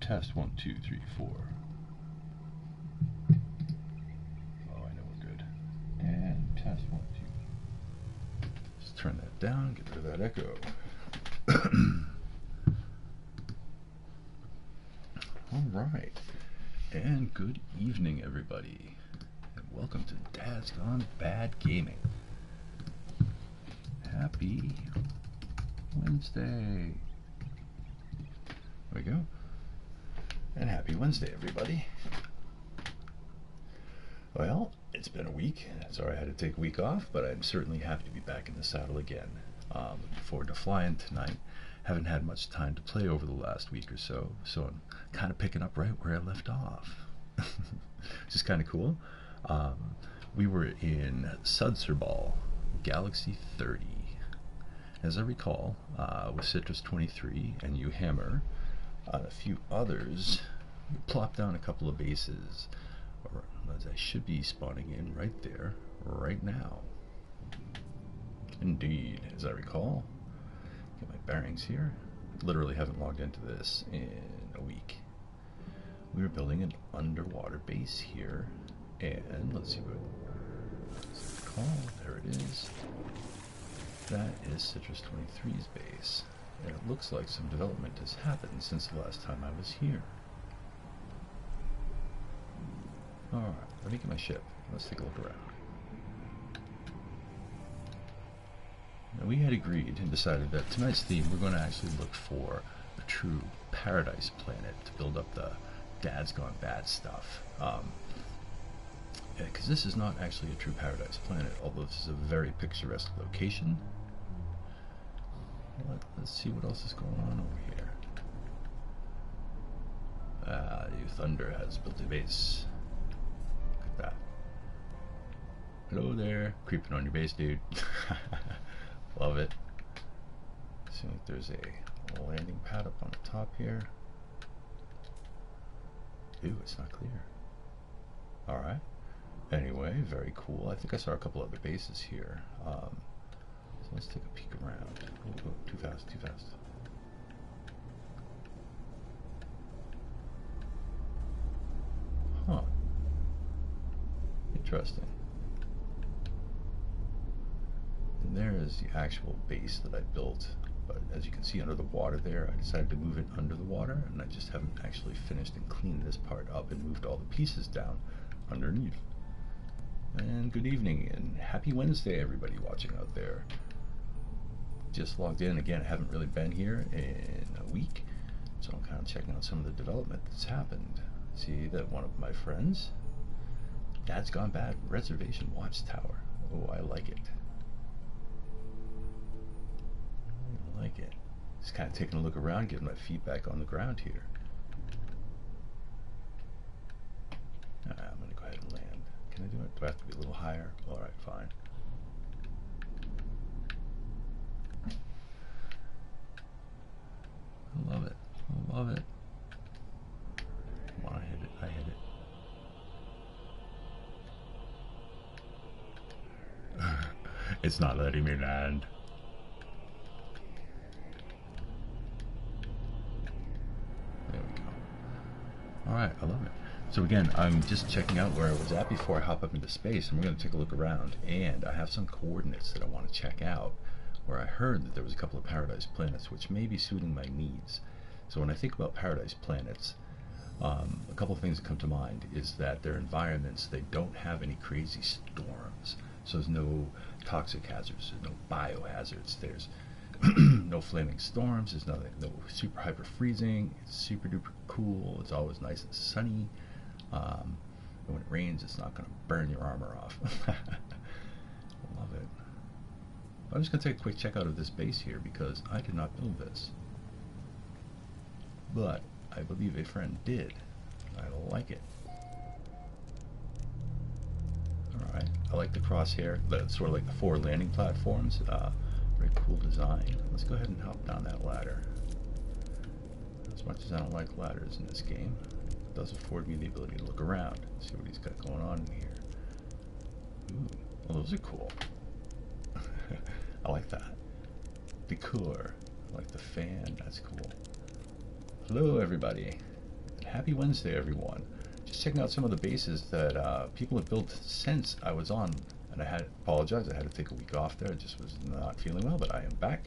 Test 1, 2, 3, 4. Oh, I know we're good. And test 1, 2. Let's turn that down, get rid of that echo. All right. And good evening, everybody. And welcome to DadsGoneBad Gaming. Happy Wednesday. There we go. And happy Wednesday, everybody. Well, it's been a week. Sorry I had to take a week off, but I'm certainly happy to be back in the saddle again. Looking forward to flying tonight. Haven't had much time to play over the last week or so, so I'm kind of picking up right where I left off. Which is kind of cool. We were in Lush Galaxy 30. As I recall, with Citrus 23 and you Hammer, on a few others, we plopped down a couple of bases, or as I should be spawning in right there, right now. Indeed, as I recall. Get my bearings here. Literally haven't logged into this in a week. We were building an underwater base here, and let's see what it's called. There it is. That is Citrus 23's base. And it looks like some development has happened since the last time I was here. Alright, let me get my ship. Let's take a look around. Now, we had agreed and decided that tonight's theme, we're going to actually look for a true paradise planet to build up the Dad's Gone Bad stuff. Because this is not actually a true paradise planet, although this is a very picturesque location. Let's see what else is going on over here. You Thunder has built a base. Look at that. Hello there. Creeping on your base, dude. Love it. Seems like there's a landing pad up on the top here. Ooh, it's not clear. Alright. Anyway, very cool. I think I saw a couple other bases here. So let's take a peek around. Oh, too fast, too fast. Huh. Interesting. And there is the actual base that I built. But as you can see under the water there, I decided to move it under the water, and I just haven't actually finished and cleaned this part up and moved all the pieces down underneath. And good evening and happy Wednesday, everybody watching out there. Just logged in again. I haven't really been here in a week, so I'm kind of checking out some of the development that's happened. See that one of my friends, Dad's Gone Bad Reservation Watchtower. Oh, I like it. I like it. Just kind of taking a look around, getting my feet back on the ground here. I'm going to go ahead and land. Can I do it? Do I have to be a little higher? Alright, fine. I love it. I love it. Come on, I hit it. I hit it. It's not letting me land. There we go. Alright, I love it. So again, I'm just checking out where I was at before I hop up into space, and we're going to take a look around. And I have some coordinates that I want to check out, where I heard that there was a couple of paradise planets which may be suiting my needs. So when I think about paradise planets, a couple of things that come to mind is that their environments, they don't have any crazy storms. So there's no toxic hazards, there's no biohazards, there's no flaming storms, there's nothing, no super hyper freezing, it's super duper cool, it's always nice and sunny. And when it rains, it's not going to burn your armor off. I love it. I'm just going to take a quick check out of this base here because I did not build this. But I believe a friend did. I like it. Alright, I like the crosshair. That's sort of like the 4 landing platforms. Very cool design. Let's go ahead and hop down that ladder. As much as I don't like ladders in this game, it does afford me the ability to look around, see what he's got going on in here. Ooh, well, those are cool. I like that. Decor. I like the fan. That's cool. Hello, everybody. happy Wednesday, everyone. Just checking out some of the bases that people have built since I was on, and I had apologized. I had to take a week off there. I just was not feeling well, but I am back,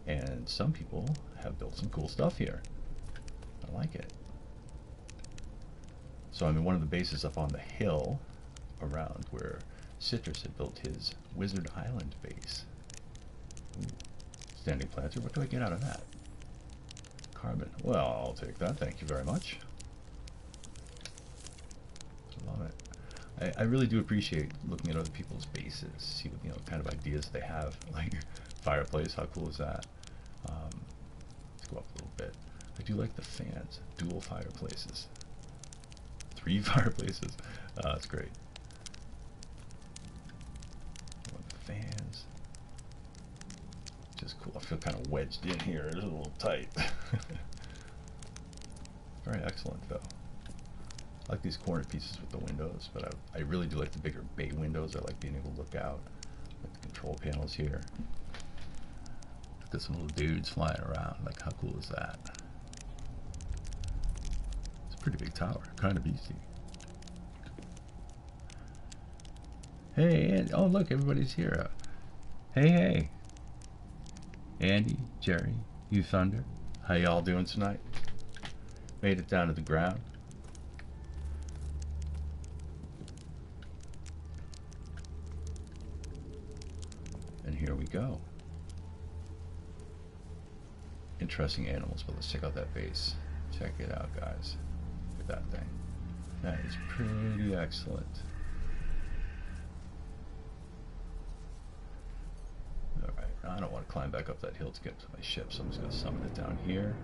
and some people have built some cool stuff here. I like it. So I'm in one of the bases up on the hill around where Citrus had built his Wizard Island base. Ooh. Standing planter. What do I get out of that? Carbon. Well, I'll take that. Thank you very much. I love it. I really do appreciate looking at other people's bases, see what, you know, kind of ideas they have. Like fireplace. How cool is that? Let's go up a little bit. I do like the fans. Dual fireplaces. 3 fireplaces. That's great. Fans. Just cool. I feel kind of wedged in here. It's a little tight. Very excellent, though. I like these corner pieces with the windows, but I really do like the bigger bay windows. I like being able to look out. Like the control panels here. Got some little dudes flying around. Like, how cool is that? It's a pretty big tower. Kind of beastie. Hey, and oh look, everybody's here. Hey, Andy, Jerry, you Thunder, how y'all doing tonight? Made it down to the ground. And here we go. Interesting animals, but let's check out that base. Check it out, guys. Look at that thing. That is pretty excellent. I don't want to climb back up that hill to get to my ship, so I'm just going to summon it down here.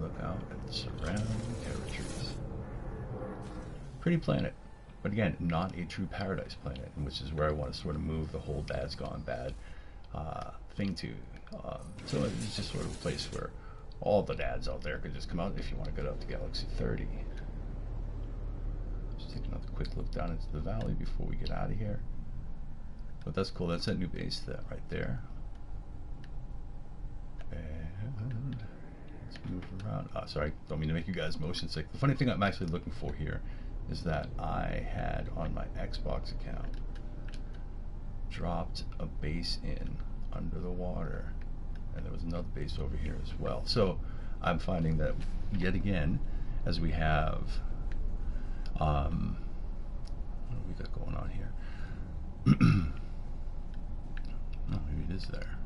Look out at the surrounding territories. Pretty planet, but again, not a true paradise planet, which is where I want to sort of move the whole Dad's Gone Bad thing to. So it's just sort of a place where all the dads out there could just come out if you want to go out to Galaxy 30. Just taking another quick look down into the valley before we get out of here. But that's cool. That's that new base right there. And let's move around. Sorry, don't mean to make you guys motion sick. The funny thing I'm actually looking for here is that I had on my Xbox account dropped a base in under the water, and there was another base over here as well. So I'm finding that yet again, as we have what do we got going on here? Oh, maybe it is there.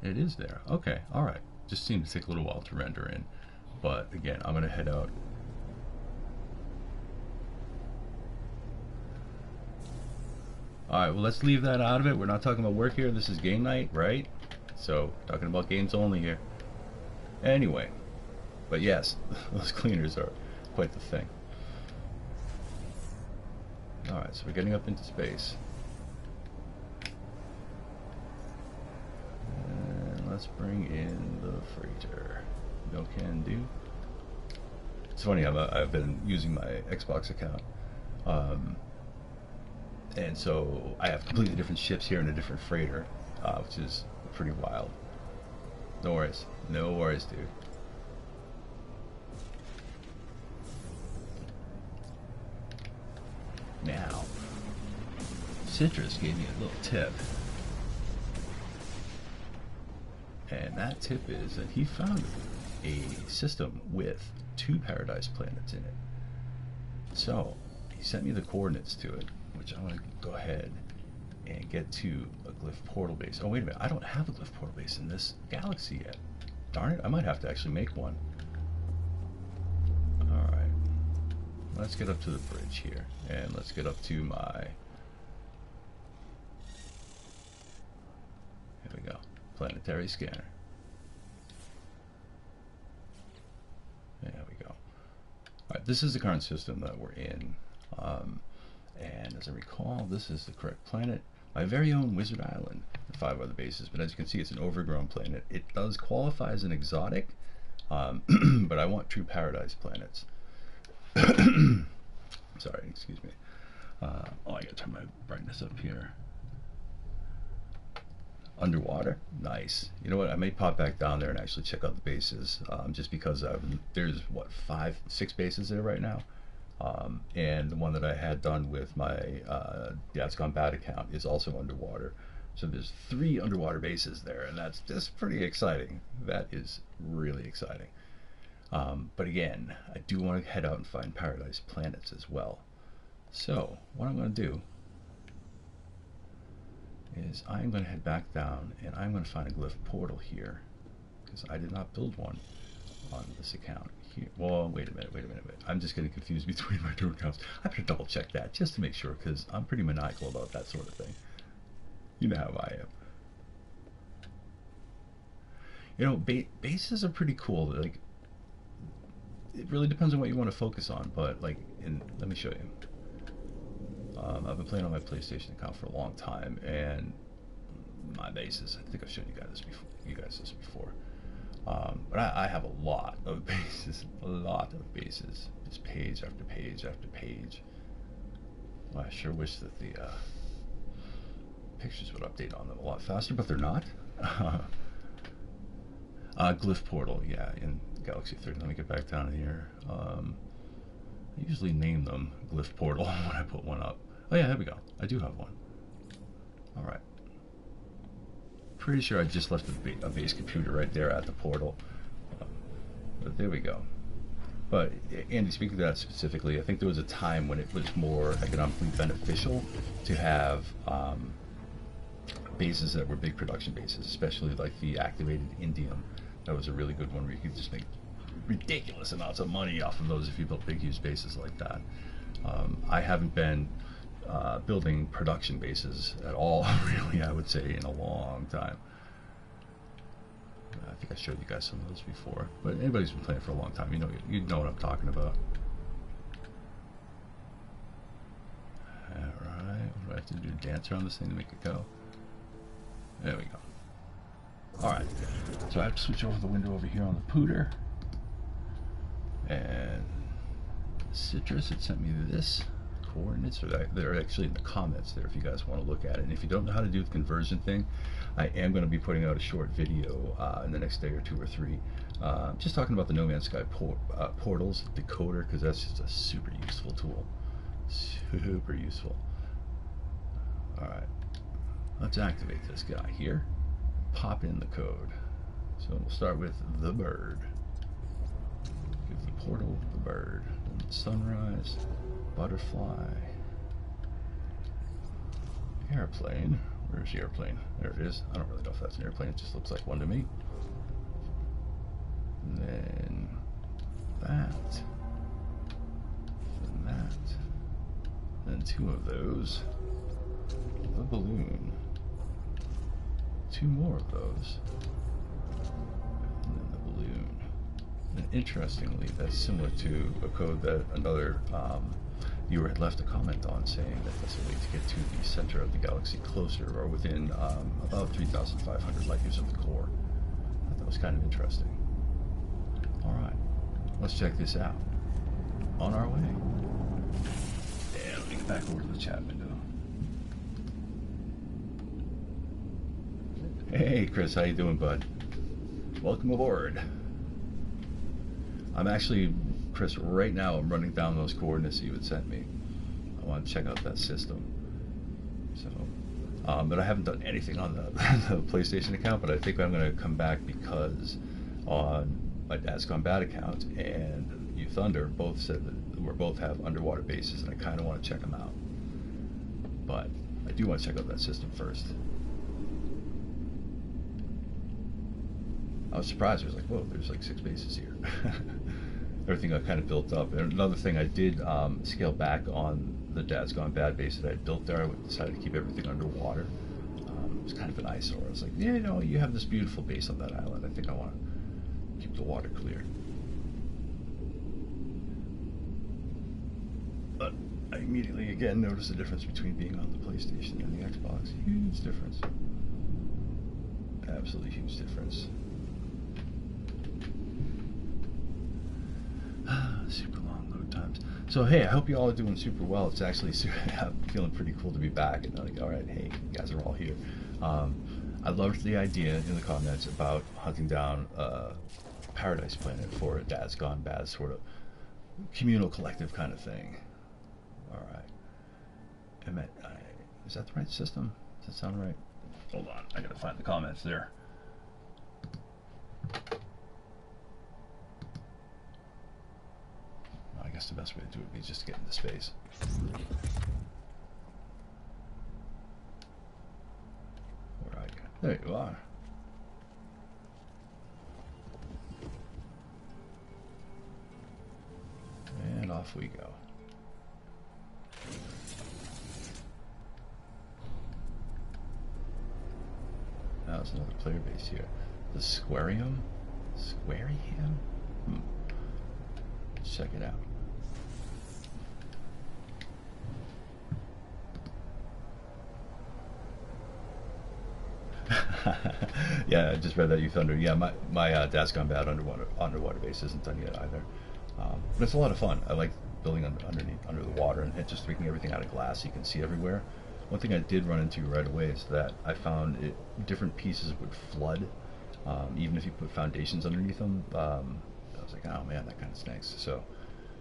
It is there. Okay, alright. Just seemed to take a little while to render in. But again, I'm going to head out. Alright, well, let's leave that out of it. We're not talking about work here. This is game night, right? So, talking about games only here. Anyway. But yes, those cleaners are quite the thing. Alright, so we're getting up into space. And let's bring in the freighter. No can do. It's funny, I've been using my Xbox account. And so I have completely different ships here and a different freighter, which is pretty wild. No worries. No worries, dude. Now, Citrus gave me a little tip, and that tip is that he found a system with 2 paradise planets in it. So he sent me the coordinates to it, which I want to go ahead and get to a glyph portal base. Oh, wait a minute, I don't have a glyph portal base in this galaxy yet. Darn it, I might have to actually make one. Alright. Let's get up to the bridge here, and let's get up to my, here we go, planetary scanner. There we go. Alright, this is the current system that we're in, and as I recall, this is the correct planet. My very own Wizard Island, 5 other bases, but as you can see, it's an overgrown planet. It does qualify as an exotic, but I want true paradise planets. Sorry, excuse me. Oh, I gotta turn my brightness up here. Underwater? Nice. You know what? I may pop back down there and actually check out the bases, just because there's, what, 5, 6 bases there right now. And the one that I had done with my DadsGoneBad account is also underwater. So there's 3 underwater bases there, and that's just pretty exciting. That is really exciting. But again, I do want to head out and find paradise planets as well. So what I'm going to do is I'm going to head back down and I'm going to find a glyph portal here, because I did not build one on this account here. Well, wait a minute. I'm just getting confused between my 2 accounts. I better double check that just to make sure, because I'm pretty maniacal about that sort of thing. You know how I am. You know, bases are pretty cool. Like, it really depends on what you want to focus on, but like, let me show you. I've been playing on my PlayStation account for a long time, and my bases, I think I've shown you guys this before. But I have a lot of bases, just page after page after page. Well, I sure wish that the pictures would update on them a lot faster, but they're not. Glyph portal, yeah, in Galaxy 3. Let me get back down here. I usually name them Glyph portal when I put one up. Oh yeah, there we go. I do have one. Alright. Pretty sure I just left a base computer right there at the portal. But there we go. But Andy, speaking of that specifically, I think there was a time when it was more economically beneficial to have bases that were big production bases, especially like the activated indium. That was a really good one where you could just make ridiculous amounts of money off of those if you built big, huge bases like that. I haven't been building production bases at all, really, I would say, in a long time. I think I showed you guys some of those before, but anybody's been playing for a long time, you know what I'm talking about. Alright, what do I have to do? Dance around this thing to make it go? There we go. Alright, so I have to switch over the window over here on the pooter. And Citrus had sent me this coordinates, or they're actually in the comments there if you guys want to look at it. And if you don't know how to do the conversion thing, I am going to be putting out a short video in the next day or 2 or 3, just talking about the No Man's Sky portals decoder, because that's just a super useful tool. Super useful. Alright, let's activate this guy here. Pop in the code. So we'll start with the bird. Give the portal the bird. Then sunrise, butterfly, airplane. Where's the airplane? There it is. I don't really know if that's an airplane. It just looks like one to me. And then that. And that. Then 2 of those. The balloon. 2 more of those. And then the balloon. And interestingly, that's similar to a code that another viewer had left a comment on, saying that that's a way to get to the center of the galaxy closer, or within about 3,500 light years of the core. I thought that was kind of interesting. Alright, let's check this out. On our way. Yeah, let me get back over to the chat window. Hey Chris, how you doing, bud? Welcome aboard. I'm actually, Chris, right now I'm running down those coordinates you had sent me. I want to check out that system. So, but I haven't done anything on the PlayStation account, but I think I'm going to come back, because on my DadsGoneBad account and You Thunder both said that we both have underwater bases, and I kind of want to check them out. But I do want to check out that system first. I was surprised. I was like, whoa, there's like 6 bases here. Everything got kind of built up. And another thing, I did scale back on the DadsGoneBad base that I had built there. I decided to keep everything underwater. It was kind of an eyesore. I was like, yeah, you have this beautiful base on that island. I think I want to keep the water clear. But I immediately, again, noticed the difference between being on the PlayStation and the Xbox. Huge difference. Absolutely huge difference. Super long load times. So hey, I hope you all are doing super well. It's actually I'm feeling pretty cool to be back, and like, all right, hey, you guys are all here. I loved the idea in the comments about hunting down Paradise Planet for a Dad's Gone Bad sort of communal collective kind of thing. Alright. Is that the right system? Does that sound right? Hold on, I gotta find the comments there. I guess the best way to do it would be just to get into space. Where are you? There you are. And off we go. Now there's another player base here. The Squarium? Squarium? Let's check it out. Yeah, I just read that, you Thunder. Yeah, my Dad's Gone Bad underwater base isn't done yet either. But it's a lot of fun. I like building under the water and just making everything out of glass so you can see everywhere. One thing I did run into right away is that I found different pieces would flood, even if you put foundations underneath them. I was like, oh man, that kind of stinks. So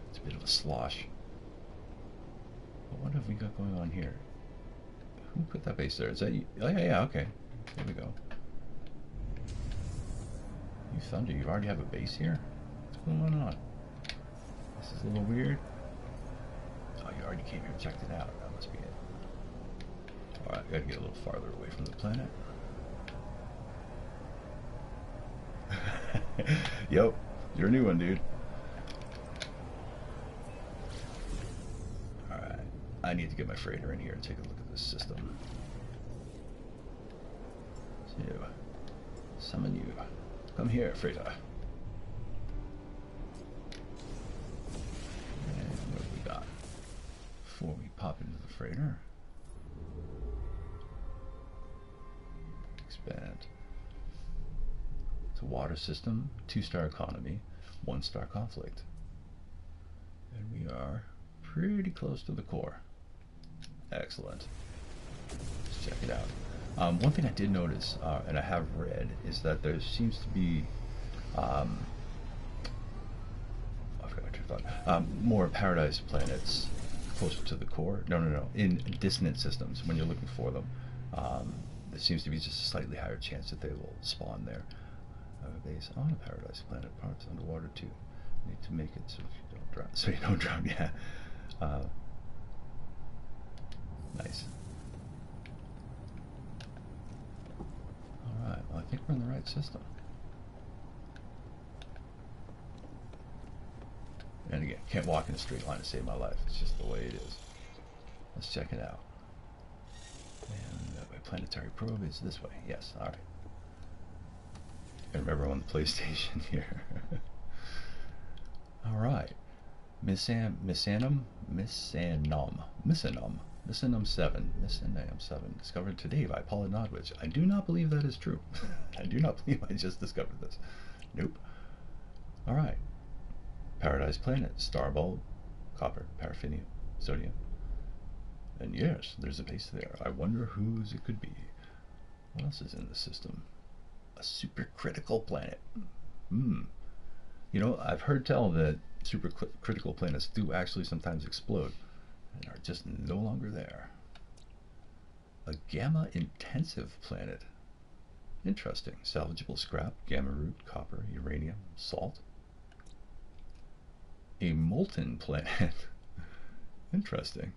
it's a bit of a slosh. But what have we got going on here? Who put that base there? Is that you? Oh yeah, okay. There we go. You Thunder, you already have a base here? What's going on? This is a little weird. Oh, you already came here and checked it out. That must be it. Alright, gotta get a little farther away from the planet. Yo, you're a new one, dude. Alright, I need to get my freighter in here and take a look at this system. So, summon you. Come here, freighter. And what have we got? Before we pop into the freighter. Expand. It's a water system, 2-star economy, 1-star conflict. And we are pretty close to the core. Excellent. Let's check it out. One thing I did notice, and I have read, is that there seems to be I forgot what I thought. More Paradise planets closer to the core. No. In dissonant systems, when you're looking for them, there seems to be just a slightly higher chance that they will spawn there. A base on a Paradise planet, parts underwater too. You need to make it so you don't drown. So you don't drown. Yeah. Nice. Alright, well I think we're in the right system. And again, can't walk in a straight line to save my life. It's just the way it is. Let's check it out. And my planetary probe is this way. Yes, alright. I remember on the PlayStation here. Alright. Misanum VII, discovered today by Paula Nodwich. I do not believe that is true. I do not believe I just discovered this. Nope. Alright. Paradise Planet, Star Bulb, Copper, Paraffinium, Sodium. And yes, there's a base there. I wonder whose it could be. What else is in the system? A supercritical planet. You know, I've heard tell that supercritical planets do actually sometimes explode and are just no longer there. A gamma intensive planet. Interesting. Salvageable scrap, gamma root, copper, uranium, salt. A molten planet. Interesting.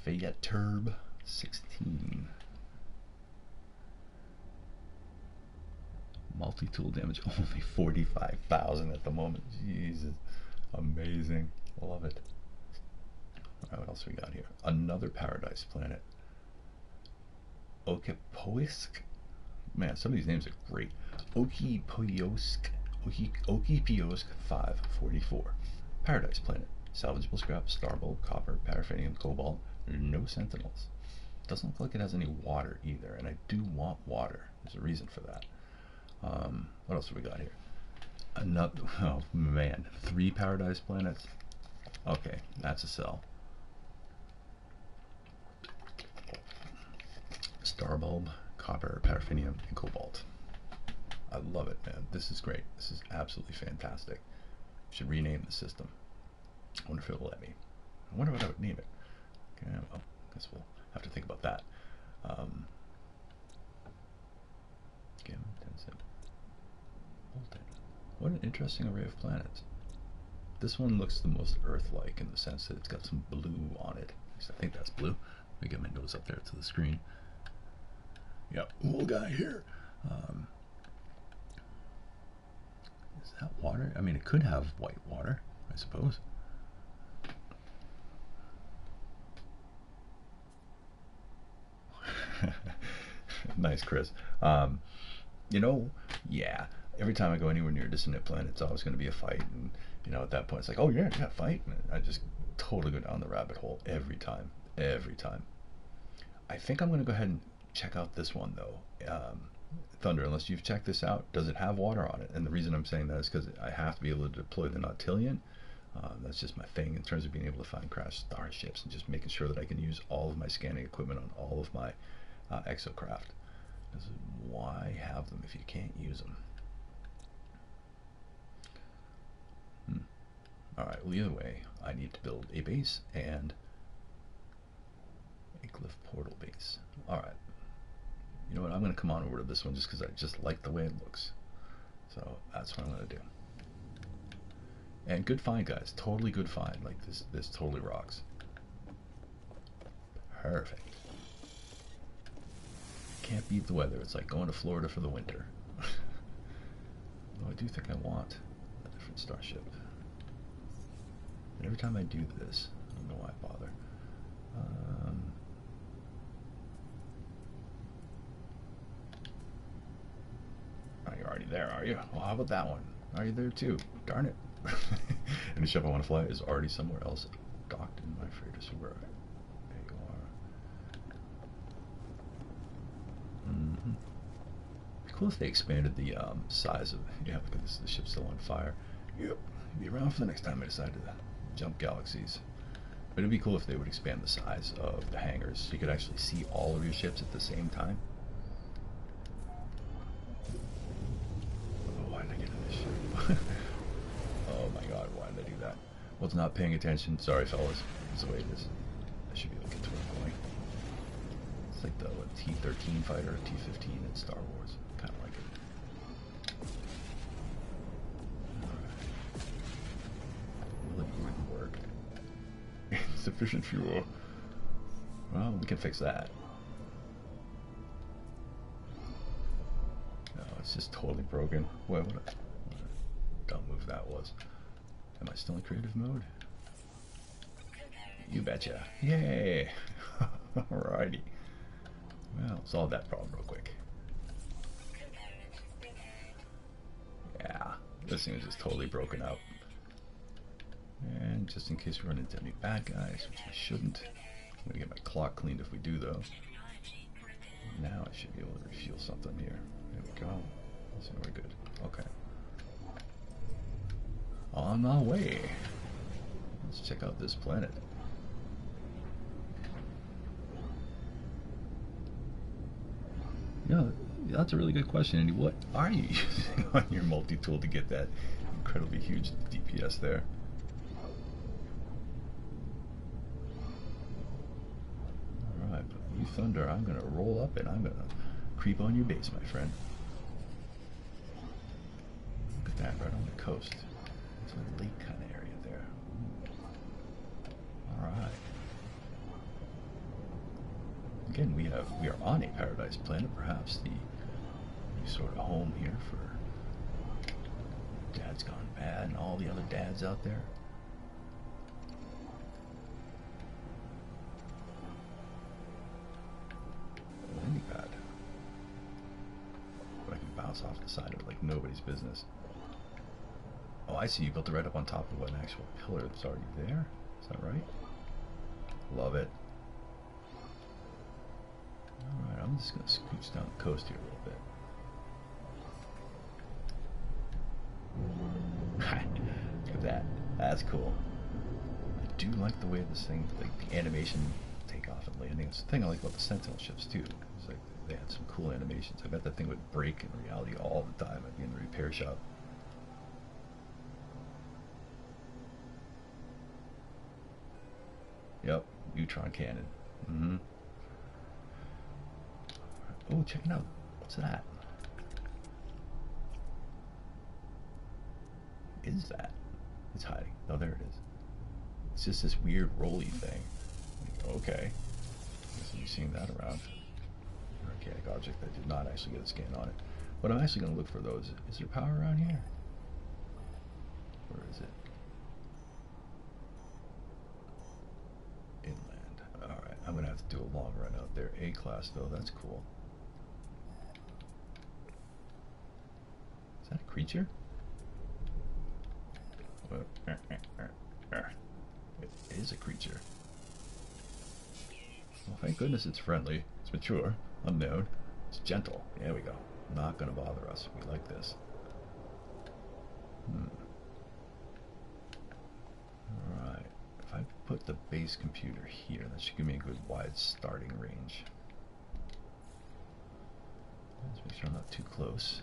Fayette Turb 16. Multi-tool damage only 45,000 at the moment. Jesus. Amazing. Love it. Alright, what else we got here? Another Paradise planet. Okipoisk. Man, some of these names are great. Okipoisk 544. Paradise planet. Salvageable scrap, starbulb, copper, paraffinium, cobalt. No sentinels. Doesn't look like it has any water either, and I do want water. There's a reason for that. What else have we got here? Another, oh man, 3 Paradise planets. Okay, that's a sell. Starbulb, copper, paraffinium, and cobalt. I love it, man. This is great. This is absolutely fantastic. Should rename the system. I wonder if it'll let me. I wonder what I would name it. Okay, well, I guess we'll have to think about that. What an interesting array of planets. This one looks the most Earth-like in the sense that it's got some blue on it. At least I think that's blue. Let me get my nose up there to the screen. Yep, little guy here. Is that water? I mean, it could have white water, I suppose. Nice, Chris. You know, yeah. Every time I go anywhere near a distant planet, it's always going to be a fight, and you know, at that point, it's like, oh yeah, fight. And I just totally go down the rabbit hole every time. I think I'm going to go ahead and check out this one though. Thunder, unless you've checked this out, does it have water on it? And the reason I'm saying that is because I have to be able to deploy the Nautilus. That's just my thing in terms of being able to find crashed starships and just making sure that I can use all of my scanning equipment on all of my exocraft. Why have them if you can't use them? Alright, well, either way, I need to build a base and a glyph portal base. Alright. You know what, I'm going to come on over to this one just because I just like the way it looks. So that's what I'm going to do. And good find, guys. Totally good find. Like, this totally rocks. Perfect. Can't beat the weather. It's like going to Florida for the winter. Though I do think I want a different starship. And every time I do this, I don't know why I bother. Oh, you're already there, are you? Well, how about that one? Are you there too? Darn it. And the ship I want to fly is already somewhere else, docked in my freighter. So where? There you are. It'd be cool if they expanded the size of. Yeah, look at this. The ship's still on fire. Yep. Be around for the next time I decide to jump galaxies. But it'd be cool if they would expand the size of the hangars so you could actually see all of your ships at the same time. Oh, why did I get in this ship? Oh my god, why did I do that? Was not paying attention. Sorry, fellas. That's the way it is. I should be able to get to where I'm going. It's like the T-13 fighter or T-15 in Star Wars. Kind of like it. Wouldn't work. Insufficient fuel. Well, we can fix that. No, it's just totally broken. What a dumb move that was. Am I still in creative mode? You betcha. Yay! Alrighty. Well, solve that problem real quick. Yeah, this thing is just totally broken up. And just in case we run into any bad guys, which we shouldn't. I'm gonna get my clock cleaned if we do though. Now I should be able to refuel something here. There we go. So we're good. Okay. On my way. Let's check out this planet. Yeah, that's a really good question, Andy. What are you using on your multi-tool to get that incredibly huge DPS there? Alright, but you Thunder, I'm going to roll up and I'm going to creep on your base, my friend. Look at that, right on the coast. It's a lake kind of area there. Alright. Again, we are on a paradise planet, perhaps the sort of home here for Dad's Gone Bad and all the other dads out there. Landing pad. But I can bounce off the side of it like nobody's business. Oh, I see. You built it right up on top of an actual pillar that's already there. Is that right? Love it. Alright, I'm just going to scooch down the coast here a little bit. Look at that. That's cool. I do like the way this thing, like the animation takeoff and landing. It's the thing I like about the Sentinel ships too. It's like they had some cool animations. I bet that thing would break in reality all the time. I'd be in the repair shop. Yep, neutron cannon. Mm-hmm. Oh, check it out. What's that? What is that? It's hiding. Oh, there it is. It's just this weird rolly thing. Okay. Guess I'll be seeing that around. Organic object that did not actually get a scan on it. But I'm actually going to look for those. Is there power around here? Where is it? Inland. Alright, I'm going to have to do a long run out there. A class though, that's cool. Is that a creature? Well, it is a creature. Well, thank goodness it's friendly. It's mature, unknown. It's gentle. There we go. Not going to bother us. We like this. Alright. If I put the base computer here, that should give me a good wide starting range. Let's make sure I'm not too close.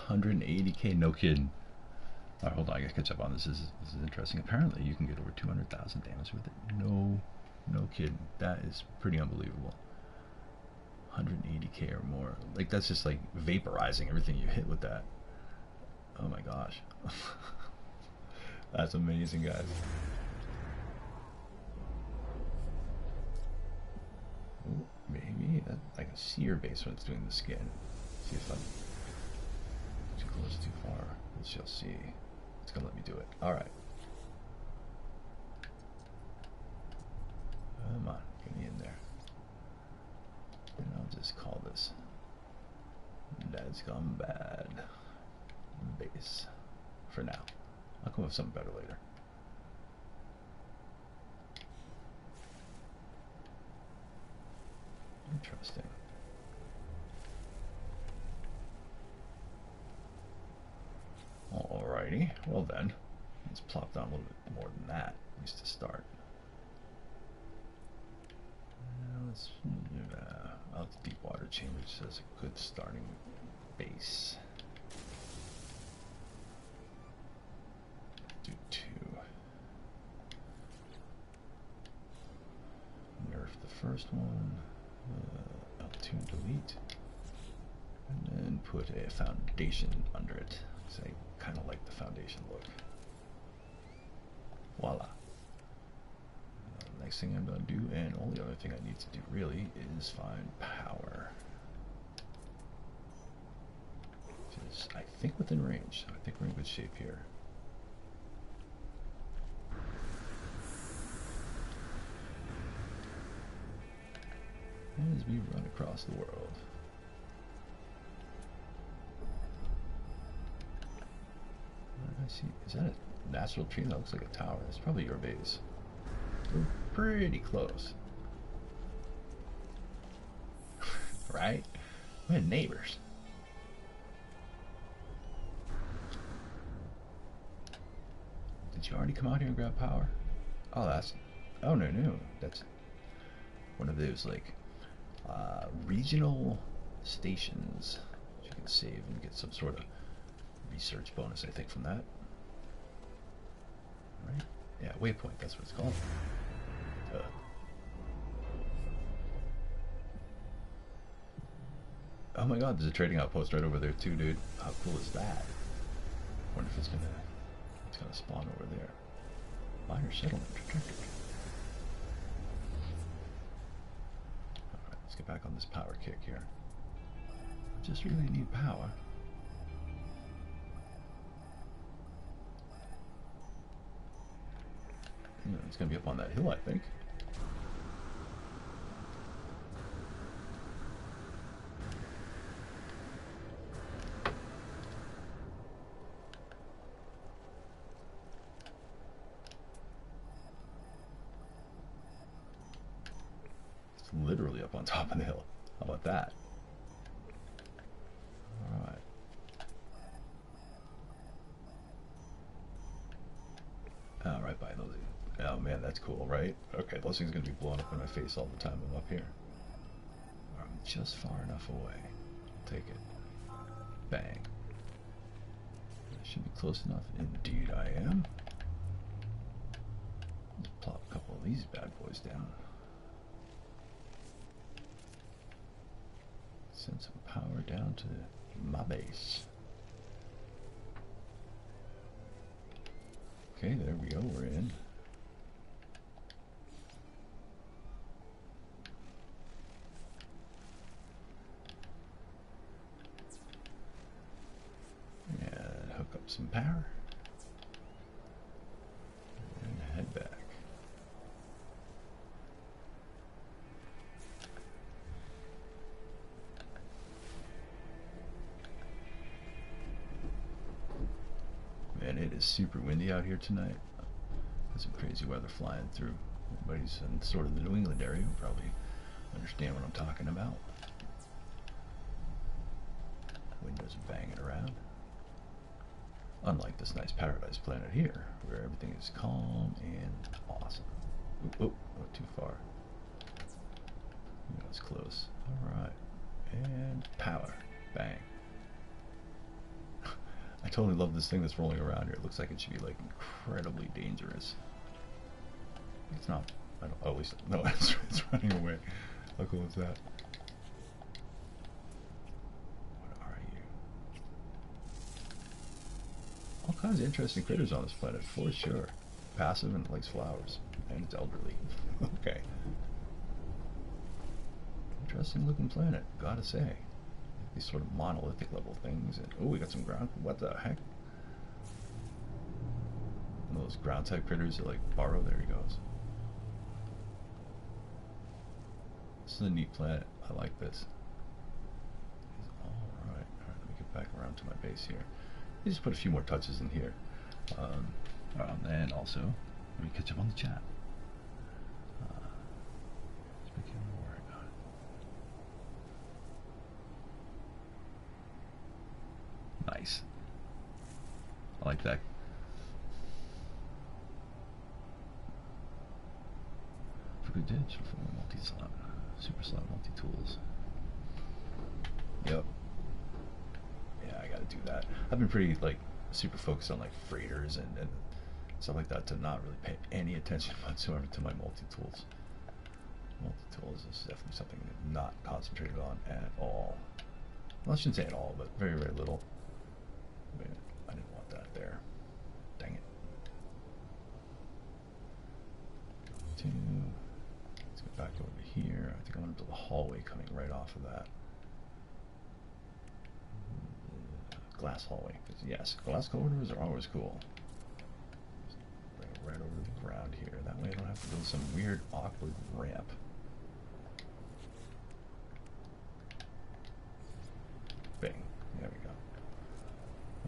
$180K, no kidding. Alright, hold on, I gotta catch up on this. This is interesting. Apparently you can get over 200,000 damage with it. No kidding. That is pretty unbelievable. 180K or more. Like, that's just like vaporizing everything you hit with that. Oh my gosh. That's amazing, guys. Ooh, maybe that, I can see your base when it's doing the skin. See if I'm too close, too far. We shall see. It's gonna let me do it. Alright. Come on, get me in there. And I'll just call this DadsGoneBad base for now. I'll come up with something better later. Interesting. Alrighty, well then, let's plop down a little bit more than that, at least to start. Let's out the deep water chamber just as a good starting base. Do 2. Nerf the first one. L2 delete. And then put a foundation under it. So I kind of like the foundation look. Voila. Next thing I'm going to do, and only other thing I need to do really, is find power. Which is, I think, within range. I think we're in good shape here. As we run across the world. I see. Is that a natural tree? That looks like a tower. It's probably your base. We're pretty close. Right? We're neighbors. Did you already come out here and grab power? Oh, that's... Oh, no. That's one of those, like, regional stations. You can save and get some sort of research bonus, I think, from that. Right? Yeah, waypoint, that's what it's called. Oh my god, there's a trading outpost right over there too, dude. How cool is that? Wonder if it's gonna spawn over there. Minor settlement detected. Alright, let's get back on this power kick here. I just really need power. It's going to be up on that hill, I think. It's literally up on top of the hill. How about that? Alright. man, that's cool, right? Okay, those things are gonna be blowing up in my face all the time. I'm up here. I'm just far enough away. I'll take it. Bang. I should be close enough. Indeed I am. Let's plop a couple of these bad boys down. Send some power down to my base. Okay, there we go, we're in. And hook up some power. And head back. Man, it is super windy out here tonight. There's some crazy weather flying through. Everybody's in sort of the New England area will probably understand what I'm talking about. Windows are banging around. Unlike this nice paradise planet here, where everything is calm and awesome. Oop, oop, not too far. That was close. Alright. And power. Bang. I totally love this thing that's rolling around here. It looks like it should be like incredibly dangerous. It's not. I don't. At least no. It's running away. How cool is that? What are you? All kinds of interesting critters on this planet, for sure. Passive and it likes flowers, and it's elderly. Okay. Interesting looking planet, gotta say. These sort of monolithic level things. And oh, we got some ground. What the heck? One of those ground type critters that like borrow. There he goes. This is a neat planet. I like this. Alright, let me get back around to my base here. Let me just put a few more touches in here. And also, let me catch up on the chat. Nice. I like that. For good ditch for multi-slot, super slot multi-tools. Yep. Yeah, I gotta do that. I've been pretty like super focused on like freighters and stuff like that to not really pay any attention whatsoever to my multi-tools. Multi-tools is definitely something I'm not concentrated on at all. Well, I shouldn't say at all, but very, very little. Wait, I didn't want that there. Dang it. Let's go back over here. I think I want to build a hallway coming right off of that. Glass hallway. Yes, glass corridors are always cool. Just bring it right over the ground here. That way I don't have to build some weird, awkward ramp. Bing. There we go.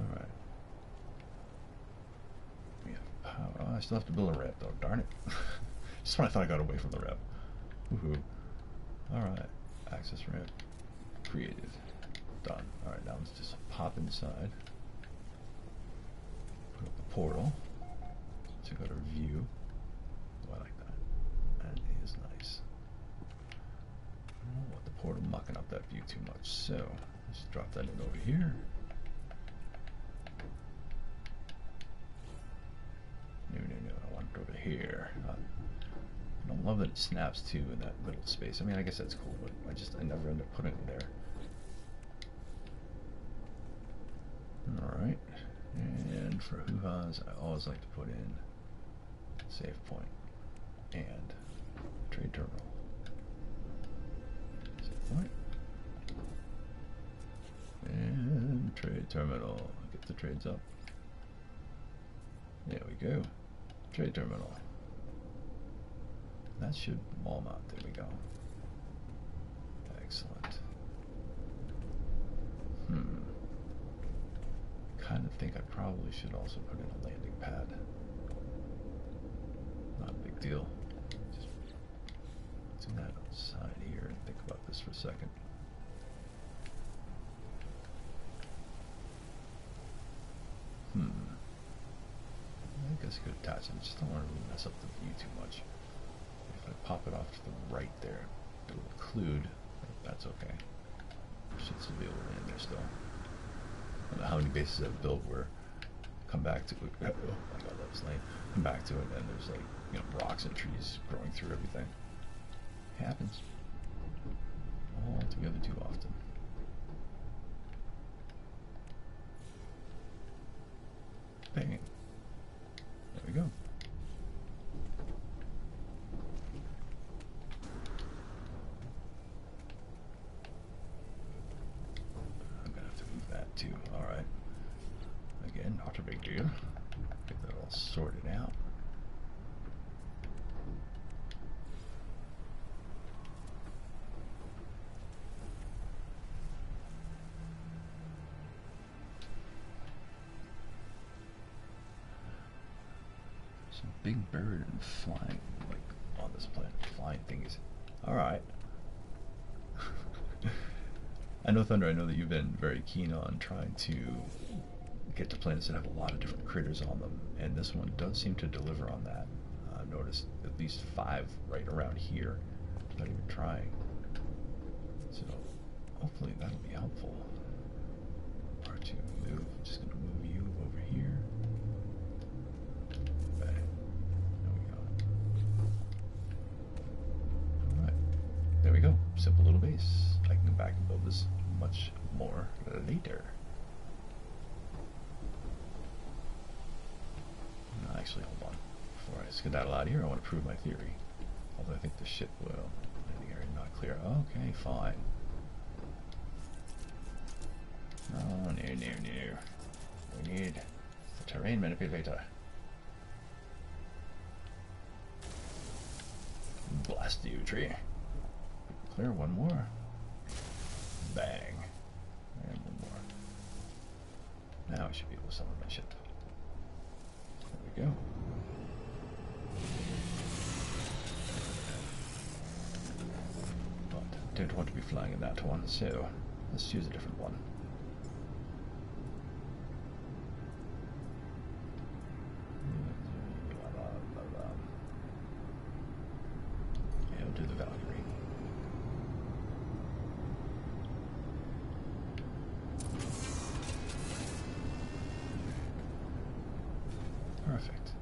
Alright. We have power. Oh, I still have to build a ramp though, darn it. Just when I thought I got away from the ramp. Woohoo. Alright. Access ramp. Created. Done. Alright, now let's just pop inside. Put up the portal. So go to view. Oh, I like that. That is nice. I don't want the portal mucking up that view too much, so let's drop that in over here. No, I want it over here. I don't love that it snaps too in that little space. I mean, I guess that's cool, but I never end up putting it there. Alright, and for hoo-has, I always like to put in save point and trade terminal. Save point and trade terminal. Get the trades up. There we go. Trade terminal. That should wall mount. There we go. Excellent. Kind of think I probably should also put in a landing pad. Not a big deal. Just do that outside here and think about this for a second. I guess I could attach it. I just don't want to really mess up the view too much. If I pop it off to the right there, it'll occlude. That's okay. Should still be able to land there still. I don't know how many bases I've built where come back to it. Oh my god, that was lame. Come back to it and there's like, you know, rocks and trees growing through everything. It happens. All together too often. Bang. There we go. I'm gonna have to move that too. Alright. Again, not a big deal. Get that all sorted out. Some big bird and flying, like on this planet, flying things. Alright. I know, Thunder, I know that you've been very keen on trying to get to planets that have a lot of different critters on them, and this one does seem to deliver on that. I've noticed at least 5 right around here, not even trying. So hopefully that'll be helpful. R2, move. I'm just going to move you over here. Bang. There we go. Alright. There we go. Simple little base. I can go back and build this much more later. No, actually, hold on. Before I skedaddle out of here, I want to prove my theory. Although I think the ship will. Landing area not clear. Okay, fine. Oh, no. We need the terrain manipulator. Blast you, tree. Clear, one more. Bang. And one more. Now I should be able to summon my ship. There we go. But I don't want to be flying in that one, so let's choose a different one. Yeah, we'll do the Valkyrie. Perfect.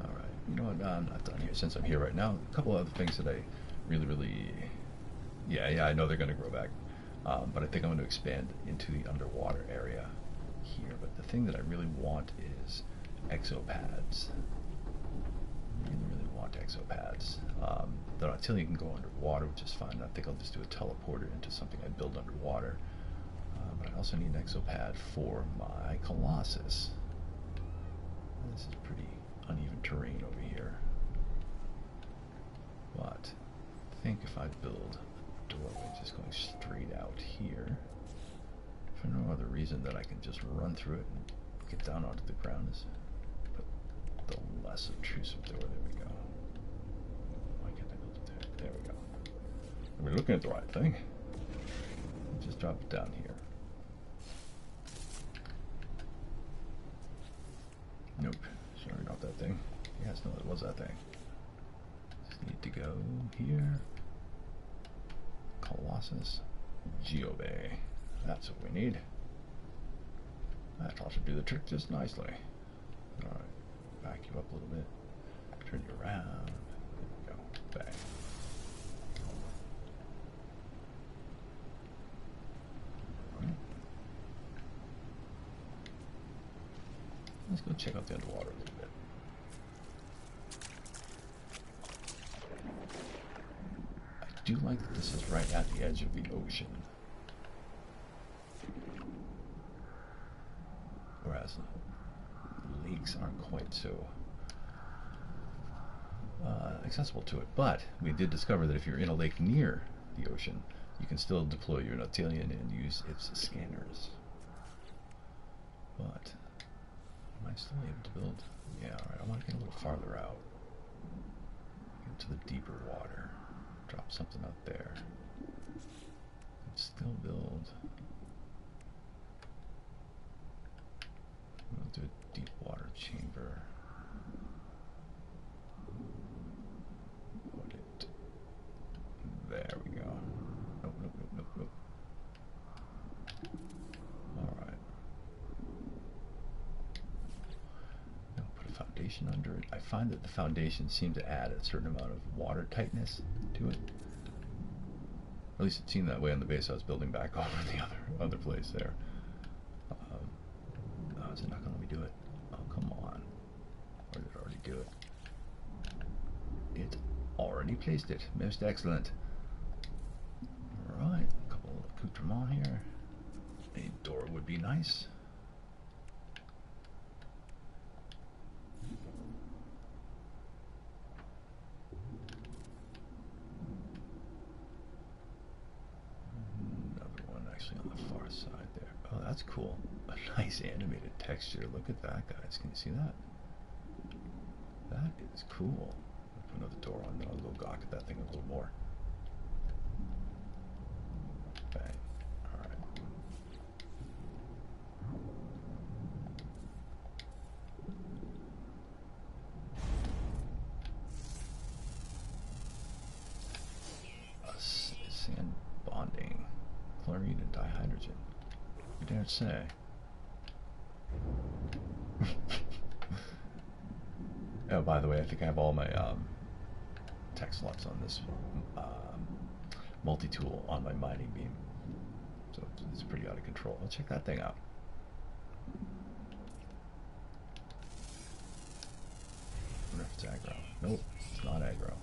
Alright, you know what, I'm not done here since I'm here right now. A couple other things that I really... Yeah, I know they're going to grow back. But I think I'm going to expand into the underwater area here. But the thing that I really want is exopads. Really want exopads. Until you can go underwater, which is fine. I think I'll just do a teleporter into something I build underwater. But I also need an exopad for my Colossus. This is pretty uneven terrain over here. But I think if I build a doorway just going straight out here, for no other reason that I can just run through it and get down onto the ground, is put the less obtrusive door. There we go. Why can't I build it there? There we go. We're looking at the right thing. Just drop it down here. Nope. Sorry, not that thing. Yes, no, it was that thing. Just need to go here. Colossus. Geobay. That's what we need. That ought to do the trick just nicely. Alright. Back you up a little bit. Turn you around. There we go. Bang. Let's go check out the underwater a little bit. I do like that this is right at the edge of the ocean. Whereas the lakes aren't quite so accessible to it. But we did discover that if you're in a lake near the ocean, you can still deploy your Nautilian and use its scanners. But am I still able to build? Yeah, alright, I want to get a little farther out. Get to the deeper water. Drop something out there. And still build. We'll do a deep water channel. foundation under it. I find that the foundation seemed to add a certain amount of water tightness to it. At least it seemed that way on the base I was building back over the other place there. Oh, is it not going to let me do it? Oh, come on. Or did it already do it? It already placed it. Most excellent. Alright, a couple of accoutrements here. A door would be nice. Another one actually on the far side there. Oh, that's cool. A nice animated texture. Look at that, guys. Can you see that? That is cool. I'll put another door on, then I'll go gawk at that thing a little more. Bang. Alright. Sand bonding. Chlorine and dihydrogen. You dare say. Oh, by the way, I think I have all my tech slots on this multi-tool on my mining beam. So it's pretty out of control. Let's check that thing out. I wonder if it's aggro. Nope, it's not aggro.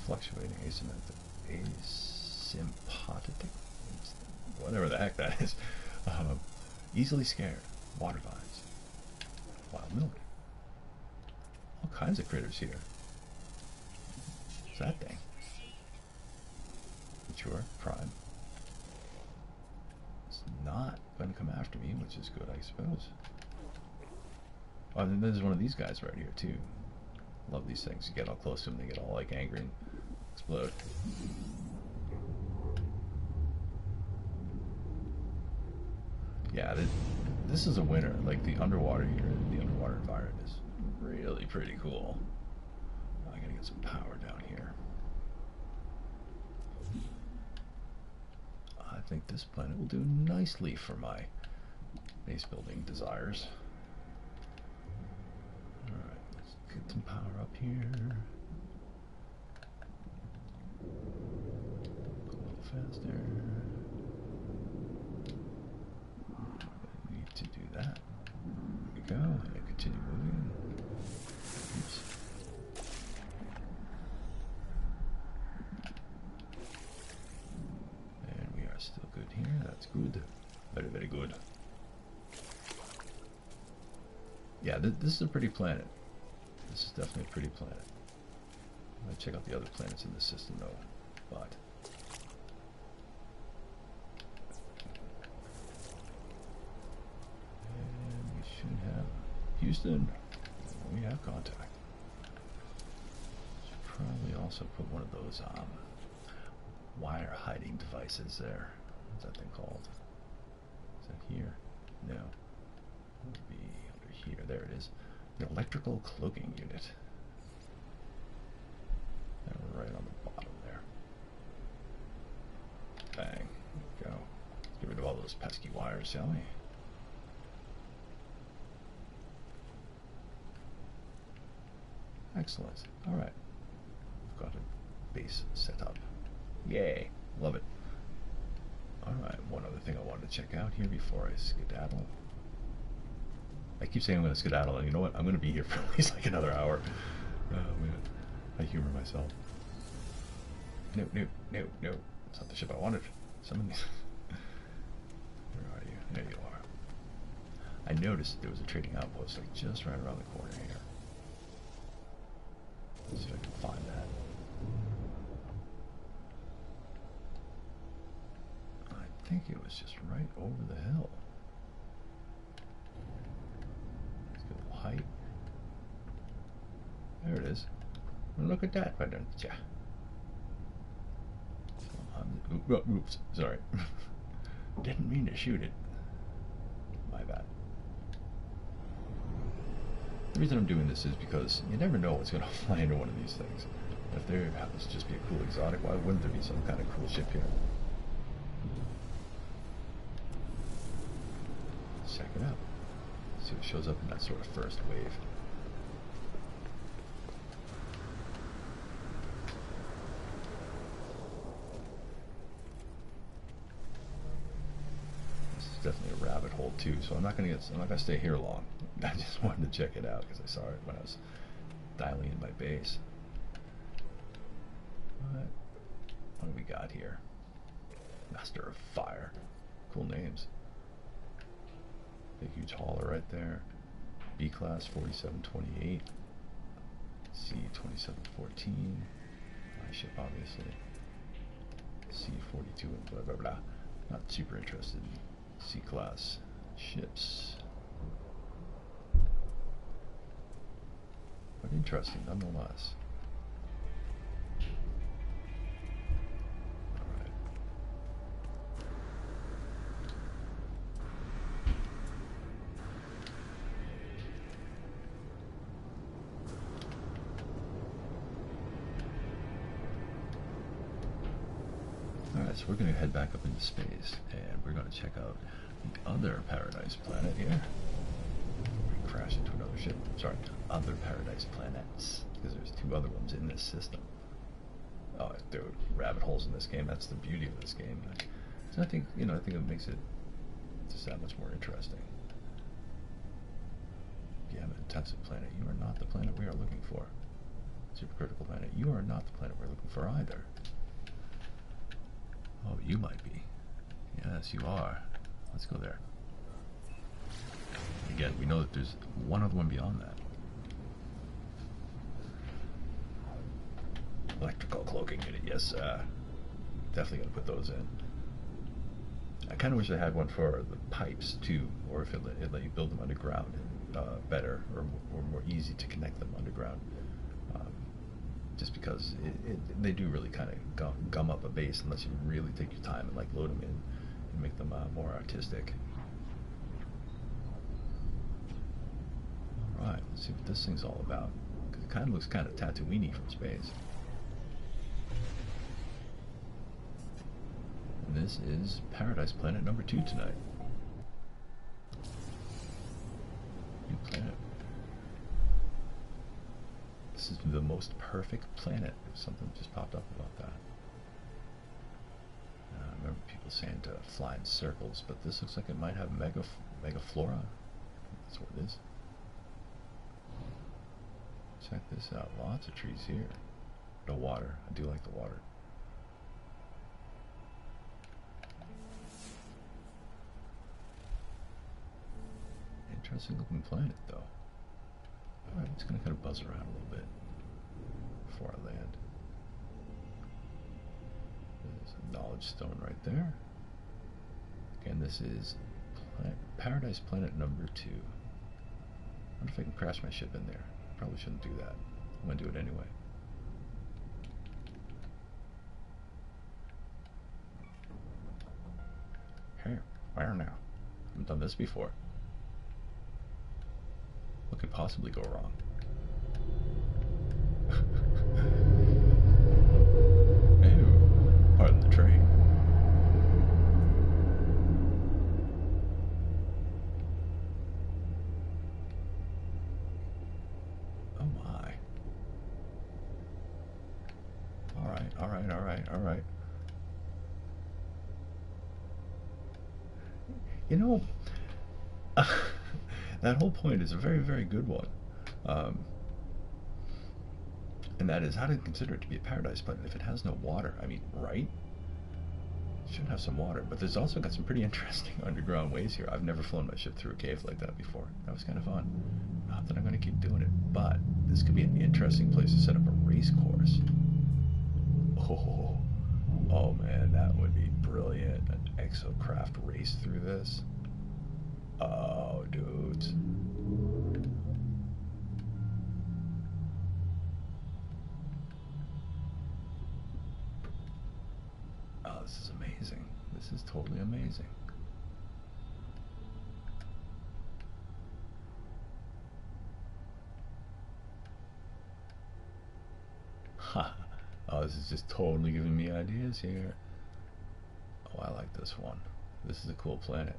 Fluctuating asymptotic, whatever the heck that is. Easily scared. Water vines. Wild milk. All kinds of critters here. What's that thing? Mature, prime. It's not going to come after me, which is good, I suppose. Oh, and then there's one of these guys right here, too. Love these things. You get all close to them, they get all like angry and explode. Yeah, this is a winner. Like the underwater here, the underwater environment is really pretty cool. I gotta get some power down here. I think this planet will do nicely for my base building desires. Alright, let's get some power up here. Go a little faster. I need to do that. There we go. And continue moving. Oops. And we are still good here. That's good. Very, very good. Yeah, this is a pretty planet. This is definitely a pretty planet. I'm going to check out the other planets in the system though. But and we should have Houston. We have contact. Should probably also put one of those wire hiding devices there. What's that thing called? Is that here? No. It would be under here. There it is. The electrical cloaking unit. And right on the bottom there. Bang. There we go. Let's get rid of all those pesky wires, shall we? Excellent. Alright. We've got a base set up. Yay. Love it. Alright, one other thing I wanted to check out here before I skedaddle. I keep saying I'm going to skedaddle, and you know what? I'm going to be here for at least like another hour. Oh man. I humor myself. No, no, no, no. It's not the ship I wanted. Some of these. Where are you? There you are. I noticed there was a trading outpost like just right around the corner here. Let's see if I can find that. I think it was just right over the hill. Let's get a little height. There it is. Look at that, why don't ya? Oops, sorry. Didn't mean to shoot it. My bad. The reason I'm doing this is because you never know what's going to fly into one of these things. If there happens to just be a cool exotic, why wouldn't there be some kind of cool ship here? Let's check it out. See what shows up in that sort of first wave. too, so I'm not gonna stay here long. I just wanted to check it out because I saw it when I was dialing in my base. What do we got here? Master of Fire. Cool names. Big huge hauler right there. B class 4728. C 2714. My ship obviously. C 42 and blah blah blah. Not super interested in C class ships. But interesting nonetheless. So we're going to head back up into space, and we're going to check out the other paradise planet here. Before we crash into another ship. Sorry, other paradise planets, because there's 2 other ones in this system. Oh, dude, rabbit holes in this game. That's the beauty of this game. So I think, you know, I think it makes it just that much more interesting. Yeah, an intensive planet. You are not the planet we are looking for. Supercritical planet. You are not the planet we're looking for either. Oh, you might be. Yes, you are. Let's go there. Again, we know that there's one other one beyond that. Electrical cloaking unit, yes. Definitely going to put those in. I kind of wish I had one for the pipes too, or if it let you build them underground better, or more easy to connect them underground. Just because they do really kind of gum up a base unless you really take your time and like load them in and make them more artistic. Alright, let's see what this thing's all about. Because it kind of looks kind of Tatooine-y from space. And this is Paradise Planet number 2 tonight. New planet. This is the most perfect planet. Something just popped up about that. I remember people saying to fly in circles, but this looks like it might have megaflora. That's what it is. Check this out. Lots of trees here. No water. I do like the water. Interesting looking planet, though. Alright, it's going to kind of buzz around a little bit before I land. There's a knowledge stone right there. Again, this is Paradise Planet number 2. I wonder if I can crash my ship in there. Probably shouldn't do that. I'm going to do it anyway. Hey, where now? I haven't done this before. What could possibly go wrong? Ew, pardon the train. Oh my. All right. You know, that whole point is a very, very good one. And that is how to consider it to be a paradise planet if it has no water. I mean, right? It should have some water, but there's also got some pretty interesting underground ways here. I've never flown my ship through a cave like that before. That was kind of fun. Not that I'm going to keep doing it, but this could be an interesting place to set up a race course. Oh man, that would be brilliant. An exocraft race through this. Oh, dudes. Oh, this is amazing. This is totally amazing. Ha. Oh, this is just totally giving me ideas here. Oh, I like this one. This is a cool planet.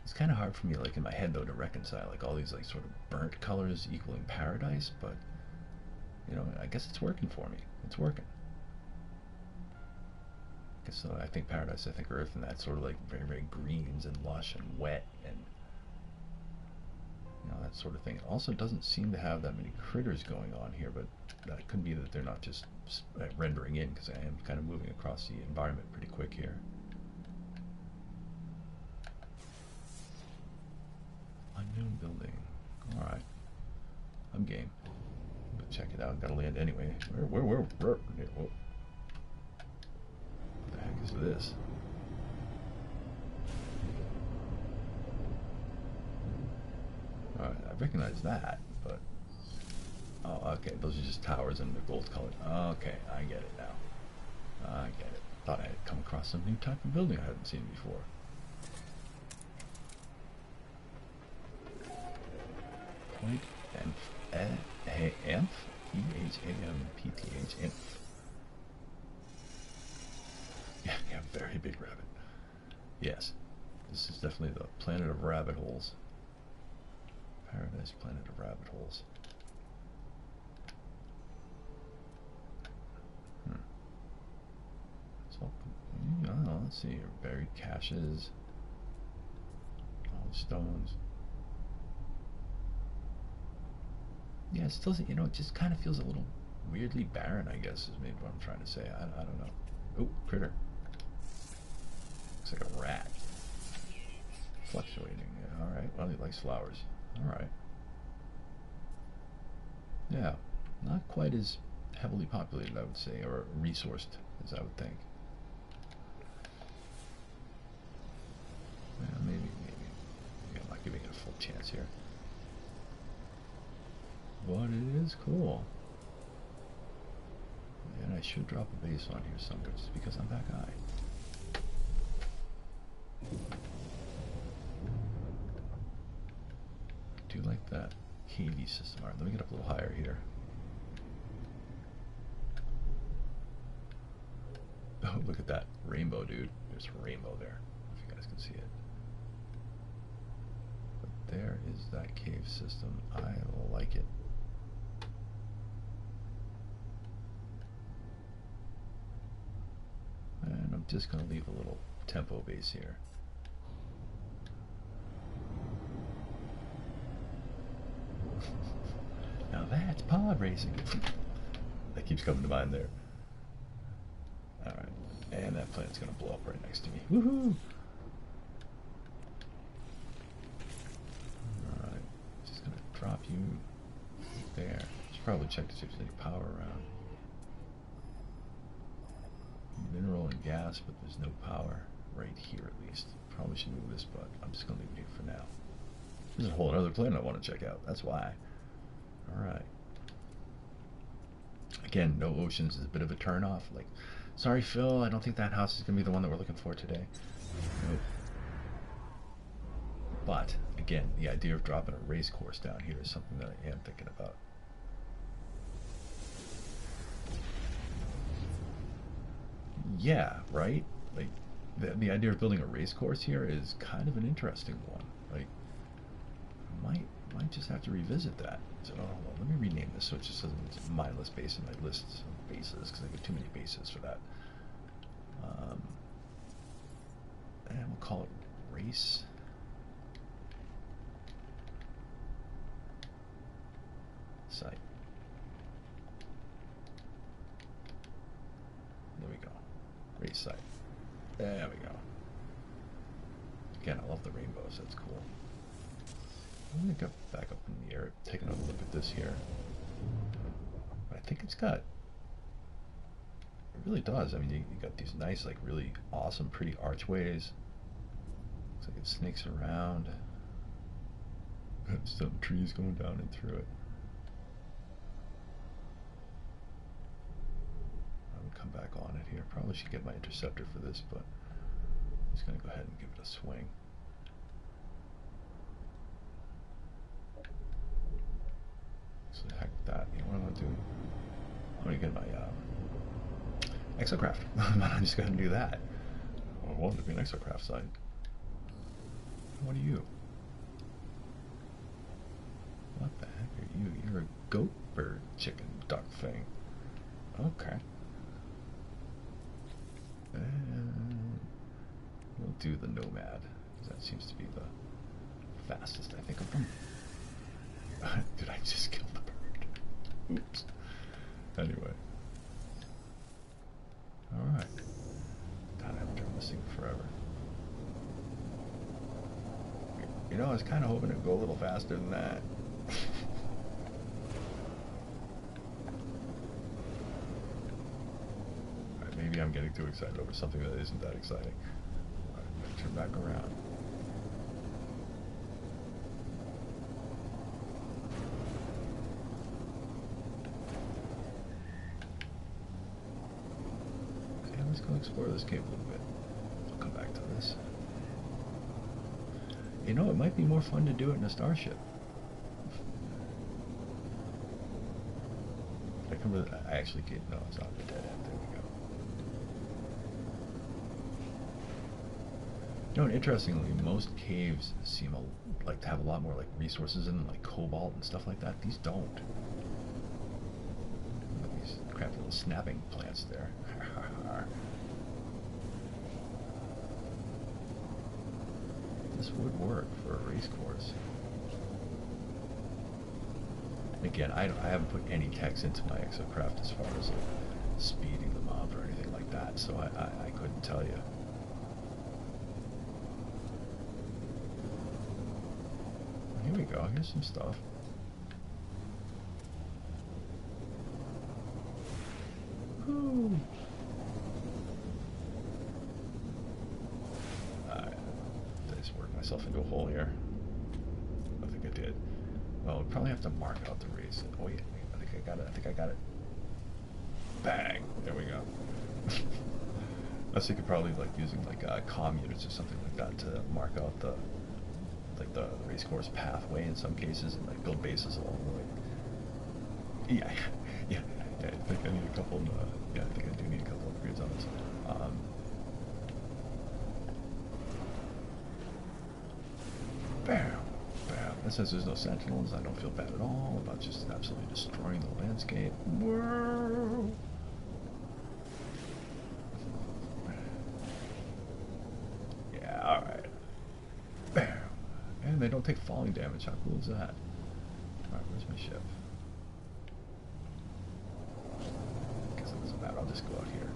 It's kind of hard for me, like in my head though, to reconcile like all these like sort of burnt colors equaling paradise, but you know, I guess it's working for me. It's working. So I think paradise, I think earth, and that's sort of like very, very greens and lush and wet and that sort of thing. It also doesn't seem to have that many critters going on here, but that could be that they're not just rendering in, because I am kind of moving across the environment pretty quick here. Unknown building. Alright. I'm game. But check it out. Gotta land anyway. Where? Whoa. What the heck is this? Alright, I recognize that, but... Oh, okay, those are just towers and they're gold colored. Okay, I get it now. I get it. Thought I had come across some new type of building I hadn't seen before. Point Emph? E-H-A-M-P-T-H, Emph. Yeah, very big rabbit. Yes, this is definitely the planet of rabbit holes. Paradise planet of rabbit holes. So, let's see here. Buried caches. All stones. Yeah, it still, it just kind of feels a little weirdly barren, I guess, is maybe what I'm trying to say. I don't know. Oh, critter. Looks like a rat. Fluctuating. Yeah, alright. Well, he likes flowers. Alright. Yeah, not quite as heavily populated, I would say, or resourced as I would think. Yeah, maybe I'm not giving it a full chance here. But it is cool. And I should drop a base on here somewhere just because I'm that guy. I do like that KV system. Alright, let me get up a little higher here. Oh, look at that rainbow, dude. There's a rainbow there, if you guys can see it. But there is that cave system. I like it. And I'm just going to leave a little tempo base here. Now that's pod racing. That keeps coming to mind there. Alright, and that planet's going to blow up right next to me. Woohoo! Alright, just going to drop you there. Should probably check to see if there's any power around. Mineral and gas, but there's no power right here at least. Probably should move this, but I'm just going to leave it here for now. There's a whole other planet I want to check out. That's why. Alright. Again, no oceans is a bit of a turn-off. Like, sorry, Phil, I don't think that house is going to be the one that we're looking for today. Nope. But, again, the idea of dropping a race course down here is something that I am thinking about. Yeah, right? Like, the idea of building a race course here is kind of an interesting one. Like, I might just have to revisit that. So, hold on, let me rename this so it just doesn't, it's a mindless base in my list of bases, because I get too many bases for that. And we'll call it race. Site. There we go. Race site. There we go. Again, I love the rainbows. That's cool. I'm going to go back up in the air, take another look at this here. I think it's got... It really does. I mean, you got these nice, like, really awesome, pretty archways. Looks like it snakes around. Some trees going down and through it. I would come back on it here. Probably should get my interceptor for this, but I'm just going to go ahead and give it a swing. So heck with that. You know what I'm going to do? I'm going to get my exocraft. I'm just going to do that. I wanted to be an exocraft site. What are you? What the heck are you? You're a goat, bird, chicken, duck thing. Okay. And do the Nomad, because that seems to be the fastest, I think, of them. Did I just kill the bird? Oops. Anyway. Alright. God, I haven't driven this thing forever. You know, I was kind of hoping it'd go a little faster than that. Alright, maybe I'm getting too excited over something that isn't that exciting. Alright, I'm gonna turn back around. Okay, let's go explore this cave a little bit. I'll come back to this. You know, it might be more fun to do it in a starship. I come to I actually get no, it's not the dead end. There we go. You know, and interestingly, most caves seem like to have a lot more like resources in them, like cobalt and stuff like that. These don't. These crappy little snapping plants there. This would work for a race course. Again, I haven't put any text into my exocraft as far as like speeding them up or anything like that, so I couldn't tell you. Here we go, here's some stuff. Woo. Myself into a hole here. I think I did. Well, we'll probably have to mark out the race. Oh yeah, I think I got it. I think I got it. Bang! There we go. I was thinking probably like using like comm units or something like that to mark out the race course pathway in some cases and like build bases along the way. Yeah. I think I need a couple. Yeah, I think I do need a couple upgrades on this. Bam, bam. That says there's no sentinels. I don't feel bad at all about just absolutely destroying the landscape. Whoa. Yeah, alright. Bam. And they don't take falling damage. How cool is that? Alright, where's my ship? I guess it doesn't matter. I'll just go out here.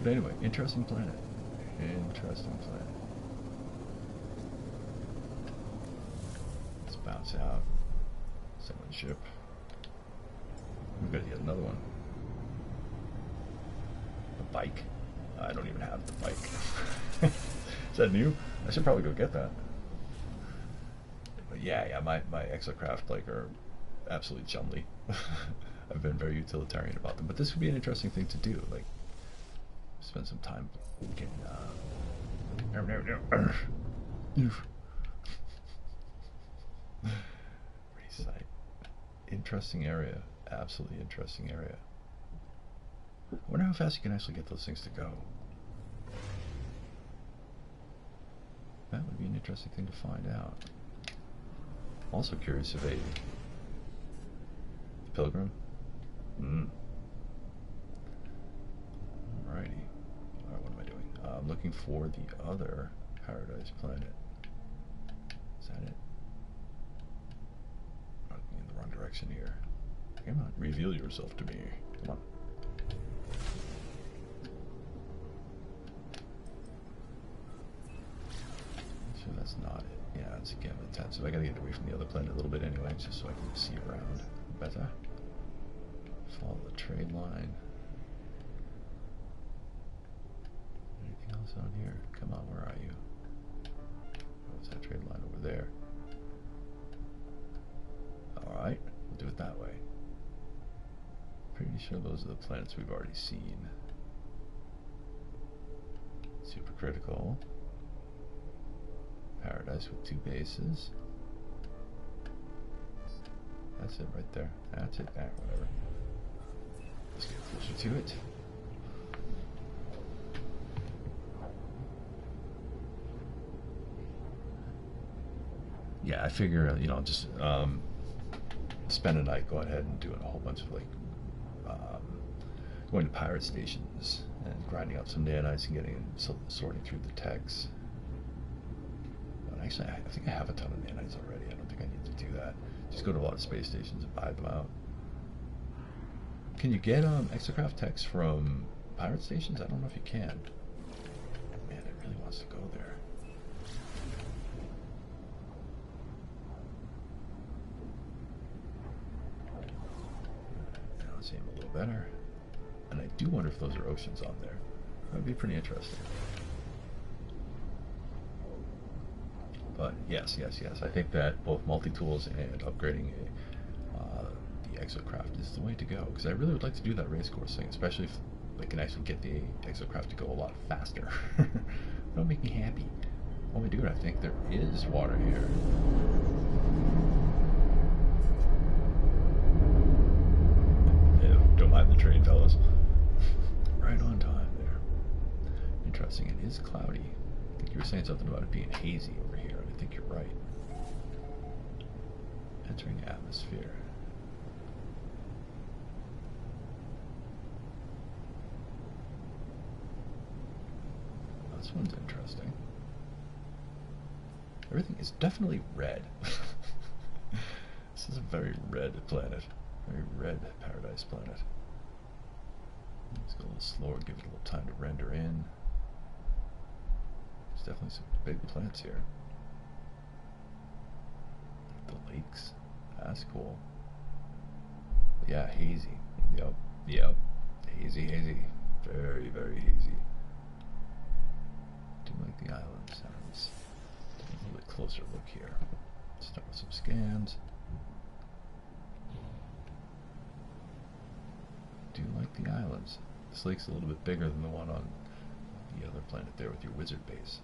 But anyway, interesting planet. Interesting planet. Bounce out. Someone's ship. We've got to get another one. The bike. I don't even have the bike. Is that new? I should probably go get that. But yeah, my exocraft like are absolutely chumly. I've been very utilitarian about them. But this would be an interesting thing to do. Like spend some time getting race site. Interesting area. Absolutely interesting area. I wonder how fast you can actually get those things to go. That would be an interesting thing to find out. Also curious if a pilgrim. Alrighty. Alright, what am I doing? I'm looking for the other paradise planet. Is that it? In the wrong direction here. Come on, reveal yourself to me. Come on. Sure, that's not it. Yeah, it's again the 10. So I gotta get away from the other planet a little bit anyway, just so I can see around better. Follow the trade line. Anything else on here? Come on, where are you? What's that trade line over there? Alright, we'll do it that way. Pretty sure those are the planets we've already seen. Supercritical. Paradise with 2 bases. That's it right there. That's it. Whatever. Let's get closer to it. Yeah, I figure, you know, just spend a night, go ahead and doing a whole bunch of like going to pirate stations and grinding out some nanites and getting sorting through the techs. Actually, I think I have a ton of nanites already. I don't think I need to do that. Just go to a lot of space stations and buy them out. Can you get exocraft techs from pirate stations? I don't know if you can. Man, it really wants to go there. Now let's aim a little better. And I do wonder if those are oceans on there. That would be pretty interesting. But yes, I think that both multi-tools and upgrading the exocraft is the way to go. Because I really would like to do that race course thing, especially if they can actually get the exocraft to go a lot faster. That'll make me happy. Oh my dude, I think there is water here. Ew, don't mind the train, fellas. Right on time there. Interesting, it is cloudy. I think you were saying something about it being hazy over here. I think you're right. Entering atmosphere. This one's interesting. Everything is definitely red. This is a very red planet. Very red paradise planet. Let's go a little slower, give it a little time to render in. There's definitely some big plants here. The lakes. That's cool. But yeah, hazy. Yep. Hazy. Very, very hazy. Do like the island sounds. Take a little bit closer look here. Start with some scans. Do like the islands. This lake's a little bit bigger than the one on the other planet there with your wizard base.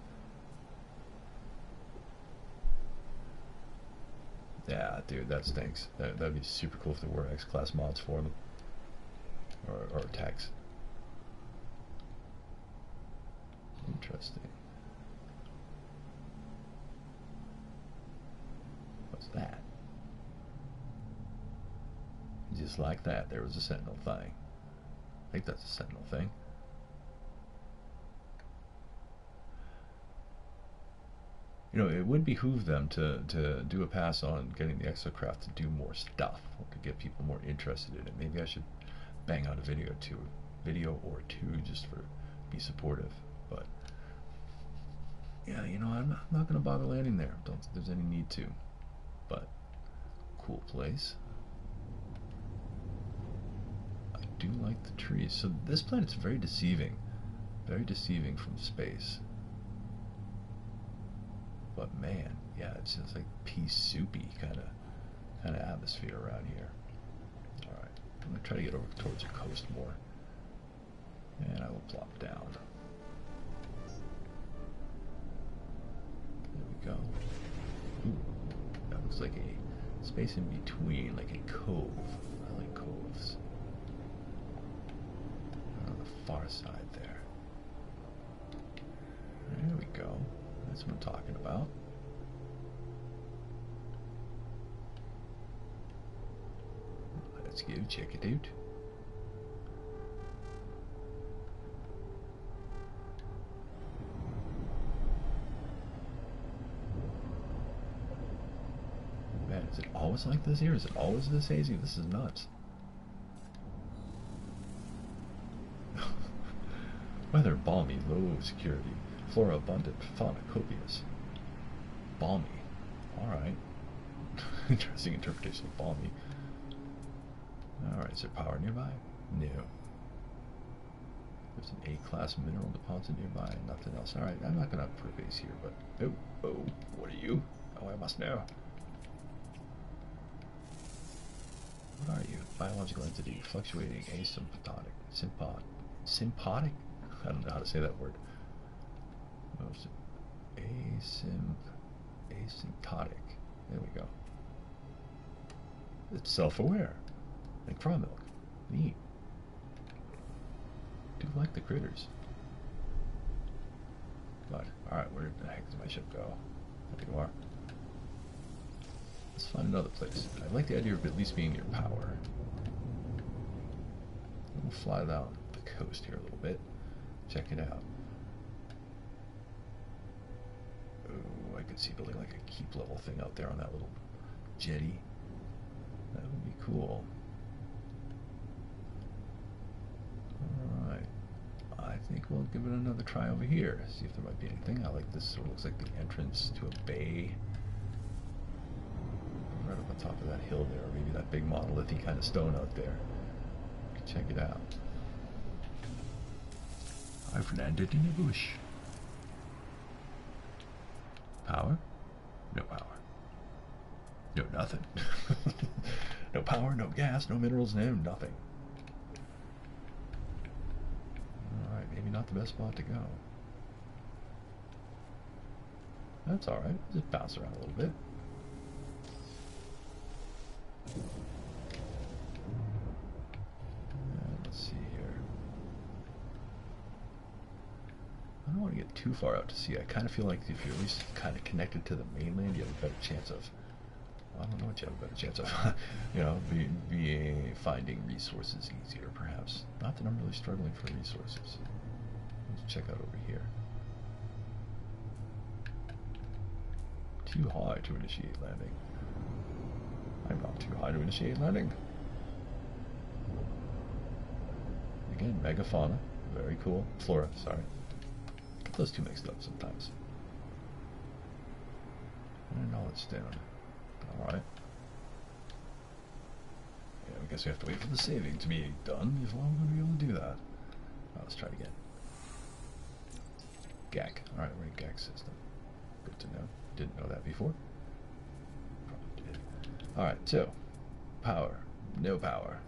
Yeah, dude, that stinks. That'd be super cool if there were X-class mods for them. Or tags. Interesting. What's that? Just like that, there was a sentinel thing. I think that's a sentinel thing. You know, it would behoove them to do a pass on getting the exocraft to do more stuff, to get people more interested in it. Maybe I should bang out a video or two just for be supportive. But yeah, you know, I'm not gonna bother landing there. Don't think there's any need to. But cool place. I do like the trees. So this planet's very deceiving from space. But man, yeah, it's just like pea soupy kind of atmosphere around here. All right, I'm gonna try to get over towards the coast more, and I will plop down. There we go. Ooh, that looks like a space in between, like a cove. I like coves. On the far side there. There we go. That's what I'm talking about. Let's go check it out. Man, is it always like this here? Is it always this hazy? This is nuts. Weather balmy, low security. Flora abundant, fauna copious. Balmy. Alright. Interesting interpretation of balmy. Alright, is there power nearby? No. There's an A-class mineral deposit nearby, nothing else. Alright, I'm not going to put a base here, but... Oh, what are you? Oh, I must know. What are you? Biological entity, fluctuating, asymptotic, symptotic? I don't know how to say that word. Asymptotic. There we go. It's self-aware. Like praw milk. Neat. Do like the critters. But, alright, where the heck does my ship go? There you are. Let's find another place. I like the idea of at least being near power. We'll fly down the coast here a little bit. Check it out. Oh, I can could see building like a keep level thing out there on that little jetty. That would be cool. Alright. I think we'll give it another try over here. See if there might be anything. I like this. Sort of looks like the entrance to a bay. Right up on top of that hill there. Or maybe that big monolithy kind of stone out there. Check it out. I've landed in a bush. Power? No power. No nothing. No power, no gas, no minerals, no nothing. Alright, maybe not the best spot to go. That's alright. Just bounce around a little bit. Let's see here. I don't want to get too far out to sea. I kind of feel like if you're at least kind of connected to the mainland, you have a better chance of, well, I don't know what you have a better chance of, you know, finding resources easier, perhaps. Not that I'm really struggling for resources. Let's check out over here. Too high to initiate landing. I'm not too high to initiate landing. Again, megafauna. Very cool. Flora, sorry. Get those two mixed up sometimes. And knowledge down. Alright. Yeah, I guess we have to wait for the saving to be done before I'm going to be able to do that. Let's try it again. GAC. Alright, we're in GAC system. Good to know. Didn't know that before. Probably did. Alright, so. Power. No power.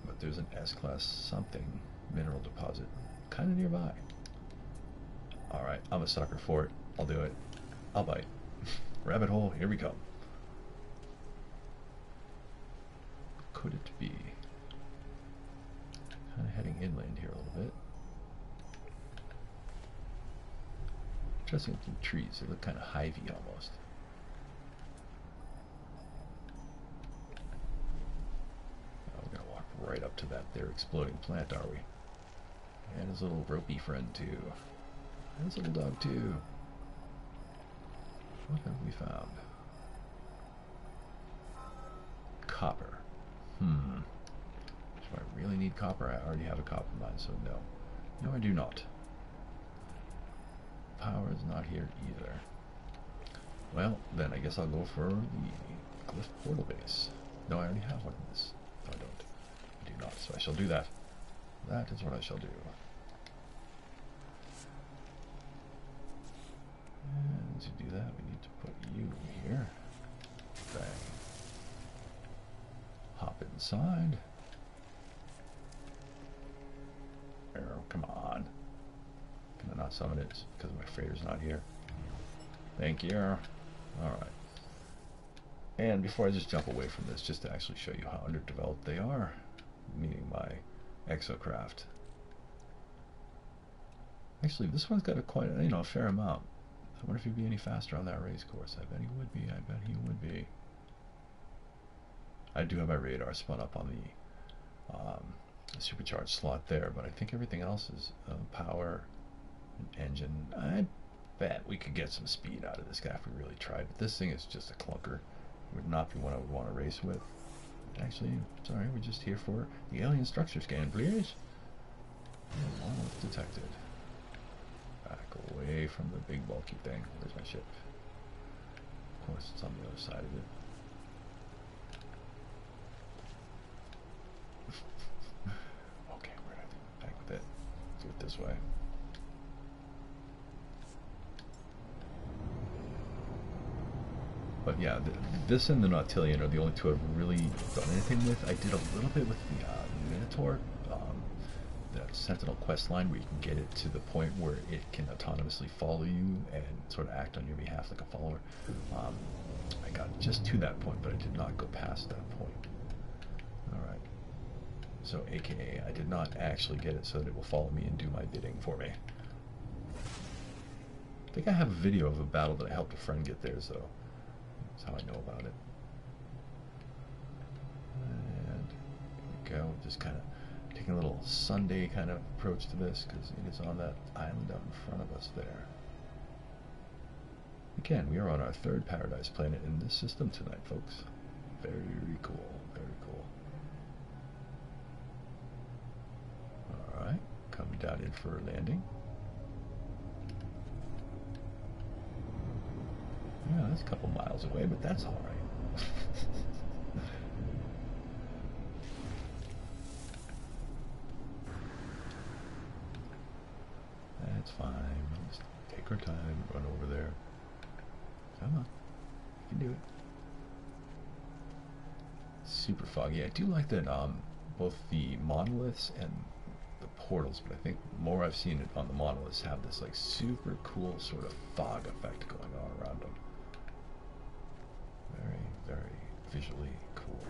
But there's an S-class something mineral deposit kind of nearby. Alright, I'm a sucker for it. I'll do it. I'll bite. Rabbit hole, here we come. Could it be? Kind of heading inland here a little bit. Interesting looking trees. They look kind of hivey almost. We're going to walk right up to that there exploding plant, are we? And his little ropey friend too. And his little dog too. What have we found? Copper. Do I really need copper? I already have a copper mine, so no. No, I do not. Power is not here either. Well, then I guess I'll go for the Glyph portal base. No, I already have one of this. No, I don't. I do not, so I shall do that. That is what I shall do. And to do that, we need to put you here. Bang. Hop inside. Arrow, come on. Can I not summon it because my freighter's not here? Thank you. Alright. And before I just jump away from this, just to actually show you how underdeveloped they are, meaning my exocraft. Actually, this one's got a quite, a fair amount. I wonder if he'd be any faster on that race course. I bet he would be. I bet he would be. I do have my radar spun up on the supercharged slot there, but I think everything else is power and engine. I bet we could get some speed out of this guy if we really tried. But this thing is just a clunker. It would not be one I would want to race with. Actually, sorry, we're just here for the alien structure scan, please. Monolith detected. Back away from the big bulky thing. Where's my ship? Of course, it's on the other side of it. Okay, we're gonna have to back with it. Do it this way. But yeah, this and the Nautilian are the only two I've really done anything with. I did a little bit with the Minotaur, that Sentinel quest line where you can get it to the point where it can autonomously follow you and sort of act on your behalf like a follower. I got just to that point, but I did not go past that point. Alright. So, aka, I did not actually get it so that it will follow me and do my bidding for me. I think I have a video of a battle that I helped a friend get there, so that's how I know about it. And here we go, just kind of taking a little Sunday kind of approach to this because it is on that island out in front of us there. Again, we are on our third paradise planet in this system tonight, folks. Very cool, very cool. Alright, coming down in for a landing. Yeah, that's a couple miles away, but that's alright. That's fine. Let's take our time, run over there. Come on, you can do it. Super foggy. I do like that both the monoliths and the portals, but I think more I've seen it on the monoliths have this like super cool sort of fog effect going on around them. Very visually cool.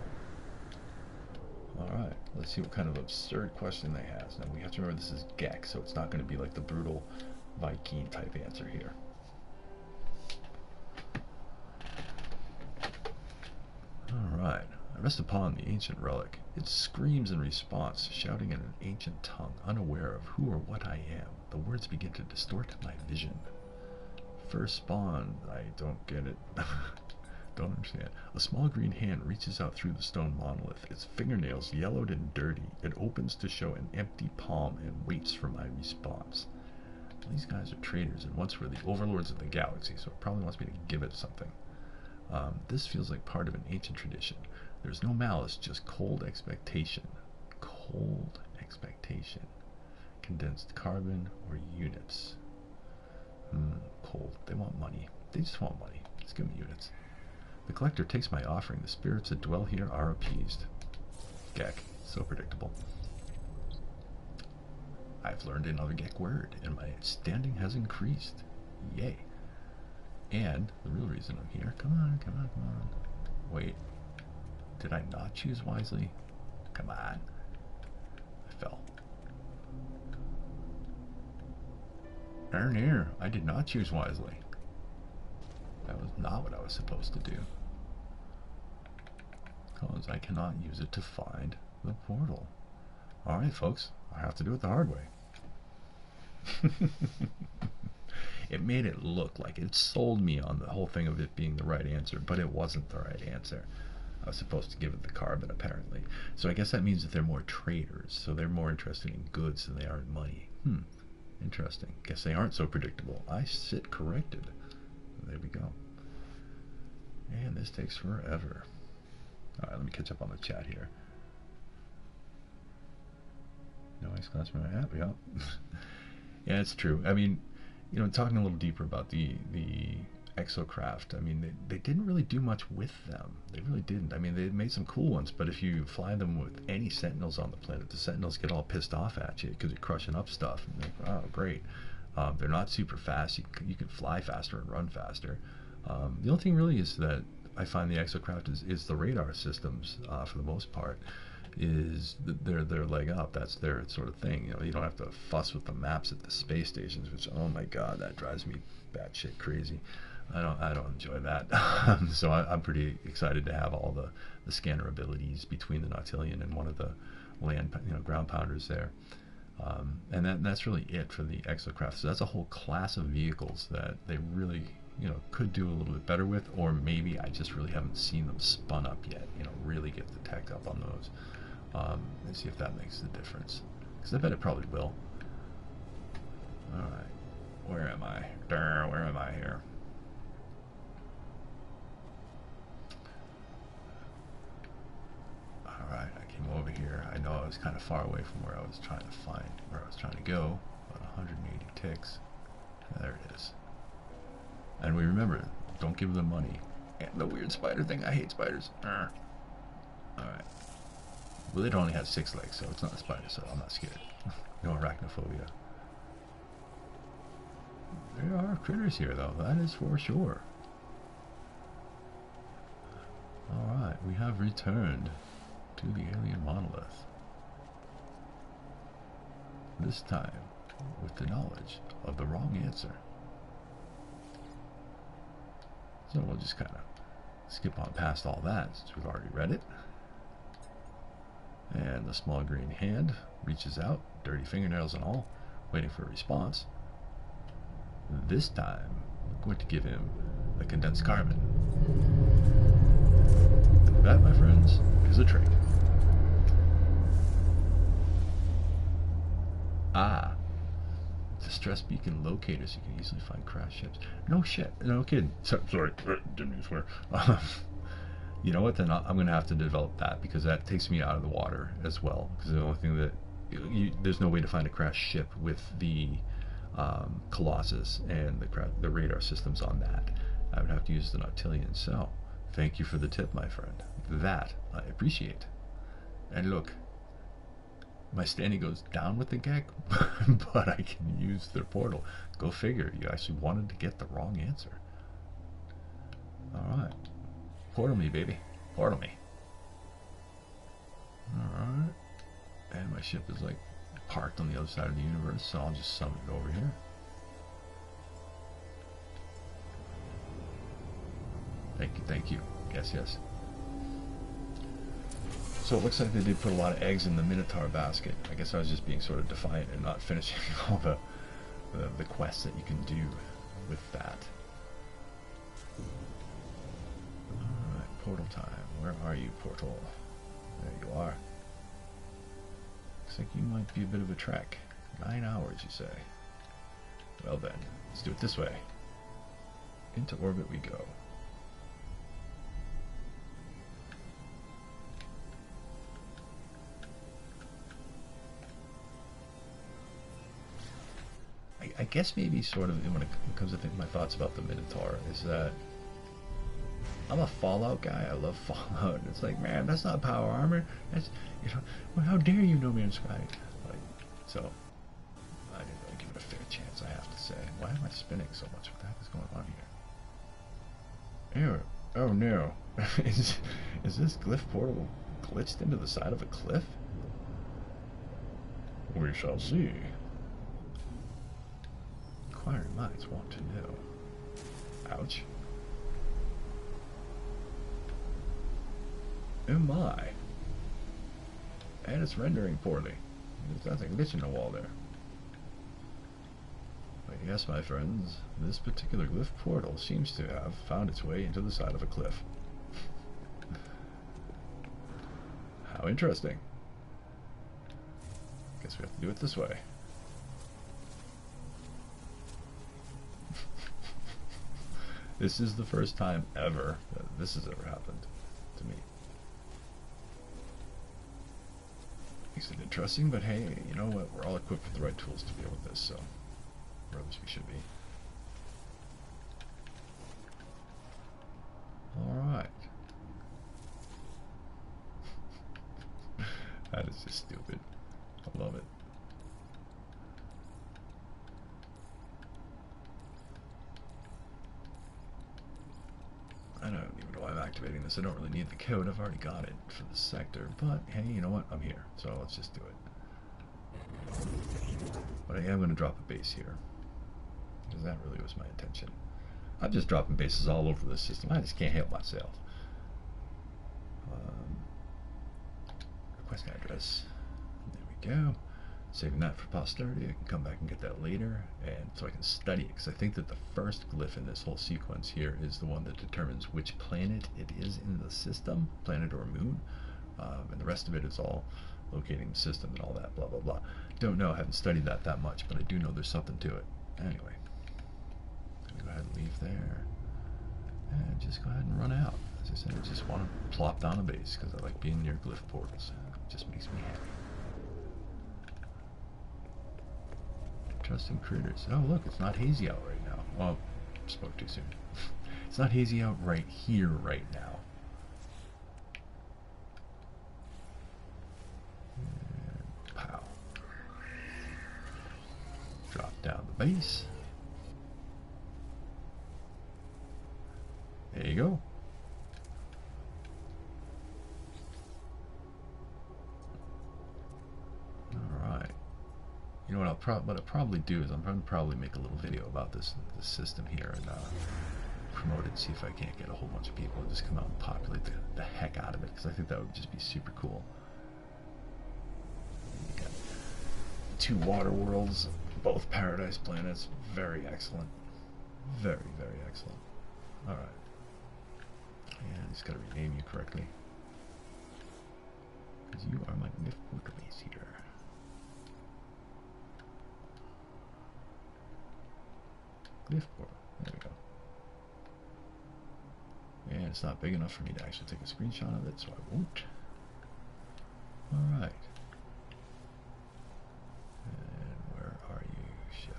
Alright, let's see what kind of absurd question they have. Now we have to remember this is Gex, so it's not going to be like the brutal Viking type answer here. Alright, I rest upon the ancient relic. It screams in response, shouting in an ancient tongue, unaware of who or what I am. The words begin to distort my vision. First spawn, I don't get it. Don't understand. A small green hand reaches out through the stone monolith, its fingernails yellowed and dirty. It opens to show an empty palm and waits for my response. These guys are traitors and once were the overlords of the galaxy, so it probably wants me to give it something. This feels like part of an ancient tradition. There's no malice, just cold expectation. Cold expectation. Condensed carbon or units. Cold. They want money. They just want money. Let's give them units. The collector takes my offering. The spirits that dwell here are appeased. Gek. So predictable. I've learned another Gek word, and my standing has increased. Yay. And the real reason I'm here. Come on, come on, come on. Wait. Did I not choose wisely? Come on. I fell. Darn near. I did not choose wisely. That was not what I was supposed to do. Because I cannot use it to find the portal. Alright, folks. I have to do it the hard way. It made it look like it sold me on the whole thing of it being the right answer, but it wasn't the right answer. I was supposed to give it the carbon, apparently. So I guess that means that they're more traders, so they're more interested in goods than they are in money. Interesting. Guess they aren't so predictable. I sit corrected. There we go. And this takes forever. Alright, let me catch up on the chat here. No exclamation mark. Yeah. Yeah, it's true. I mean, you know, talking a little deeper about the exocraft, I mean, they didn't really do much with them. They really didn't. I mean, they made some cool ones, but if you fly them with any sentinels on the planet, the sentinels get all pissed off at you because you're crushing up stuff. And they're like, oh, great. They're not super fast. You can fly faster and run faster. The only thing really is that I find the exocraft is the radar systems, for the most part, is their leg up. That's their sort of thing. You know, you don't have to fuss with the maps at the space stations, which, oh my god, that drives me batshit crazy. I don't enjoy that. So I'm pretty excited to have all the scanner abilities between the Nautilian and one of the ground pounders there. And that's really it for the exocraft. So that's a whole class of vehicles that they really, you know, could do a little bit better with, or maybe I just really haven't seen them spun up yet. You know, really get the tech up on those. And see if that makes the difference. Because I bet it probably will. Alright. Where am I? Where am I here? Alright, I came over here. I know I was kind of far away from where I was trying to go. About 180 ticks. There it is. And we remember, don't give them money. And the weird spider thing, I hate spiders. Alright. Well, it only has 6 legs, so it's not a spider, so I'm not scared. No arachnophobia. There are critters here, though. That is for sure. Alright, we have returned to the alien monolith. This time, with the knowledge of the wrong answer. So we'll just kind of skip on past all that, since we've already read it. And the small green hand reaches out, dirty fingernails and all, waiting for a response. This time, going to give him the condensed carbon. That, my friends, is a trade. Ah, distress beacon locators. You can easily find crashed ships. No shit. No kidding. Sorry, didn't mean to swear. You know what? Then I'm going to have to develop that, because that takes me out of the water as well. Because the only thing that there's no way to find a crashed ship with the Colossus and the radar systems on that. I would have to use the Nautilian. So, thank you for the tip, my friend. That I appreciate. And look, my standing goes down with the gag, but I can use their portal. Go figure. You actually wanted to get the wrong answer. All right. Portal me, baby. Portal me. Alright. And my ship is like parked on the other side of the universe, so I'll just summon it over here. Thank you, thank you. Yes, yes. So it looks like they did put a lot of eggs in the Minotaur basket. I guess I was just being sort of defiant and not finishing all the quests that you can do with that. Portal time. Where are you, Portal? There you are. Looks like you might be a bit of a trek. 9 hours, you say. Well then, let's do it this way. Into orbit we go. I guess maybe sort of when it comes to my thoughts about the Minotaur is that I'm a Fallout guy. I love Fallout. It's like, man, that's not power armor. That's, you know, well, how dare you, No Man's Sky? Like, so I didn't really give it a fair chance, I have to say. Why am I spinning so much? What the heck is going on here? Ew. Oh no. is this glyph portal glitched into the side of a cliff? We shall see. Inquiring minds want to know. Ouch. Oh my. And it's rendering poorly. There's nothing glitch in the wall there. But yes, my friends, this particular glyph portal seems to have found its way into the side of a cliff. How interesting. Guess we have to do it this way. This is the first time ever that this has ever happened to me. Makes it interesting, but hey, you know what? We're all equipped with the right tools to deal with this, so or at least we should be. Alright. That is just stupid. I love it. I don't even know why I'm activating this. I don't really need the code. I've already got it for the sector. But hey, you know what? I'm here. So let's just do it. But I am going to drop a base here. Because that really was my intention. I'm just dropping bases all over the system. I just can't help myself. Request address. There we go. Saving that for posterity. I can come back and get that later, and so I can study it, because I think that the first glyph in this whole sequence here is the one that determines which planet it is in the system, planet or moon, and the rest of it is all locating the system and all that, blah blah blah. Don't know, I haven't studied that much, but I do know there's something to it. Anyway, I'm gonna go ahead and leave there, and just go ahead and run out. As I said, I just want to plop down a base, because I like being near glyph portals. It just makes me happy. Interesting critters. Oh look, it's not hazy out right now. Well, spoke too soon. It's not hazy out right here right now. And pow. Drop down the base. There you go. Alright. You know what what I'll probably do is I'm going to probably make a little video about this system here and promote it, see if I can't get a whole bunch of people to just come out and populate the heck out of it, because I think that would just be super cool. You got 2 water worlds, both paradise planets, very excellent. Very, very excellent. All right. And just got to rename you correctly. Because you are my nifty base here. Glyph portal. There we go. And it's not big enough for me to actually take a screenshot of it, so I won't. Alright. And where are you, ship?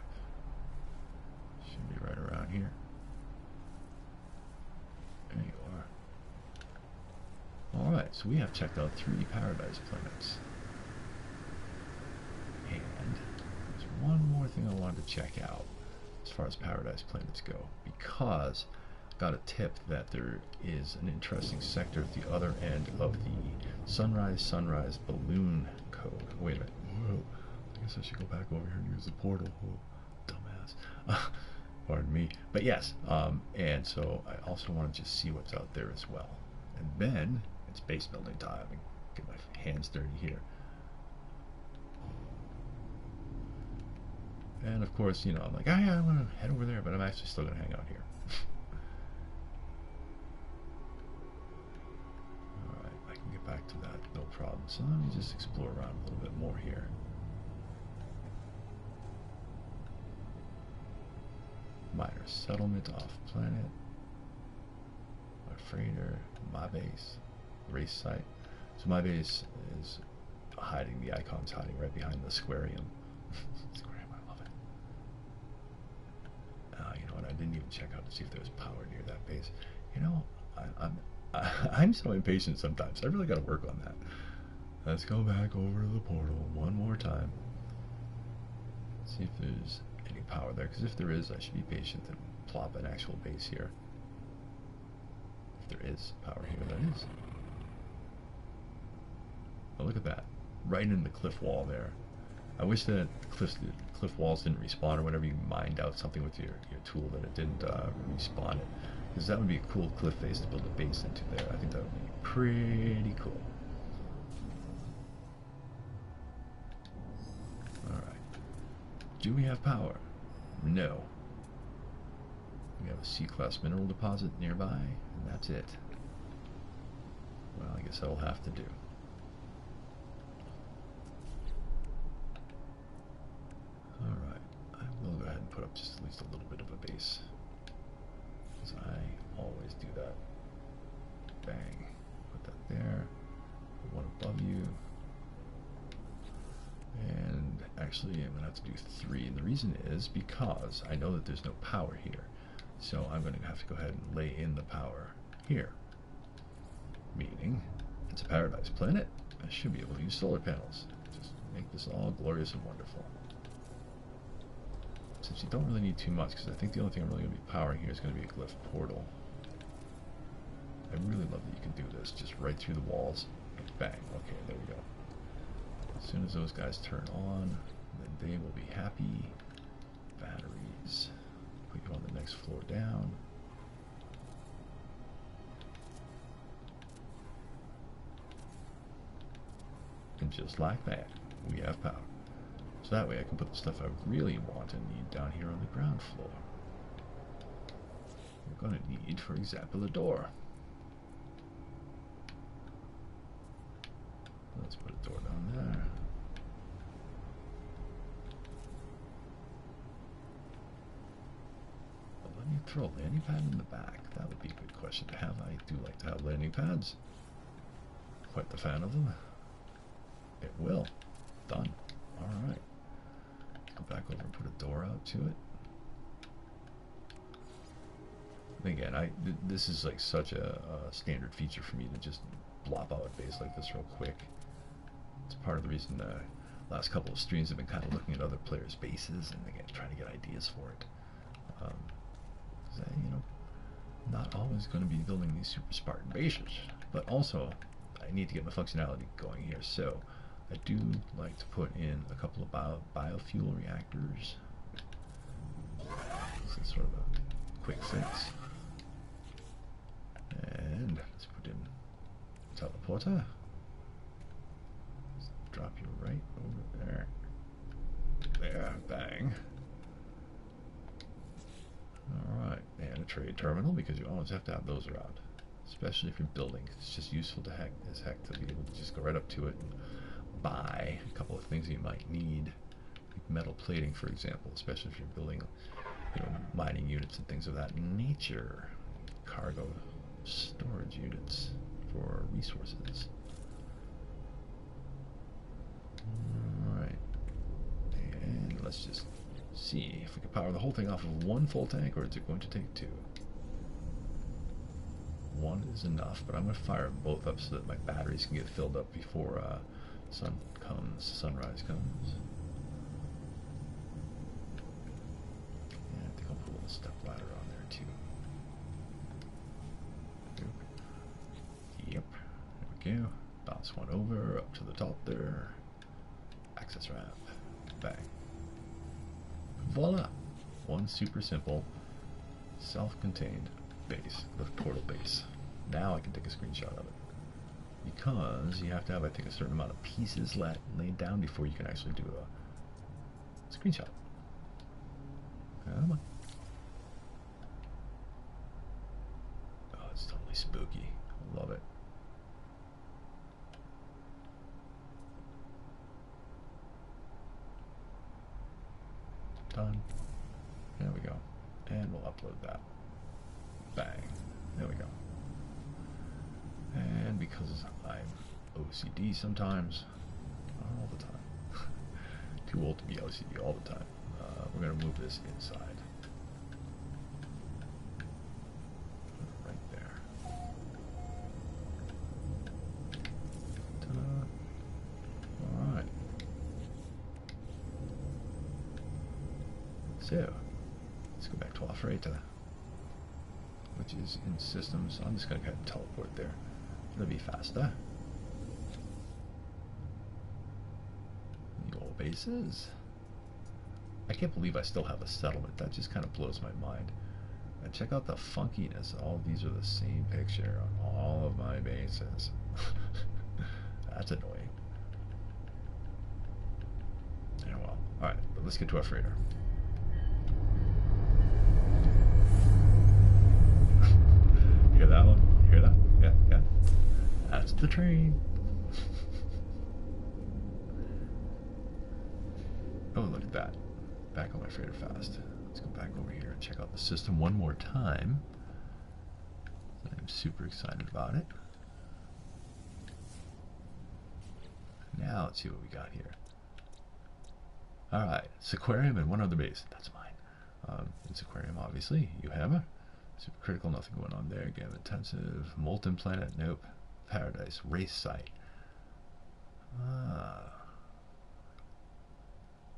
Should be right around here. There you are. Alright, so we have checked out 3 paradise planets. And there's one more thing I wanted to check out as far as paradise planets go, because I got a tip that there is an interesting sector at the other end of the sunrise balloon code. Wait a minute. Whoa. I guess I should go back over here and use the portal. Whoa. Dumbass. Pardon me. But yes, and so I also want to just see what's out there as well. And then it's base building time. Get my hands dirty here. And of course, you know, I'm like, oh yeah, I want to head over there, but I'm actually still going to hang out here. Alright, I can get back to that, no problem. So let me just explore around a little bit more here. Minor settlement off planet. My freighter, my base, race site. So my base is hiding, the icon's hiding right behind the squarium. You know what? I didn't even check out to see if there was power near that base. You know, I'm so impatient sometimes. I really got to work on that. Let's go back over to the portal one more time. See if there's any power there. Because if there is, I should be patient and plop an actual base here. If there is power here, that is. But look at that. Right in the cliff wall there. I wish that cliff walls didn't respawn, or whenever you mined out something with your tool, that it didn't respawn it. Because that would be a cool cliff face to build a base into there. I think that would be pretty cool. Alright. Do we have power? No. We have a C-class mineral deposit nearby, and that's it. Well, I guess that'll have to do. Alright, I will go ahead and put up just at least a little bit of a base, because I always do that. Bang. Put that there. Put one above you. And actually I'm going to have to do 3, and the reason is because I know that there's no power here. So I'm going to have to go ahead and lay in the power here. Meaning, it's a paradise planet. I should be able to use solar panels. Just make this all glorious and wonderful. Since you don't really need too much, because I think the only thing I'm really going to be powering here is going to be a glyph portal. I really love that you can do this, just right through the walls. Bang. Okay, there we go. As soon as those guys turn on, then they will be happy. Batteries. Put you on the next floor down. And just like that, we have power. So that way I can put the stuff I really want and need down here on the ground floor. We're going to need, for example, a door. Let's put a door down there. But let me throw a landing pad in the back. That would be a good question to have. I do like to have landing pads. Quite the fan of them. It will. Done. Alright. Go back over and put a door out to it. And again, this is like such a standard feature for me to just blop out a base like this real quick. It's part of the reason the last couple of streams have been kind of looking at other players' bases and again trying to get ideas for it. You know, not always going to be building these super Spartan bases, but also I need to get my functionality going here. So I do like to put in a couple of biofuel reactors. This is sort of a quick fix. And let's put in teleporter. Let's drop you right over there. There, bang. Alright. terminal, because you always have to have those around, especially if you're building. It's just useful to heck to be able to just go right up to it and buy a couple of things you might need, like metal plating, for example, especially if you're building, you know, mining units and things of that nature, cargo storage units for resources. Alright, and let's just see if we can power the whole thing off of one full tank, or is it going to take two? One is enough, but I'm going to fire them both up so that my batteries can get filled up before sunrise comes. And I think I'll put a little step ladder on there too. Yep, there we go. Bounce one over, up to the top there. Access ramp. Bang. Voila! One super simple, self-contained base, the portal base. Now I can take a screenshot of it. Because you have to have, I think, a certain amount of pieces laid down before you can actually do a screenshot. Come on. Oh, it's totally spooky. I love it. Done. There we go. And we'll upload that. Bang. There we go. And because I'm OCD sometimes, all the time, too old to be OCD all the time, we're going to move this inside. Right there. Ta-da. Alright. So, let's go back to operator, which is in systems. I'm just going to go ahead and teleport there. It'll be faster. Your bases. I can't believe I still have a settlement. That just kind of blows my mind. And check out the funkiness. All these are the same picture on all of my bases. That's annoying. Yeah, well, alright, but let's get to our freighter. Hear that one? Hear that? Yeah, yeah. That's the train. Oh, look at that. Back on my freighter fast. Let's go back over here and check out the system one more time. I'm super excited about it. Now let's see what we got here. Alright, Sequarium and one other base. That's mine. It's Aquarium, obviously. You have a super critical, nothing going on there. Gamma intensive. Molten planet, nope. Paradise, race site.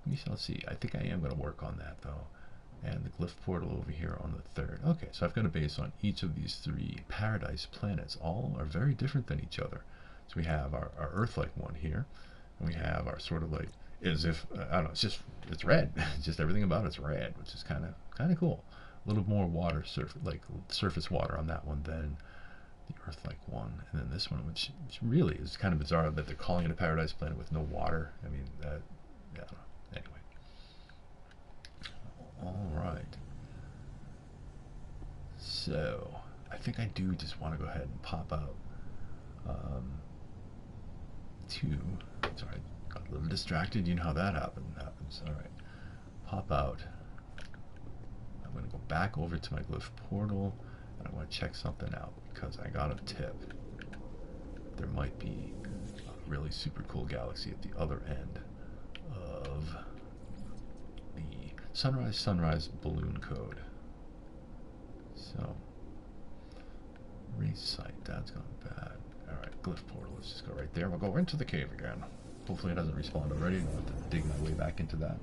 We shall see. I think I am going to work on that though. And the glyph portal over here on the third. Okay, so I've got a base on each of these three paradise planets. All are very different than each other. So we have our Earth-like one here, and we have our sort of like, as if, I don't know, it's red. Just everything about it's red, which is kind of cool. A little more water, surface water on that one than the Earth-like one. And then this one, which really is kind of bizarre that they're calling it a paradise planet with no water. I mean, yeah, I don't know. Anyway. All right. So, I think I do just want to go ahead and pop out sorry, got a little distracted. You know how that happens. All right. Pop out. I'm going to go back over to my glyph portal, and I want to check something out because I got a tip. There might be a really super cool galaxy at the other end of the sunrise balloon code. So, race site, DadsGoneBad. Alright, glyph portal, let's just go right there. We'll go into the cave again. Hopefully it hasn't respawned already. I'll have to dig my way back into that.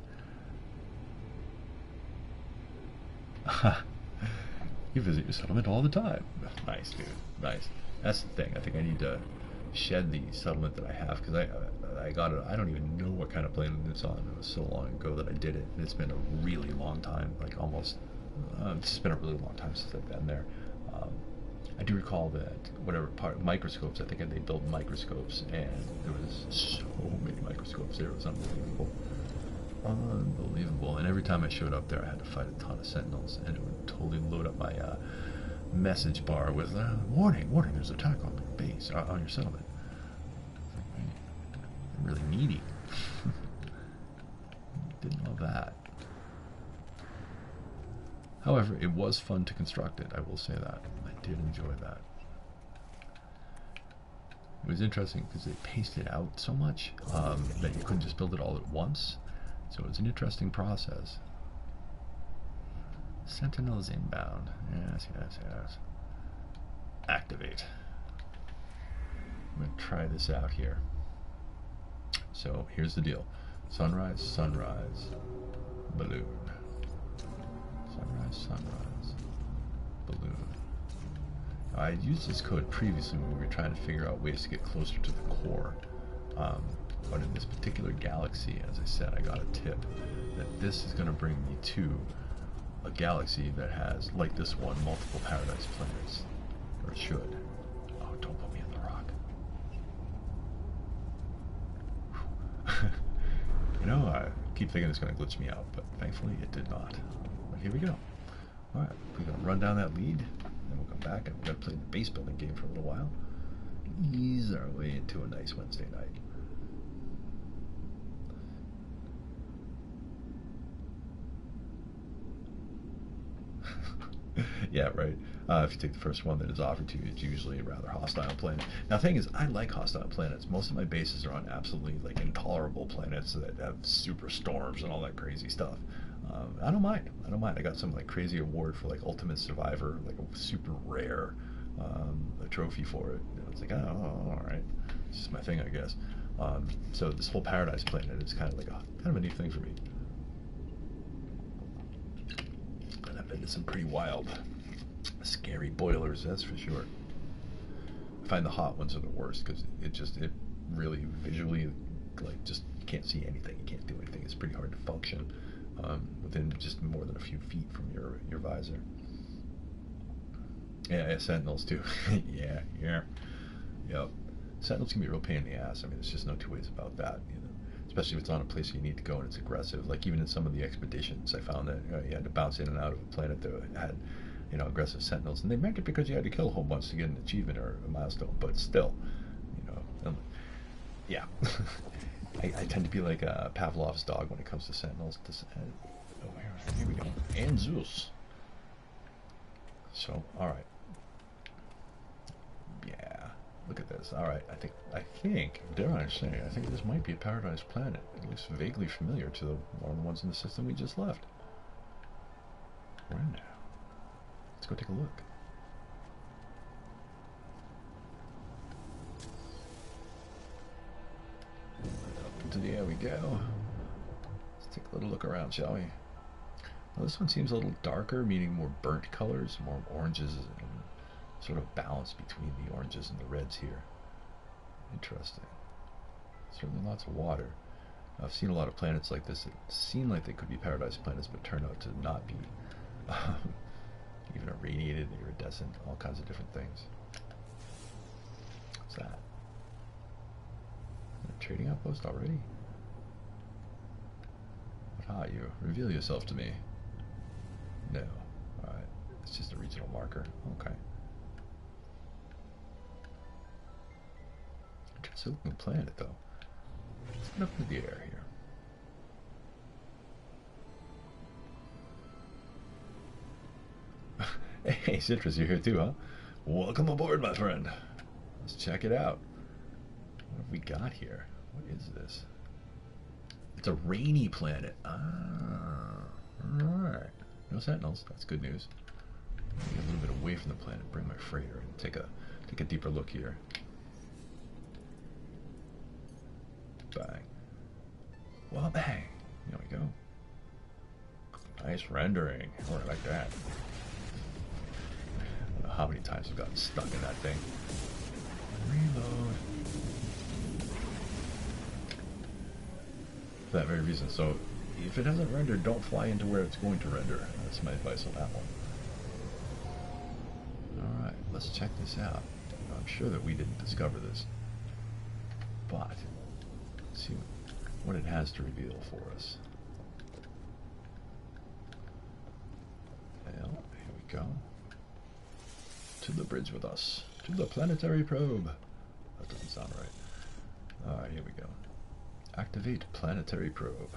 You visit your settlement all the time. Nice, dude. Nice. That's the thing. I think I need to shed the settlement that I have, because I got it. I don't even know what kind of planet it's on. It was so long ago that I did it, and it's been a really long time, like almost. It's been a really long time since I've been there. I do recall that whatever part microscopes. I think they built microscopes, and there was so many microscopes there. It was unbelievable. unbelievable. And every time I showed up there, I had to fight a ton of sentinels, and it would totally load up my message bar with warning, warning, there's an attack on the base, on your settlement. I'm really needy. Didn't love that. However, it was fun to construct it, I will say that. I did enjoy that. It was interesting because they paced it out so much that you couldn't just build it all at once. So it was an interesting process. Sentinels inbound. Yes, yes, yes. Activate. I'm going to try this out here. So here's the deal. Sunrise, sunrise, balloon. Sunrise, sunrise, balloon. Now, I used this code previously when we were trying to figure out ways to get closer to the core. But in this particular galaxy, as I said, I got a tip that this is going to bring me to a galaxy that has, like this one, multiple paradise planets. Or it should. Oh, don't put me in the rock. You know, I keep thinking it's going to glitch me out, but thankfully it did not. But here we go. Alright, we're going to run down that lead, then we'll come back and we're going to play the base building game for a little while. Ease our way into a nice Wednesday night. Yeah, right. If you take the first one that is offered to you, it's usually a rather hostile planet. Now, the thing is, I like hostile planets. Most of my bases are on absolutely like intolerable planets that have super storms and all that crazy stuff. I don't mind. I don't mind. I got some like crazy award for like Ultimate Survivor, like a super rare a trophy for it. You know, it's like, oh, all right, it's just my thing, I guess. So this whole Paradise planet is kind of like a neat thing for me. And I've been to some pretty wild, scary boilers, that's for sure. I find the hot ones are the worst because it really visually, like, just you can't see anything, you can't do anything. It's pretty hard to function within just more than a few feet from your visor. Yeah, sentinels too. yeah. Yep. Sentinels can be a real pain in the ass. I mean, there's just no two ways about that. You know, especially if it's on a place you need to go and it's aggressive. Like even in some of the expeditions, I found that you had to bounce in and out of a planet that had, you know, aggressive sentinels, and they meant it because you had to kill a whole bunch to get an achievement or a milestone. But still, you know, yeah. I tend to be like Pavlov's dog when it comes to sentinels. Here we go. And Zeus. So, all right. Yeah. Look at this. All right. I think, dare I say, I think this might be a paradise planet. At least vaguely familiar to one of the ones in the system we just left. Where now? Let's go take a look. Up into the air we go. Let's take a little look around, shall we? Well, this one seems a little darker, meaning more burnt colors, more oranges, and sort of balance between the oranges and the reds here. Interesting. Certainly lots of water. I've seen a lot of planets like this that seem like they could be paradise planets, but turn out to not be. Even irradiated, iridescent, all kinds of different things. What's that? A trading outpost already? What are you? Reveal yourself to me. No. Alright. It's just a regional marker. Okay. Interesting looking planet, though. Let's get up into the air here. Hey, Citrus, you're here too, huh? Welcome aboard, my friend. Let's check it out. What have we got here? What is this? It's a rainy planet. Ah, alright. No sentinels. That's good news. Get a little bit away from the planet, bring my freighter, and take a deeper look here. Bang. Well, bang. There we go. Nice rendering. Oh, I like that. I don't know how many times I've gotten stuck in that thing. Reload. For that very reason. So, if it hasn't rendered, don't fly into where it's going to render. That's my advice on that one. Alright, let's check this out. I'm sure that we didn't discover this. But, let's see what it has to reveal for us. we go. To the bridge with us. To the planetary probe. That doesn't sound right. Alright, here we go. Activate planetary probe.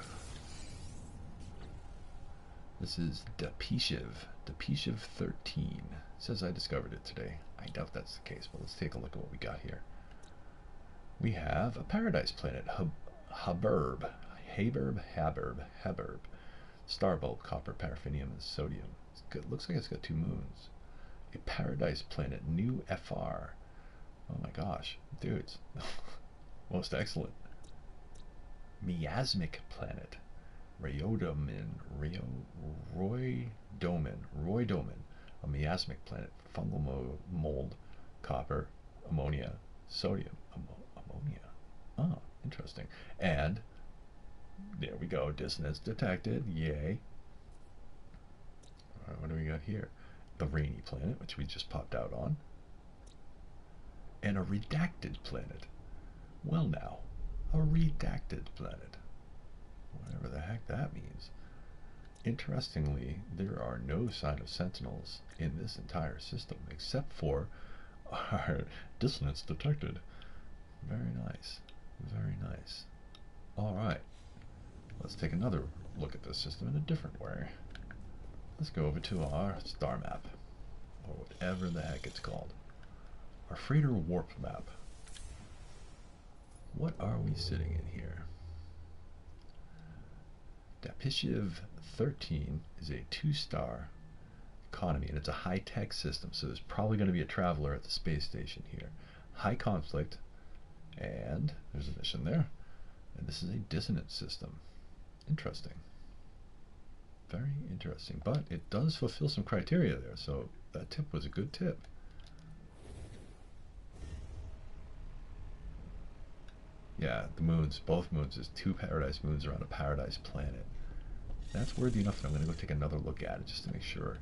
This is Depeshiv 13. It says I discovered it today. I doubt that's the case, but let's take a look at what we got here. We have a paradise planet, Haburb. Starbulb, copper, paraffinium, and sodium. It's good. Looks like it's got 2 moons. A paradise planet, new FR. Oh my gosh, dudes. Most excellent. Miasmic planet. Roydomin. A miasmic planet. Fungal mold, copper, ammonia, sodium. Ammonia. Oh, interesting. And there we go. Dissonance detected. Yay. All right, what do we got here? The rainy planet, which we just popped out on. And a redacted planet. Well now, a redacted planet. Whatever the heck that means. Interestingly, there are no sign of sentinels in this entire system, except for our dissonance detected. Very nice. Very nice. Alright. Let's take another look at this system in a different way. Let's go over to our star map, or whatever the heck it's called. Our freighter warp map. What are we sitting in here? Depeshiv 13 is a 2-star economy, and it's a high-tech system, so there's probably going to be a traveler at the space station here. High conflict, and there's a mission there. And this is a dissonance system. Interesting. Very interesting, but it does fulfill some criteria there, so that tip was a good tip. Yeah, the moons, both moons, there's 2 paradise moons around a paradise planet. That's worthy enough that I'm going to go take another look at it just to make sure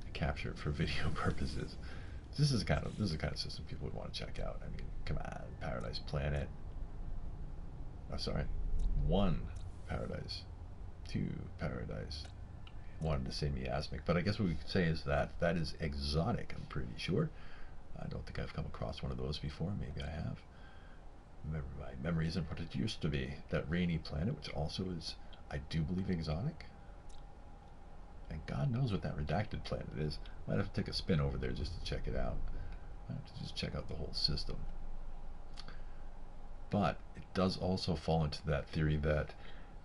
I capture it for video purposes. This is the kind of system people would want to check out. I mean, come on, paradise planet. Oh, sorry, 1 paradise, 2 paradise. Wanted to say miasmic, but I guess what we could say is that that is exotic. I'm pretty sure. I don't think I've come across one of those before. Maybe I have. My memory isn't what it used to be. That rainy planet, which also is, I do believe, exotic. And God knows what that redacted planet is. Might have to take a spin over there just to check it out. I have to just check out the whole system. But it does also fall into that theory that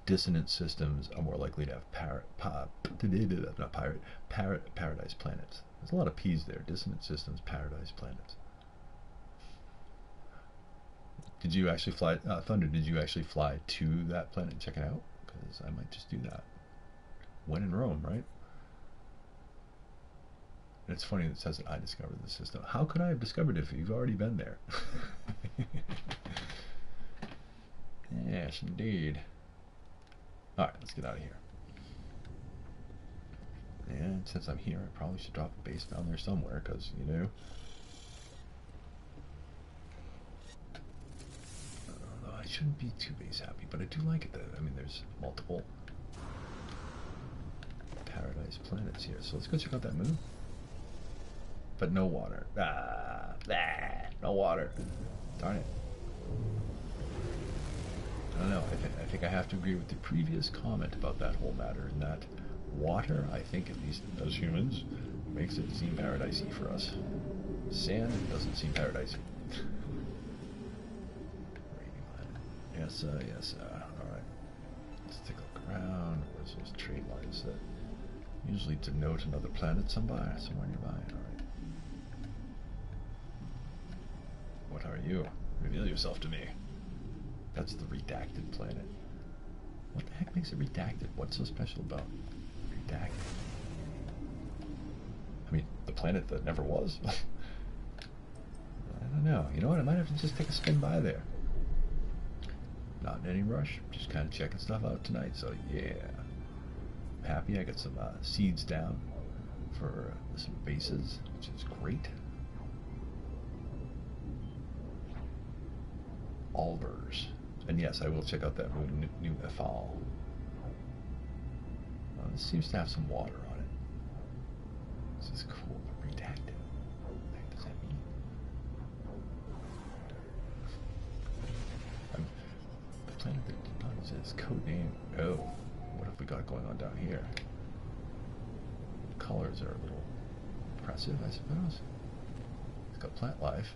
dissonant systems are more likely to have paradise planets. There's a lot of P's there. Dissonant systems, paradise planets. Did you actually fly, Thunder, did you actually fly to that planet and check it out? Because I might just do that. When in Rome, right? And it's funny that it says that I discovered the system. How could I have discovered it if you've already been there? Yes, indeed. Alright, let's get out of here. And since I'm here, I probably should drop a base down there somewhere, because, you know. Although I shouldn't be too base happy, but I do like it that, I mean, there's multiple paradise planets here. So let's go check out that moon. But no water. No water. Darn it. I don't know. I think I have to agree with the previous comment about that whole matter, in that water, I think, at least as humans, makes it seem paradisey for us. Sand doesn't seem paradisey. Yes, sir, yes, sir. Alright. Let's take a look around. Where's those trade lines that usually denote another planet somewhere nearby? Alright. What are you? Reveal yourself to me. That's the redacted planet. What the heck makes it redacted? What's so special about redacted? I mean, the planet that never was? I don't know. You know what? I might have to just take a spin by there. Not in any rush. Just kind of checking stuff out tonight. So, yeah. I'm happy I got some seeds down for some bases, which is great. Albers. And yes, I will check out that new FL. This seems to have some water on it. This is cool. Redacted. What the heck does that mean? The planet that did not exist. Code name. Oh. What have we got going on down here? The colors are a little impressive, I suppose. It's got plant life.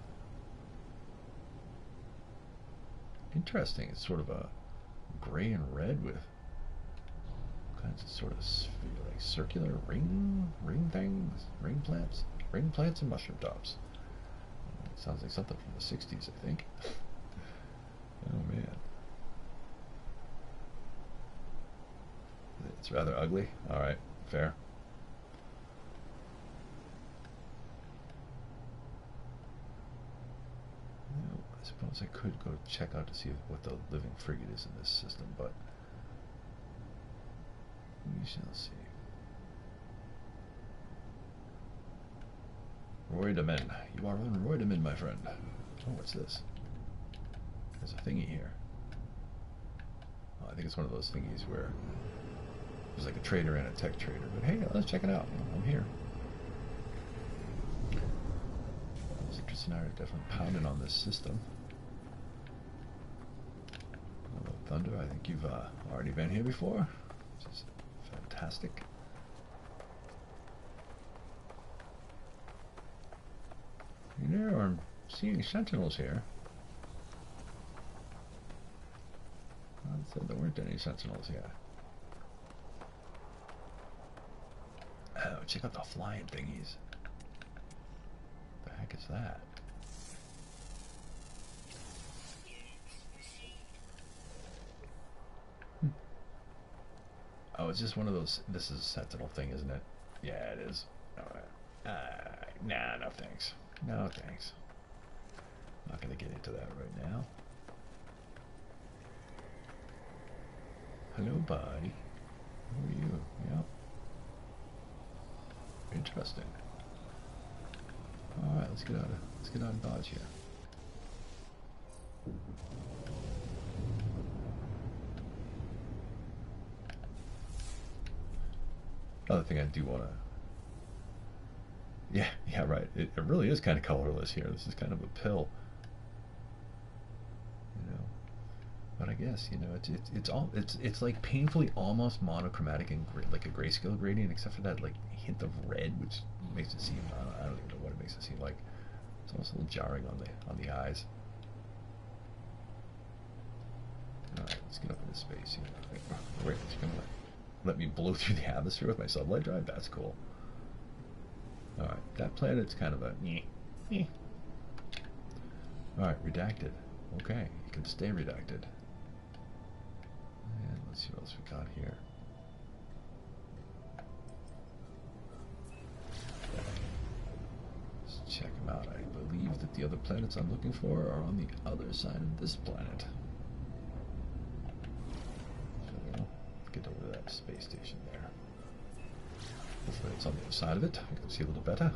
Interesting. It's sort of a gray and red with kinds of sort of like circular ring things, ring plants and mushroom tops. Sounds like something from the 60s, I think. Oh man. It's rather ugly. Alright, fair. Well, I suppose I could go check out to see what the living frigate is in this system, but we shall see. Roidamin. You are on Roidamin, my friend. Oh, what's this? There's a thingy here. Oh, I think it's one of those thingies where there's like a trader and a tech trader. But hey, let's check it out. I'm here. Citrus and I are definitely pounding on this system. Hello, Thunder. I think you've already been here before. This is fantastic. You know, I'm seeing sentinels here. I said there weren't any sentinels yet. Oh, check out the flying thingies. What the heck is that? Oh, it's just one of those. This is a sentinel thing, isn't it? Yeah, it is. Alright. Nah, no thanks. No thanks. I'm not gonna get into that right now. Hello, buddy. Who are you? Yep. Interesting. All right, let's get out of Dodge here. Another thing I do want to. Yeah, right. It really is kind of colorless here. This is kind of a pill. You know. But I guess, you know, it's like painfully almost monochromatic and like a grayscale gradient, except for that like hint of red, which makes it seem I don't even know what it makes it seem like. It's almost a little jarring on the eyes. All right, let's get up into space here. Wait, it's gonna let me blow through the atmosphere with my sublight drive. That's cool. All right, that planet's kind of a. All right, redacted. Okay, you can stay redacted. And let's see what else we got here. Let's check them out. I believe that the other planets I'm looking for are on the other side of this planet. So we'll get over to that space station there. Hopefully it's on the other side of it. I can see a little better.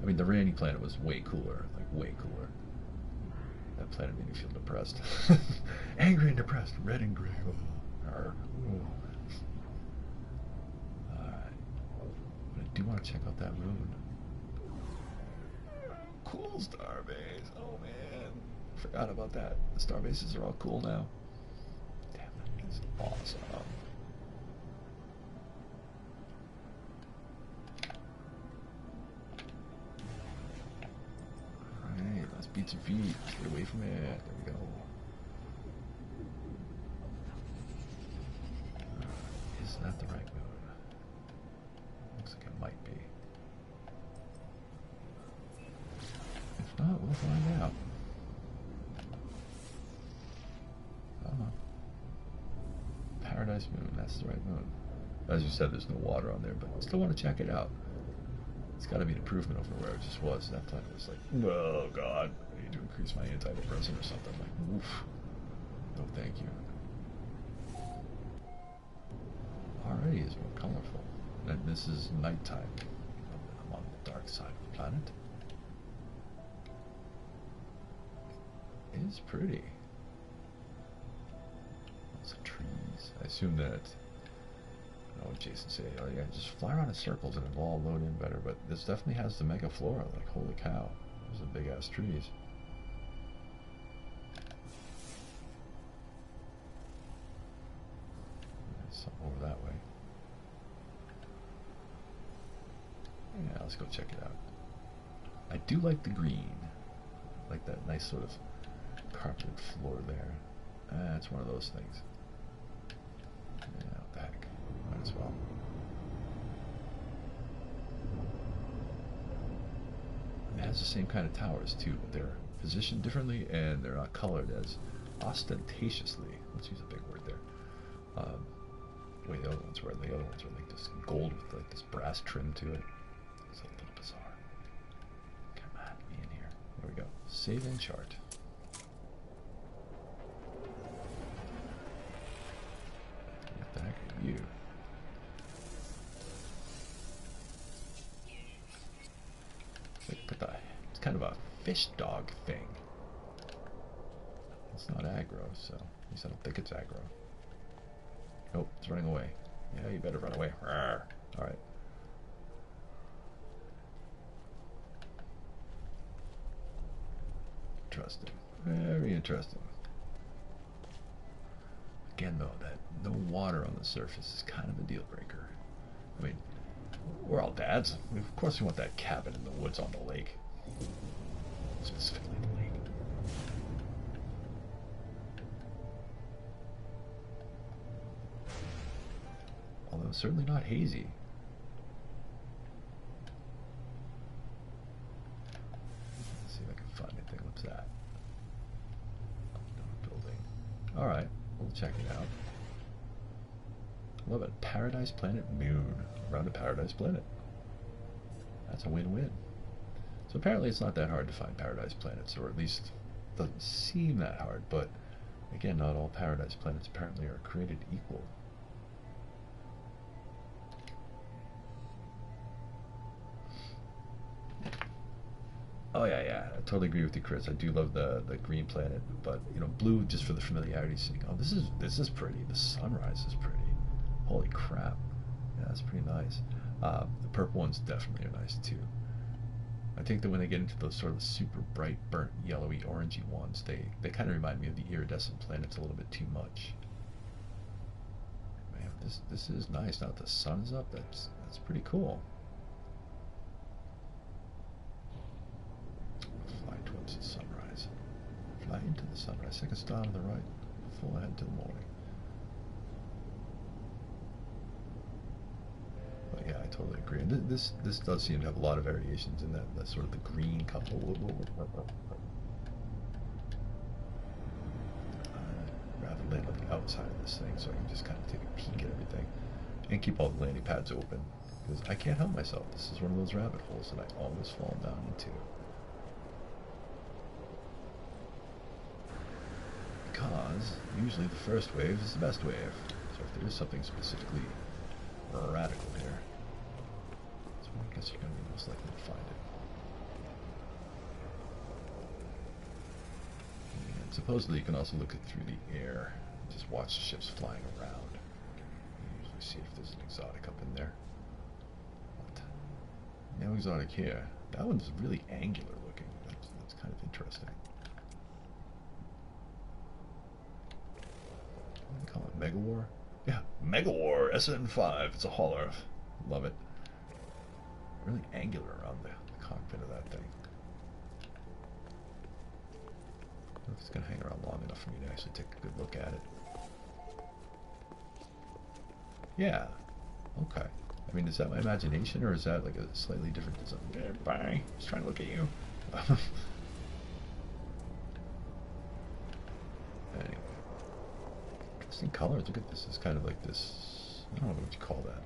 I mean, the rainy planet was way cooler, like way cooler. That planet made me feel depressed. Angry and depressed, red and gray. Alright. But I do want to check out that moon. Cool starbase. Oh man. Forgot about that. The starbases are all cool now. Damn, that is awesome. Alright, let's beat some feet. Get away from it. There we go. Is that the right moon? Looks like it might be. If not, we'll find out. Paradise Moon, that's the right moon. As you said, there's no water on there, but I still want to check it out. It's got to be an improvement over where it just was. That planet was like, oh god, I need to increase my antidepressant or something. Like, oof. No, thank you. Already is more colorful. And this is nighttime. I'm on the dark side of the planet. It is pretty. Lots of trees. I assume that Oh, Jason say, oh yeah, just fly around in circles and it'll all load in better. But this definitely has the mega flora. Like, holy cow, those are big ass trees. There's something over that way. Yeah, let's go check it out. I do like the green, like that nice sort of carpeted floor there. It's one of those things. Yeah, what the heck? Might as well. It has the same kind of towers too, but they're positioned differently and they're not colored as ostentatiously. Let's use a big word there. The way the other ones were. The other ones were like this gold with like this brass trim to it. It's a little bizarre. Come on, be in here. There we go. Save and chart. What the heck are you? It's kind of a fish dog thing. It's not aggro, so at least I don't think it's aggro. Nope, it's running away. Yeah, you better run away. Rawr. All right. Interesting. Very interesting. Again, though, that no water on the surface is kind of a deal breaker. I mean, we're all dads. Of course we want that cabin in the woods on the lake. Specifically the lake. Although certainly not hazy. Let's see if I can find anything. What's that? Building. Alright, we'll check it out. Love it. Paradise Planet Moon. Around a Paradise Planet. That's a win-win. So apparently it's not that hard to find Paradise Planets, or at least doesn't seem that hard, but again, not all Paradise Planets apparently are created equal. Oh yeah, I totally agree with you, Chris. I do love the green planet, but you know, blue just for the familiarity's sake. Oh, this is pretty. The sunrise is pretty. Holy crap! Yeah, that's pretty nice. The purple ones definitely are nice too. I think that when they get into those sort of super bright, burnt, yellowy, orangey ones, they kind of remind me of the iridescent planets a little bit too much. Man, this is nice. Now that the sun's up, that's pretty cool. Fly towards the sunrise. Fly into the sunrise. Second star to the right. Full ahead to the morning. But yeah, I totally agree. And this does seem to have a lot of variations in that sort of the green color. Rather land on the outside of this thing, so I can just kind of take a peek at everything and keep all the landing pads open, because I can't help myself. This is one of those rabbit holes that I always fall down into. Because usually the first wave is the best wave. So if there is something specifically radical here, so I guess you're going to be most likely to find it. And supposedly you can also look it through the air, just watch the ships flying around. You usually see if there's an exotic up in there. What? No exotic here. That one's really angular looking. That's kind of interesting. What do they call it? Megawar? Yeah, Megawar SN5. It's a hauler. Love it. Really angular around the cockpit of that thing. I don't know if it's going to hang around long enough for me to actually take a good look at it. Yeah. Okay. I mean, is that my imagination, or is that like a slightly different design? Yeah, bye. Just trying to look at you. Anyway. Interesting colors. Look at this. It's kind of like this. I don't know what you call that.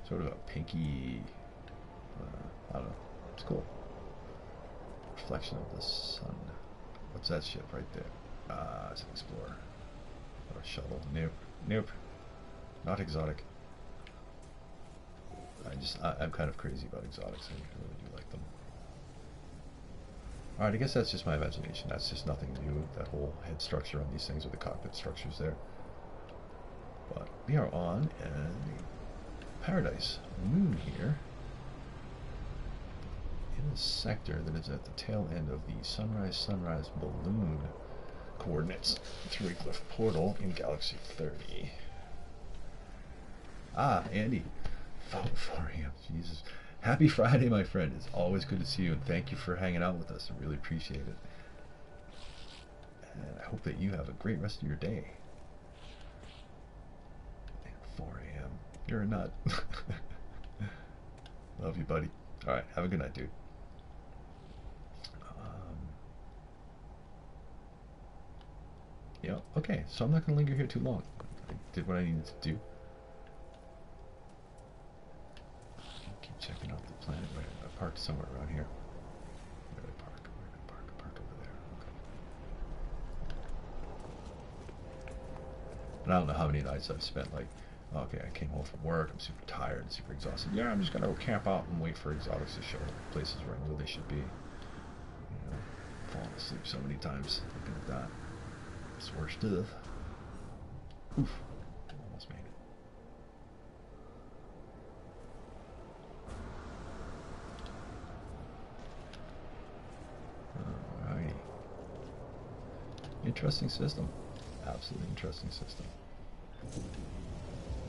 Sort of a pinky. I don't know. It's cool. Reflection of the sun. What's that ship right there? It's an explorer. Or a shuttle. Nope. Nope. Not exotic. I'm kind of crazy about exotics. I really do like them. Alright, I guess that's just my imagination. That's just nothing new. That whole head structure on these things with the cockpit structures there. But we are on a paradise moon here, in a sector that is at the tail end of the sunrise balloon coordinates through a glyph portal in Galaxy 30. Ah, Andy. 4 a.m. Jesus. Happy Friday, my friend. It's always good to see you, and thank you for hanging out with us. I really appreciate it. And I hope that you have a great rest of your day. And 4 a.m. You're a nut. Love you, buddy. Alright, have a good night, dude. Yeah, okay, so I'm not going to linger here too long. I did what I needed to do. Keep checking out the planet. Wait, I parked somewhere around here. Where did I park? Where did I park? I parked over there. Okay. And I don't know how many nights I've spent like, okay, I came home from work, I'm super tired, super exhausted. Yeah, I'm just going to go camp out and wait for exotics to show up, places where I know they should be. You know, falling asleep so many times looking at that. Sore stuff. Oof. Almost made it. Alrighty. Interesting system. Absolutely interesting system.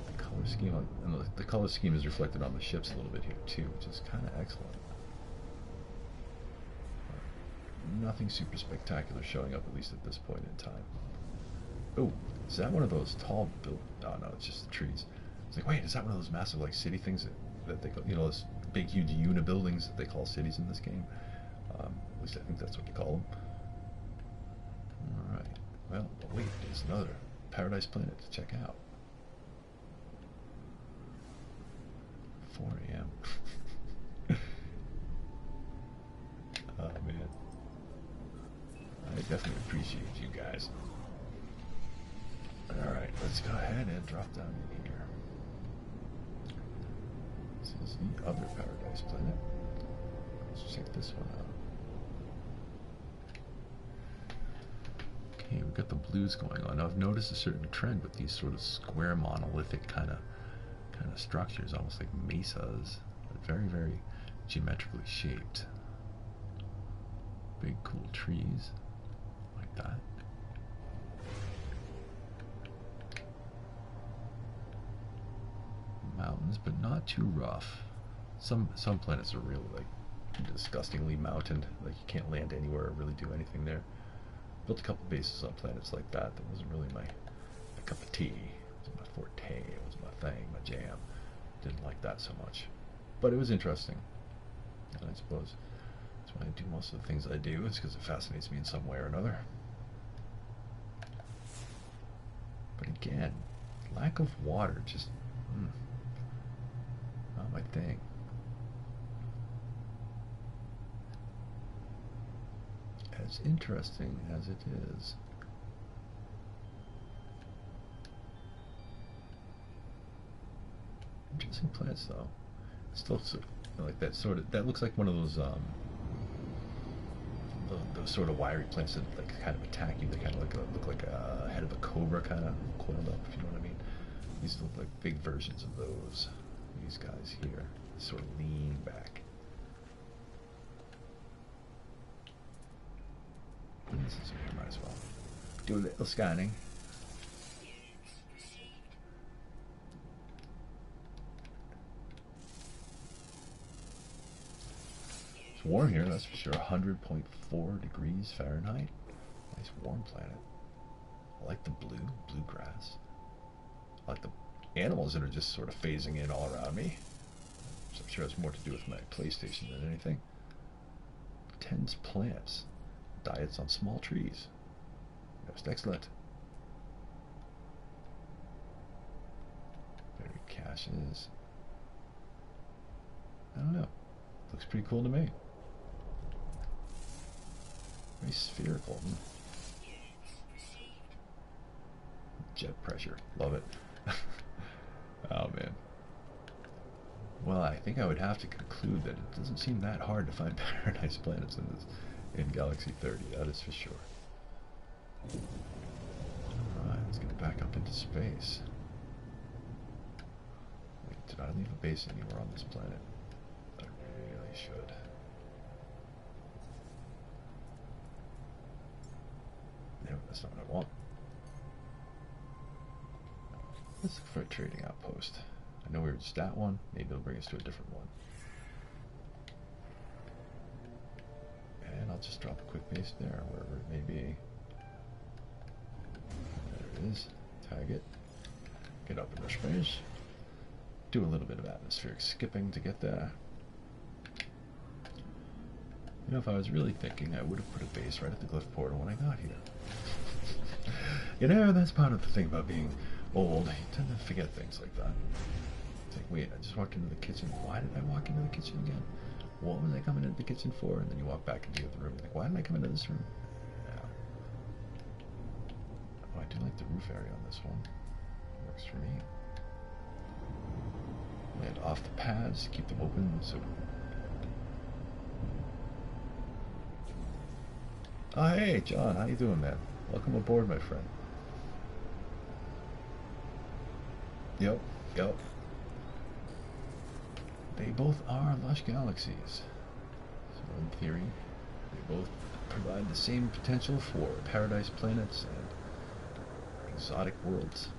The color scheme and the color scheme is reflected on the ships a little bit here too, which is kind of excellent. Nothing super spectacular showing up, at least at this point in time. Oh, is that one of those tall oh no, it's just the trees. It's like, wait, is that one of those massive like city things that they call, you know, those big huge buildings that they call cities in this game? At least I think that's what they call them. Alright, well, wait, there's another paradise planet to check out. 4 a.m. Oh man. I definitely appreciate you guys. Alright, let's go ahead and drop down in here. This is the other paradise planet. Let's check this one out. Okay, we've got the blues going on. Now I've noticed a certain trend with these sort of square monolithic kind of structures, almost like mesas, but very, very geometrically shaped. Big cool trees like that. Mountains, but not too rough. Some planets are really like disgustingly mountained, like you can't land anywhere or really do anything there. Built a couple bases on planets like that. That wasn't really my cup of tea. It wasn't my forte. It wasn't my thing, my jam. Didn't like that so much, but it was interesting. And I suppose that's why I do most of the things I do. It's because it fascinates me in some way or another. But again, lack of water just not my thing. As interesting as it is. Interesting plants though. Still like that sort of, that looks like one of those sort of wiry plants that like kind of attack you. They kind of look like a head of a cobra kind of coiled up, if you know what I mean. These look like big versions of those. These guys here sort of lean back. This is here, might as well do a little scanning. It's warm here, that's for sure. 100.4 degrees Fahrenheit. Nice warm planet. I like the bluegrass. I like the animals that are just sort of phasing in all around me. So I'm sure it's more to do with my PlayStation than anything. Tends plants. Diets on small trees. Most excellent. Buried caches. I don't know. Looks pretty cool to me. Very spherical. Jet pressure. Love it. Oh man. Well, I think I would have to conclude that it doesn't seem that hard to find paradise planets in Galaxy 30, that is for sure. Alright, let's get back up into space. Did I leave a base anywhere on this planet? I really should. No, that's not what I want. Let's look for a trading outpost. I know we were just at one. Maybe it'll bring us to a different one. And I'll just drop a quick base there, wherever it may be. There it is. Tag it. Get up in the space. Do a little bit of atmospheric skipping to get there. You know, if I was really thinking, I would have put a base right at the glyph portal when I got here. You know, that's part of the thing about being old. You tend to forget things like that. It's like, wait, I just walked into the kitchen. Why did I walk into the kitchen again? What was I coming into the kitchen for? And then you walk back into the other room. You're like, why did I come into this room? Yeah. Oh, I do like the roof area on this one. Works for me. Land off the pads, keep them open. So. Oh, hey, John, how you doing, man? Welcome aboard, my friend. Yep. They both are Lush Galaxies. So in theory, they both provide the same potential for paradise planets and exotic worlds.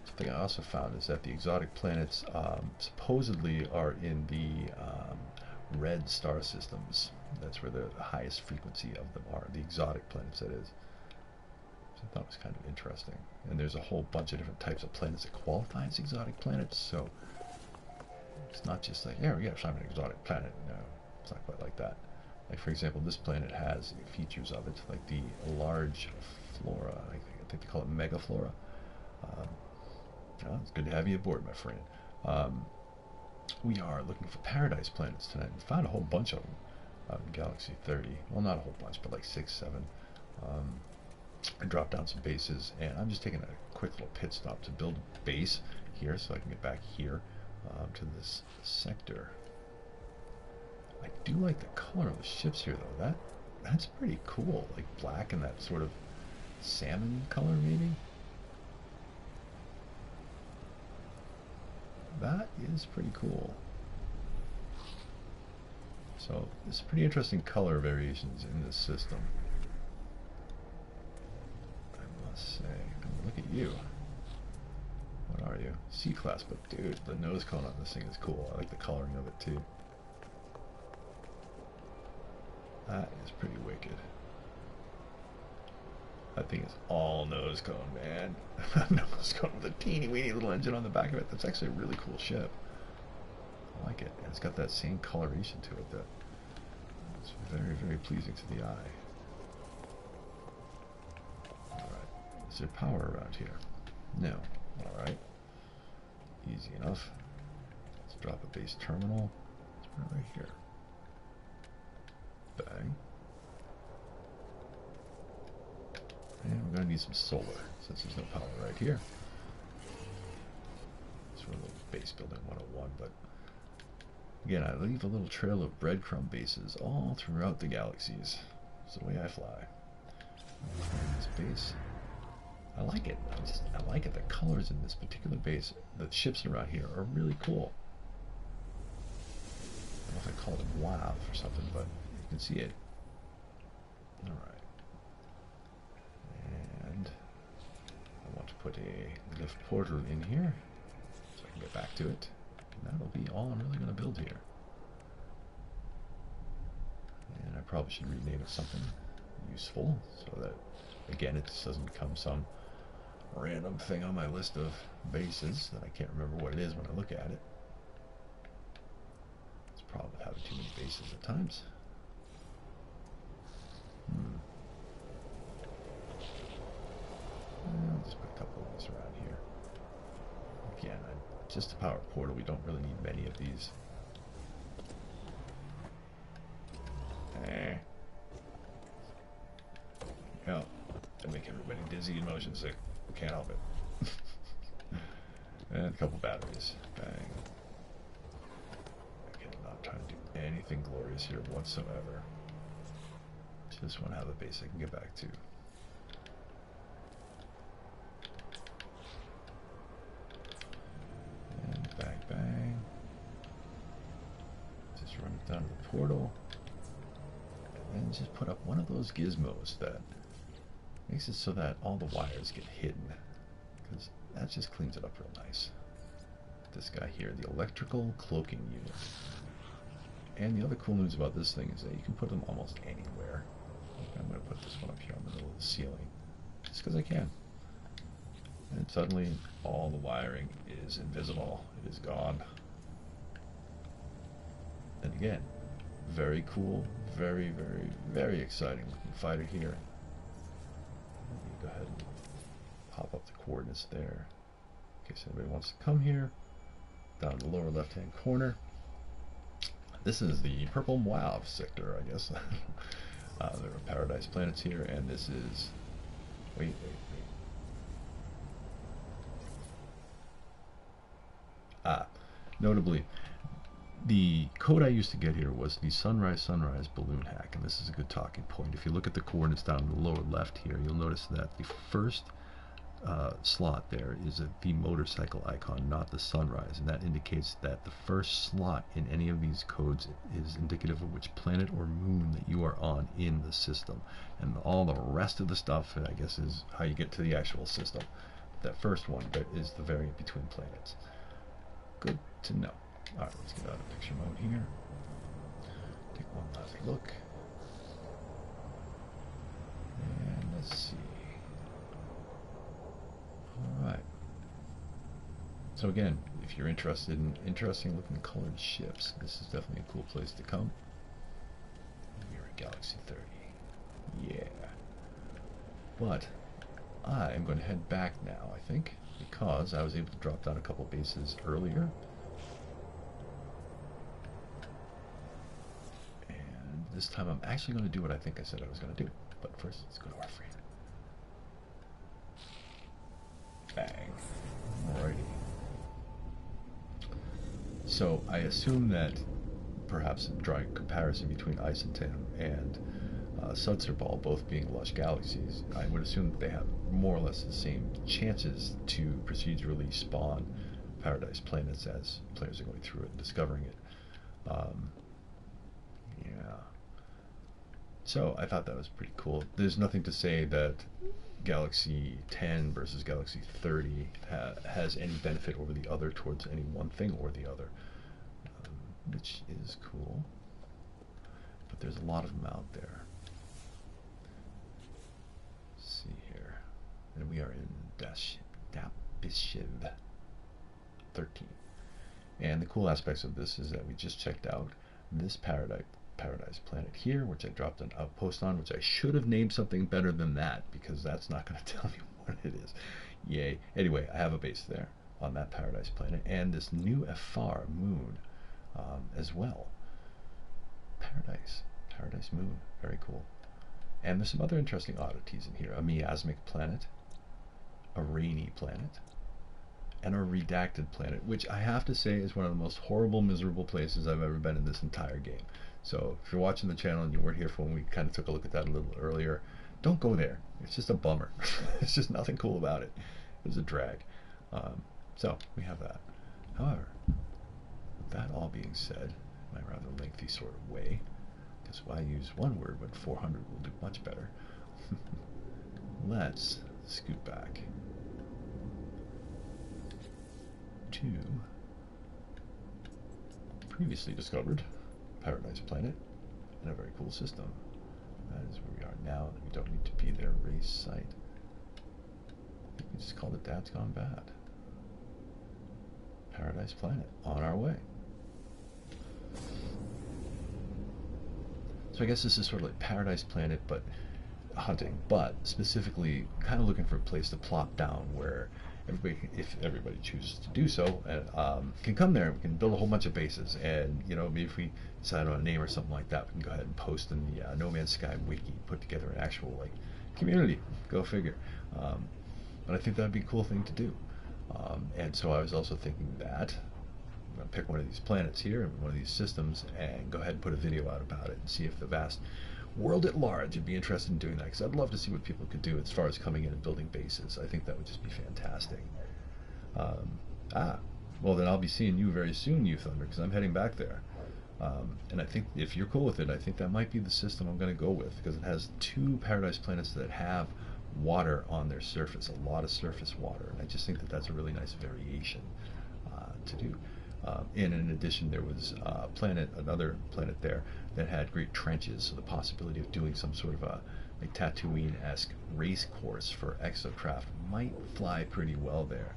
Something I also found is that the exotic planets supposedly are in the red star systems. That's where the highest frequency of them are, the exotic planets, that is. I thought it was kind of interesting. And there's a whole bunch of different types of planets that qualify as exotic planets, so it's not just like, yeah, I'm an exotic planet. No, it's not quite like that. Like, for example, this planet has features of it, like the large flora. I think they call it megaflora. It's good to have you aboard, my friend. We are looking for paradise planets tonight. We found a whole bunch of them out in Galaxy 30. Well, not a whole bunch, but like 6, 7. I dropped down some bases, and I'm just taking a quick little pit stop to build a base here so I can get back here to this sector. I do like the color of the ships here, though. That's pretty cool. Like black and that sort of salmon color, maybe. That is pretty cool. So there's pretty interesting color variations in this system. Say, look at you. What are you? C-class, but dude, the nose cone on this thing is cool. I like the coloring of it too. That is pretty wicked. That thing is all nose cone, man. Nose cone with a teeny weeny little engine on the back of it. That's actually a really cool ship. I like it. And it's got that same coloration to it that it's very, very pleasing to the eye. Is there power around here? No. Alright. Easy enough. Let's drop a base terminal. Let's put it right here. Bang. And we're going to need some solar, since there's no power right here. Sort of a little base building 101, but again, I leave a little trail of breadcrumb bases all throughout the galaxies. It's the way I fly. This base. I like it. I like it. The colors in this particular base, the ships around here are really cool. I don't know if I call them WAV or something, but you can see it. Alright. And I want to put a lift portal in here so I can get back to it. And that'll be all I'm really going to build here. And I probably should rename it something useful so that, again, it just doesn't become some random thing on my list of bases that I can't remember what it is when I look at it. It's a problem with having too many bases at times. I'll just put a couple of these around here. Again, just a power portal. We don't really need many of these. Yeah, they make everybody dizzy and motion sick. Can't help it. And a couple batteries. Bang. Okay, I'm not trying to do anything glorious here whatsoever. Just want to have a base I can get back to. And bang. portal, and just put up one of those gizmos that makes it so that all the wires get hidden, because that just cleans it up real nice. This guy here, the electrical cloaking unit. And the other cool news about this thing is that you can put them almost anywhere. I'm going to put this one up here on the middle of the ceiling, just because I can. And suddenly all the wiring is invisible. It is gone. And again, very cool, very, very, very exciting looking fighter here. Go ahead and pop up the coordinates there in case anybody wants to come here. Down in the lower left hand corner. This is the purple Wow sector, I guess. There are paradise planets here, and this is... Wait. Notably, the code I used to get here was the sunrise balloon hack, and this is a good talking point. If you look at the coordinates down in the lower left here, you'll notice that the first slot there is the motorcycle icon, not the sunrise, and that indicates that the first slot in any of these codes is indicative of which planet or moon that you are on in the system, and all the rest of the stuff, I guess, is how you get to the actual system. That first one is the variant between planets. Good to know. Alright, let's get out of picture mode here. Take one last look. And let's see. Alright. So again, if you're interested in interesting looking colored ships, this is definitely a cool place to come. We're at Galaxy 30. Yeah. But I am going to head back now, I think, because I was able to drop down a couple bases earlier. And this time I'm actually going to do what I think I said I was going to do. But first, let's go to our friend. Bang. Alrighty. So I assume that perhaps drawing a comparison between Isentam and Sutzerball, both being Lush Galaxies, I would assume that they have more or less the same chances to procedurally spawn paradise planets as players are going through it and discovering it. Yeah. So I thought that was pretty cool. There's nothing to say that Galaxy 10 versus Galaxy 30 has any benefit over the other towards any one thing or the other, which is cool. But there's a lot of them out there. Let's see here. And we are in Dabishiv 13. And the cool aspects of this is that we just checked out this paradise planet here, which I dropped an outpost on, which I should have named something better than that, because that's not going to tell me what it is. Yay. Anyway, I have a base there on that paradise planet, and this new Afar moon as well. Paradise moon. Very cool. And there's some other interesting oddities in here. A miasmic planet, a rainy planet, and a redacted planet, which I have to say is one of the most horrible, miserable places I've ever been in this entire game. So if you're watching the channel and you weren't here for when we kind of took a look at that a little earlier, don't go there. It's just a bummer. It's just nothing cool about it. It was a drag. So we have that. However, with that all being said, in my rather lengthy sort of way, because why use one word when 400 will do much better? Let's scoot back to previously discovered paradise planet and a very cool system. That is where we are now. We don't need to be their race site. We can just call it DadsGoneBad. Paradise planet on our way. So I guess this is sort of like Paradise Planet, but hunting, but specifically kind of looking for a place to plop down where everybody, if everybody chooses to do so, can come there and we can build a whole bunch of bases. And, you know, maybe if we decide on a name or something like that, we can go ahead and post in the No Man's Sky wiki, put together an actual, like, community. Go figure. But I think that'd be a cool thing to do. And so I was also thinking that I'm going to pick one of these planets here, one of these systems, and go ahead and put a video out about it and see if the vast world at large would be interested in doing that, because I'd love to see what people could do as far as coming in and building bases. I think that would just be fantastic. Well then I'll be seeing you very soon, you Thunder, because I'm heading back there. And I think if you're cool with it, I think that might be the system I'm going to go with, because it has 2 paradise planets that have water on their surface, a lot of surface water, and I just think that that's a really nice variation to do. And in addition, there was another planet there that had great trenches, so the possibility of doing some sort of a like Tatooine-esque race course for exocraft might fly pretty well there.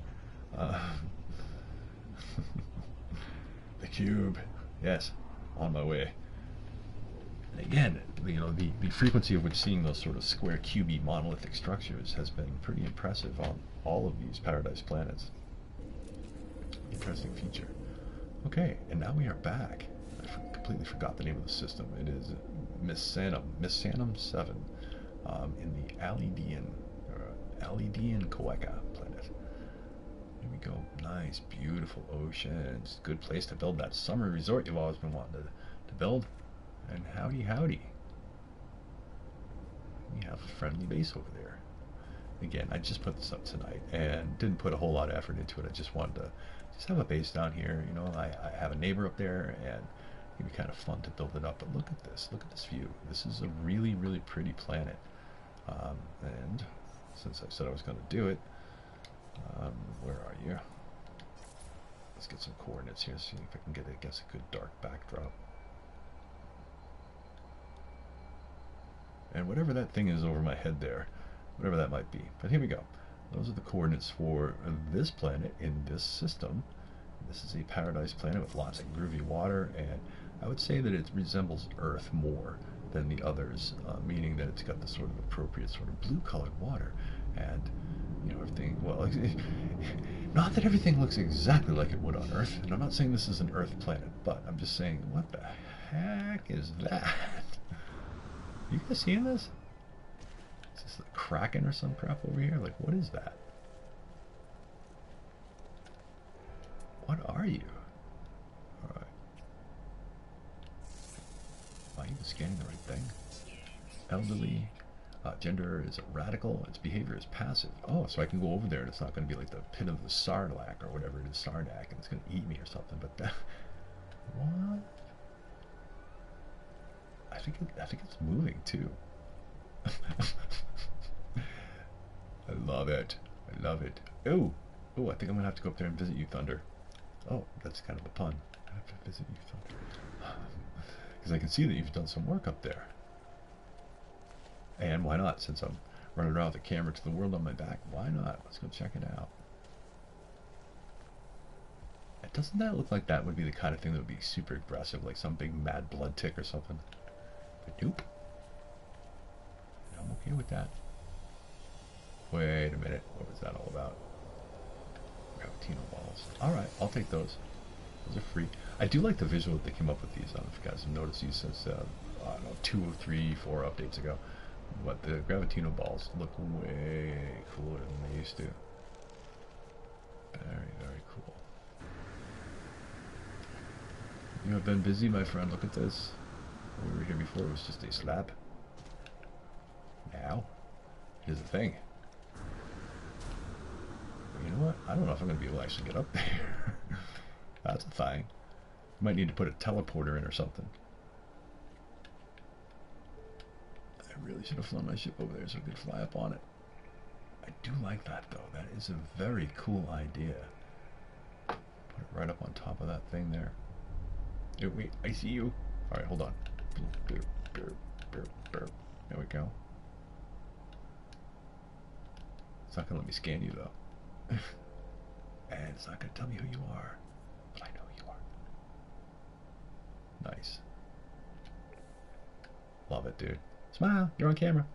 The cube, yes, on my way. And again, the frequency of which seeing those sort of square, cubey, monolithic structures has been pretty impressive on all of these paradise planets. Interesting feature. Okay, and now we are back. I completely forgot the name of the system. It is Misanum VII, in the Alidean Coeca planet. Here we go. Nice, beautiful oceans. Good place to build that summer resort you've always been wanting to build. And howdy, howdy. We have a friendly base over there. Again, I just put this up tonight and didn't put a whole lot of effort into it. I just wanted to have a base down here. You know, I have a neighbor up there, and it'd be kind of fun to build it up. But look at this view. This is a really, really pretty planet. And since I said I was going to do it, where are you? Let's get some coordinates here, see if I can get, I guess, a good dark backdrop. And whatever that thing is over my head there, whatever that might be. But here we go. Those are the coordinates for this planet in this system. This is a paradise planet with lots of groovy water, and I would say that it resembles Earth more than the others, meaning that it's got the sort of appropriate sort of blue-colored water, and you know, everything. Well, not that everything looks exactly like it would on Earth, and I'm not saying this is an Earth planet, but I'm just saying, what the heck is that? You guys seeing this? Is this the Kraken or some crap over here? Like, what is that? What are you? Alright. Am I even scanning the right thing? Elderly. Gender is radical. Its behavior is passive. Oh, so I can go over there and it's not going to be like the pit of the Sarlacc or whatever it is, Sardak, and it's going to eat me or something. But that, what? I think it's moving too. I love it. I love it. Oh, I think I'm gonna have to go up there and visit you, Thunder. Oh, that's kind of a pun. I have to visit you, Thunder, because I can see that you've done some work up there. And why not? Since I'm running around with the camera to the world on my back, why not? Let's go check it out. Doesn't that look like that would be the kind of thing that would be super aggressive, like some big mad blood tick or something? But nope. I'm okay with that. Wait a minute. What was that all about? Gravitino balls. Alright, I'll take those. Those are free. I do like the visual that they came up with these. I don't know if you guys have noticed these since, I don't know, 2 or 3, 4 updates ago. But the Gravitino balls look way cooler than they used to. Very, very cool. You have been busy, my friend. Look at this. When we were here before, it was just a slab. Now, here's the thing. You know what? I don't know if I'm going to be able to actually get up there. That's a thing. Might need to put a teleporter in or something. I really should have flown my ship over there so I could fly up on it. I do like that, though. That is a very cool idea. Put it right up on top of that thing there. Oh, wait, I see you. Alright, hold on. There we go. It's not going to let me scan you, though. And it's not going to tell me who you are. But I know who you are. Nice. Love it, dude. Smile, you're on camera.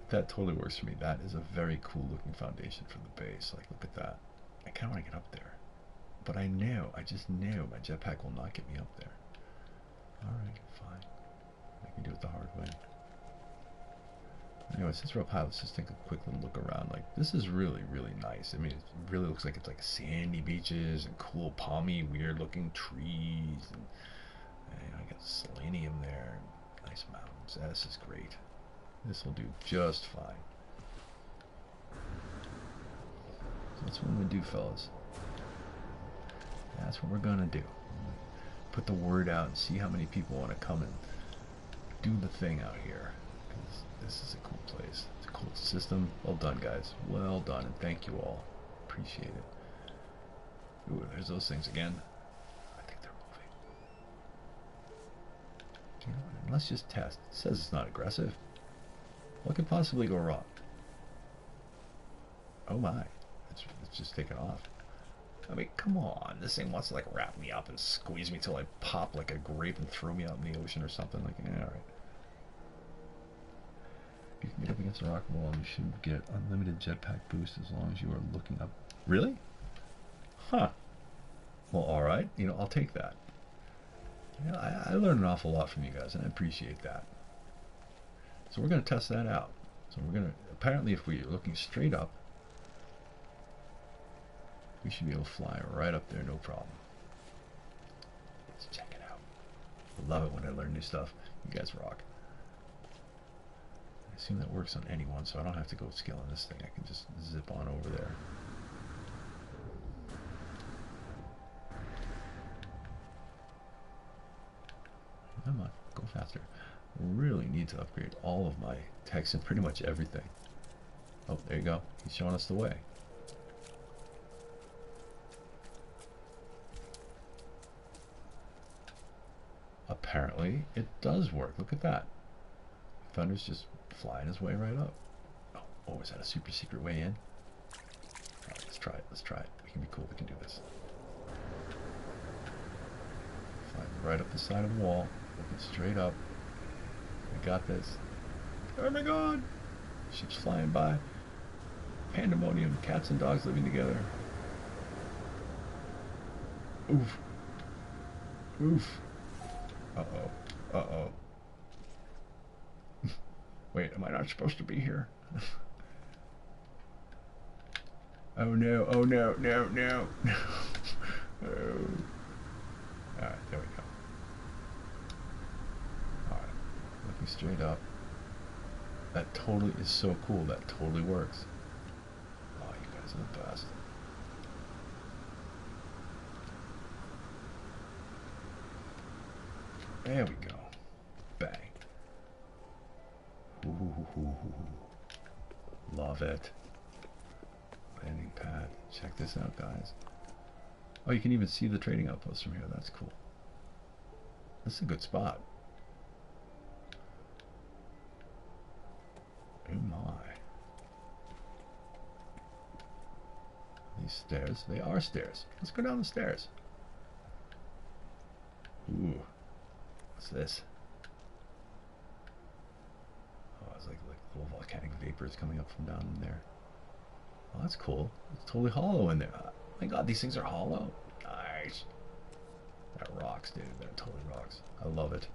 That totally works for me. That is a very cool looking foundation for the base. Like, look at that. I kind of want to get up there. But I just know my jetpack will not get me up there. Alright, fine. I can do it the hard way. Anyway, since we're up high, let's just take a quick little look around. Like, this is really, really nice. I mean, it really looks like it's like sandy beaches and cool, palmy, weird-looking trees. And I got selenium there. Nice mountains. Yeah, this is great. This will do just fine. So that's what I'm going to do, fellas. That's what we're gonna do. Put the word out and see how many people want to come and do the thing out here. 'Cause this is a cool place. It's a cool system. Well done, guys. Well done, and thank you all. Appreciate it. Ooh, there's those things again. I think they're moving. You know what? Let's just test. It says it's not aggressive. What could possibly go wrong? Oh my. Let's just take it off. I mean, come on. This thing wants to like wrap me up and squeeze me till I pop like a grape and throw me out in the ocean or something. Like, yeah, alright. You can get up against a rock wall and you should get unlimited jetpack boost as long as you are looking up. Really? Huh. Well, alright. You know, I'll take that. You know, I learned an awful lot from you guys, and I appreciate that. So we're going to test that out. So we're going to, apparently if we're looking straight up, we should be able to fly right up there, no problem. Let's check it out. I love it when I learn new stuff. You guys rock. I assume that works on anyone, so I don't have to go skill on this thing. I can just zip on over there. Come on, go faster. Really need to upgrade all of my techs and pretty much everything. Oh, there you go. He's showing us the way. Apparently, it does work. Look at that. Thunder's just flying his way right up. Oh, is that a super secret way in? Alright, let's try it. Let's try it. We can be cool. We can do this. Flying right up the side of the wall. Looking straight up. We got this. Oh my god! Ships flying by. Pandemonium. Cats and dogs living together. Oof. Oof. Uh-oh. Uh-oh. Wait, am I not supposed to be here? Oh no, oh no, no, no. Oh. Alright, there we go. Alright, looking straight up. That totally is so cool. That totally works. Oh, you guys are the best. There we go. Bang. Ooh. Love it. Landing pad. Check this out, guys. Oh, you can even see the trading outposts from here. That's cool. This is a good spot. Oh my. These stairs, they are stairs. Let's go down the stairs. Ooh. What's this? Oh, it's like little volcanic vapors coming up from down in there. Oh, that's cool. It's totally hollow in there. Oh my god, these things are hollow. Nice. That rocks, dude. That totally rocks. I love it.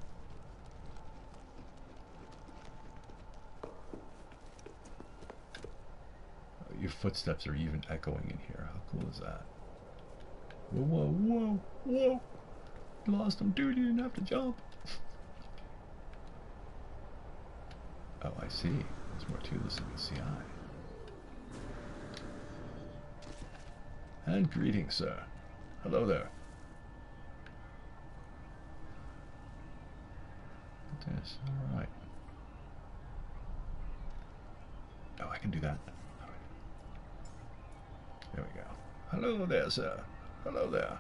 Oh, your footsteps are even echoing in here. How cool is that? Whoa, whoa, whoa, whoa. Lost him, dude. You didn't have to jump. Oh, I see. There's more to this than meets the eye. And greetings, sir. Hello there. Yes, alright. Oh, I can do that. Alright. There we go. Hello there, sir. Hello there.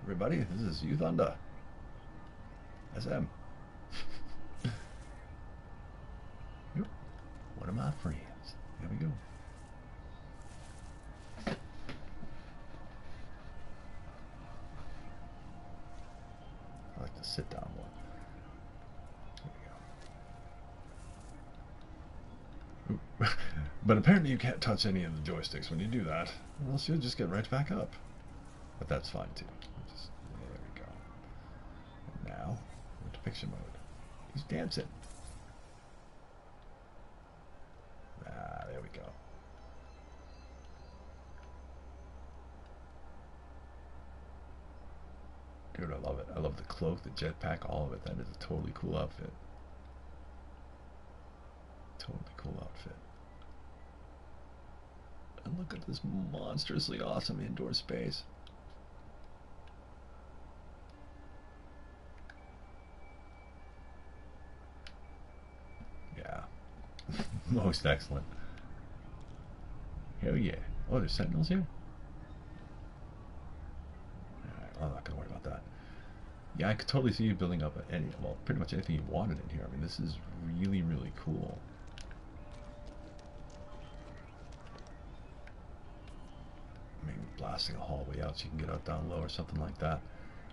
Everybody, this is You Thunder. SM. Yep. One of my friends. There we go. I like the sit down one. There we go. But apparently you can't touch any of the joysticks when you do that, or else you'll just get right back up. But that's fine too. Just, there we go. And now, into picture mode. He's dancing. Ah, there we go. Dude, I love it. I love the cloak, the jetpack, all of it. That is a totally cool outfit. Totally cool outfit. And look at this monstrously awesome indoor space. Most excellent. Hell yeah. Oh, there's sentinels here? Alright, I'm not going to worry about that. Yeah, I could totally see you building up well, pretty much anything you wanted in here. I mean, this is really, really cool. Maybe blasting a hallway out so you can get out down low or something like that.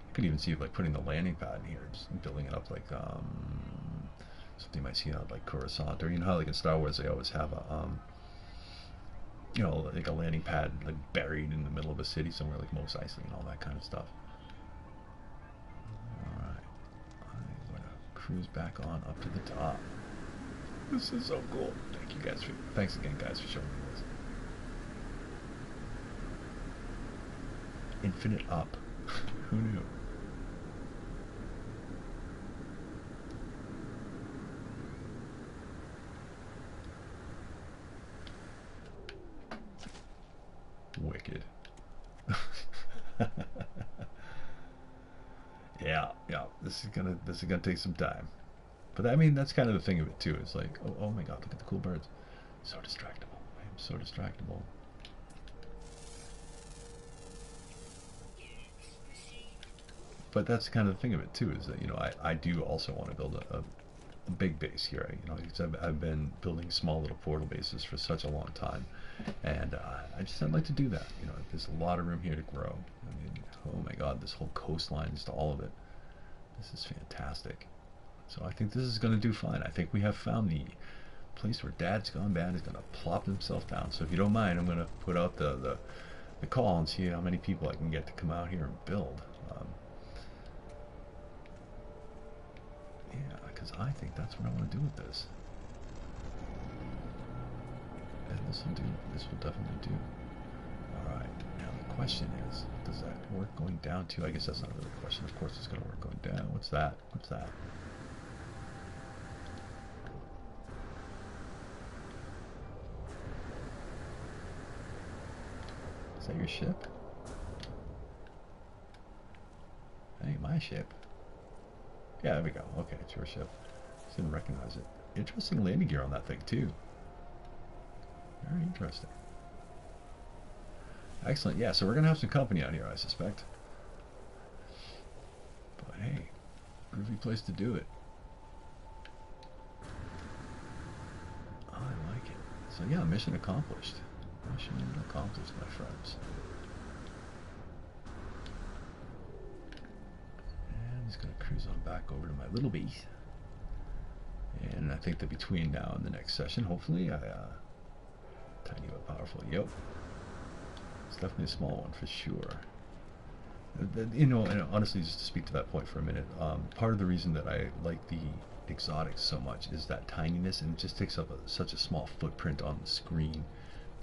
I could even see like putting the landing pad in here, just building it up like something you might see out like Coruscant, or you know how like in Star Wars they always have a you know, like a landing pad like buried in the middle of a city somewhere, like Mos Eisley and all that kind of stuff. Alright, I'm gonna cruise back on up to the top. This is so cool. Thanks again guys for showing me this. Infinite up. Who knew? Wicked. Yeah, this is gonna take some time, but I mean that's kind of the thing of it too. It's like, oh my god, look at the cool birds. So distractible. I am so distractible. But that's kind of the thing of it too, is that, you know, I do also want to build a big base here. You know, because I've been building small little portal bases for such a long time, and I'd like to do that. You know, there's a lot of room here to grow. I mean, oh my god, this whole coastline, just all of it. This is fantastic. So I think this is going to do fine. I think we have found the place where Dad's Gone Bad is going to plop himself down. So if you don't mind, I'm going to put out the call and see how many people I can get to come out here and build. Yeah, because I think that's what I want to do with this. And this will definitely do. Alright, now the question is, does that work going down too? I guess that's not really a question. Of course it's going to work going down. What's that? What's that? Is that your ship? That ain't my ship. Yeah, there we go. Okay, it's your ship. Just didn't recognize it. Interesting landing gear on that thing, too. Very interesting. Excellent. Yeah, so we're going to have some company out here, I suspect. But hey, groovy place to do it. I like it. So yeah, mission accomplished. Mission accomplished, my friends. Just going to cruise on back over to my little base, and I think that between now and the next session, hopefully, tiny but powerful. Yep, it's definitely a small one for sure. You know, and honestly, just to speak to that point for a minute, part of the reason that I like the exotics so much is that tininess, and it just takes up such a small footprint on the screen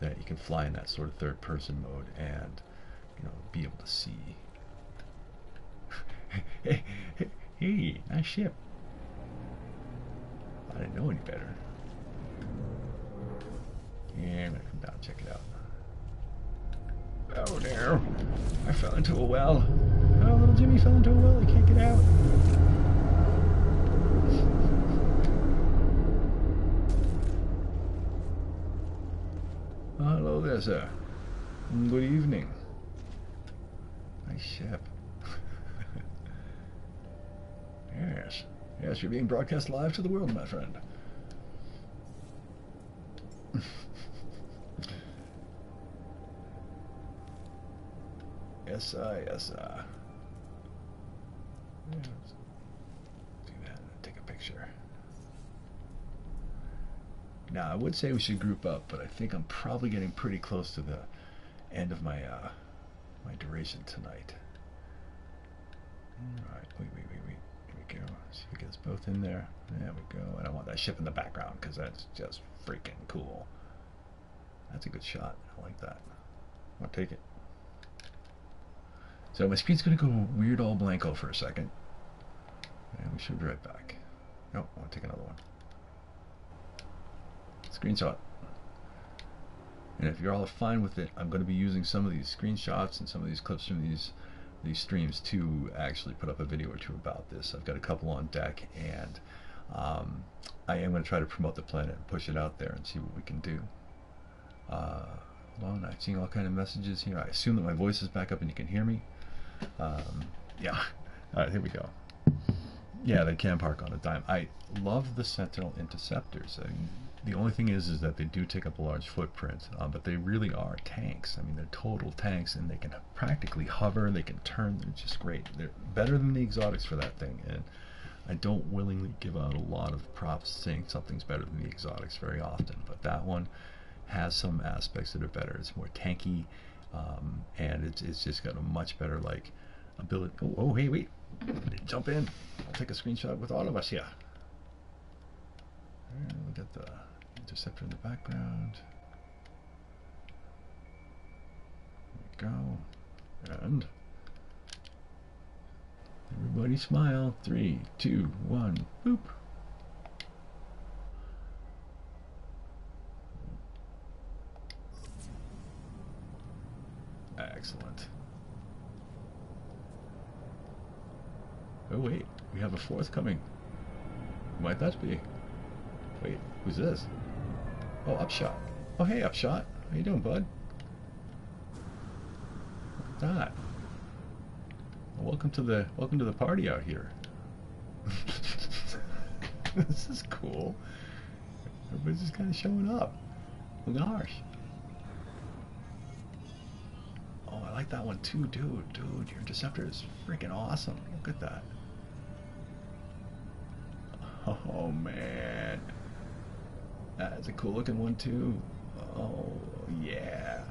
that you can fly in that sort of third-person mode and, you know, be able to see. Hey, nice ship. I didn't know any better. Yeah, I'm gonna come down and check it out. Oh no, I fell into a well. Oh, little Jimmy fell into a well, he can't get out. Hello there, sir. Good evening. Nice ship. Yes, you're being broadcast live to the world, my friend. Yes, sir. Yeah, do that and take a picture. Now, I would say we should group up, but I think I'm probably getting pretty close to the end of my my duration tonight. All right, wait. Here we go. See if we get us both in there. There we go. And I want that ship in the background because that's just freaking cool. That's a good shot. I like that. I'll take it. So my screen's going to go weird all blanco for a second. And we should be right back. Nope, I want to take another one. Screenshot. And if you're all fine with it, I'm going to be using some of these screenshots and some of these clips from these streams to actually put up a video or two about this. I've got a couple on deck, and I am going to try to promote the planet and push it out there and see what we can do. Hold on, I'm seeing all kind of messages here. I assume that my voice is back up and you can hear me. Yeah. All right, here we go. Yeah, they can park on a dime. I love the Sentinel interceptors. I mean, the only thing is that they do take up a large footprint, but they really are tanks. I mean, they're total tanks, and they can practically hover. They can turn. They're just great. They're better than the exotics for that thing, and I don't willingly give out a lot of props saying something's better than the exotics very often, but that one has some aspects that are better. It's more tanky, and it's just got a much better like ability. Oh, hey, wait! Jump in. I'll take a screenshot with all of us here. We got the interceptor in the background. There we go. And everybody smile. 3, 2, 1. Boop. Excellent. Oh wait, we have a fourth coming. Who might that be? Wait, who's this? Oh, Upshot. Oh hey, Upshot. How you doing, bud? Look at that. Well, welcome to the party out here. This is cool. Everybody's just kind of showing up. Oh gosh. Oh, I like that one too, dude. Your interceptor is freaking awesome. Look at that. Oh man, that's a cool looking one too. Oh yeah,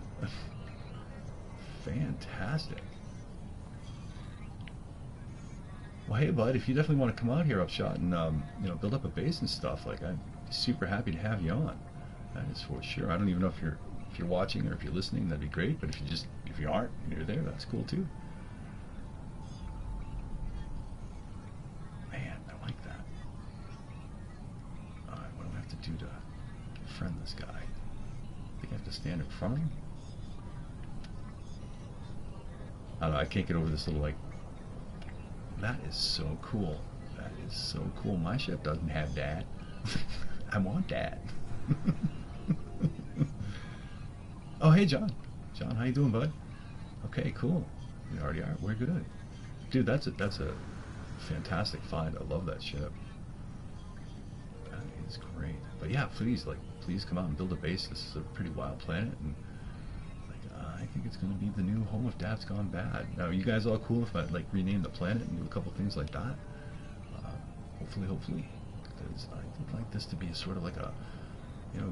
fantastic. Well, hey bud, if you definitely want to come out here, Upshot, and build up a base and stuff, like I'm super happy to have you on. That is for sure. I don't even know if you're watching or if you're listening. That'd be great. But if you aren't, and you're there, that's cool too. Do to friend this guy? I think I have to stand in front of him. I don't know, I can't get over this little like. That is so cool. That is so cool. My ship doesn't have that. I want that. Oh hey John. John, how you doing, bud? Okay, cool. We already are. We're good. Dude, that's a fantastic find. I love that ship. It's great. But yeah, please come out and build a base. This is a pretty wild planet, and I think it's going to be the new home of Dad's Gone Bad. Now, are you guys all cool if I rename the planet and do a couple things like that? Hopefully, because I would like this to be sort of like a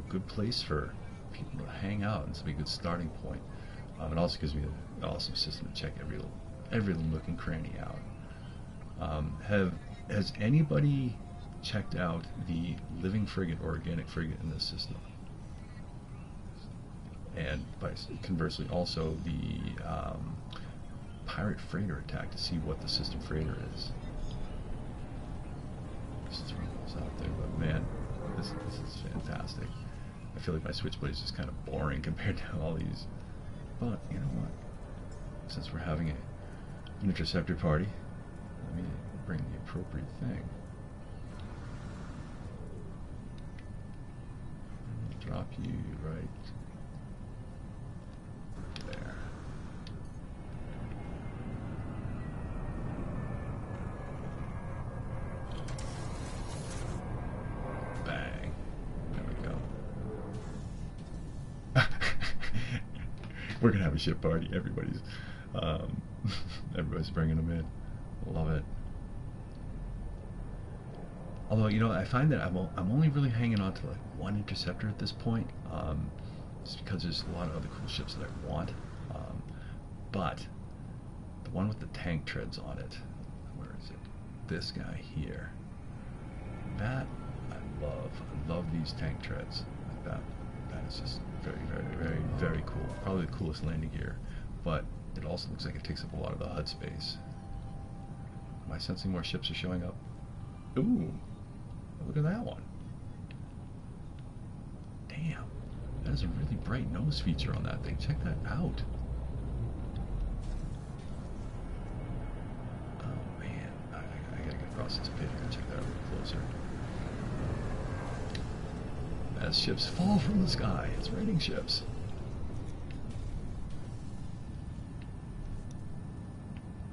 good place for people to hang out, and it's be a good starting point. It also gives me an awesome system to check every little nook and cranny out. Has anybody checked out the living frigate or organic frigate in this system? And conversely also the pirate freighter attack to see what the system freighter is. Just throwing those out there, but man, this is fantastic. I feel like my Switchblade is just kind of boring compared to all these. But you know what? Since we're having an interceptor party, let me bring the appropriate thing. Drop you right there. Bang. There we go. We're gonna have a ship party. Everybody's bringing them in. Love it. Although, I find that I'm only really hanging on to like one interceptor at this point, just because there's a lot of other cool ships that I want. But the one with the tank treads on it, where is it? This guy here. That I love. I love these tank treads. Like that is just very, very, very, very cool. Probably the coolest landing gear. But it also looks like it takes up a lot of the HUD space. Am I sensing more ships are showing up? Ooh. Look at that one. Damn. That is a really bright nose feature on that thing. Check that out. Oh man. I gotta get across this pit here and check that out a little closer. As ships fall from the sky, it's raining ships.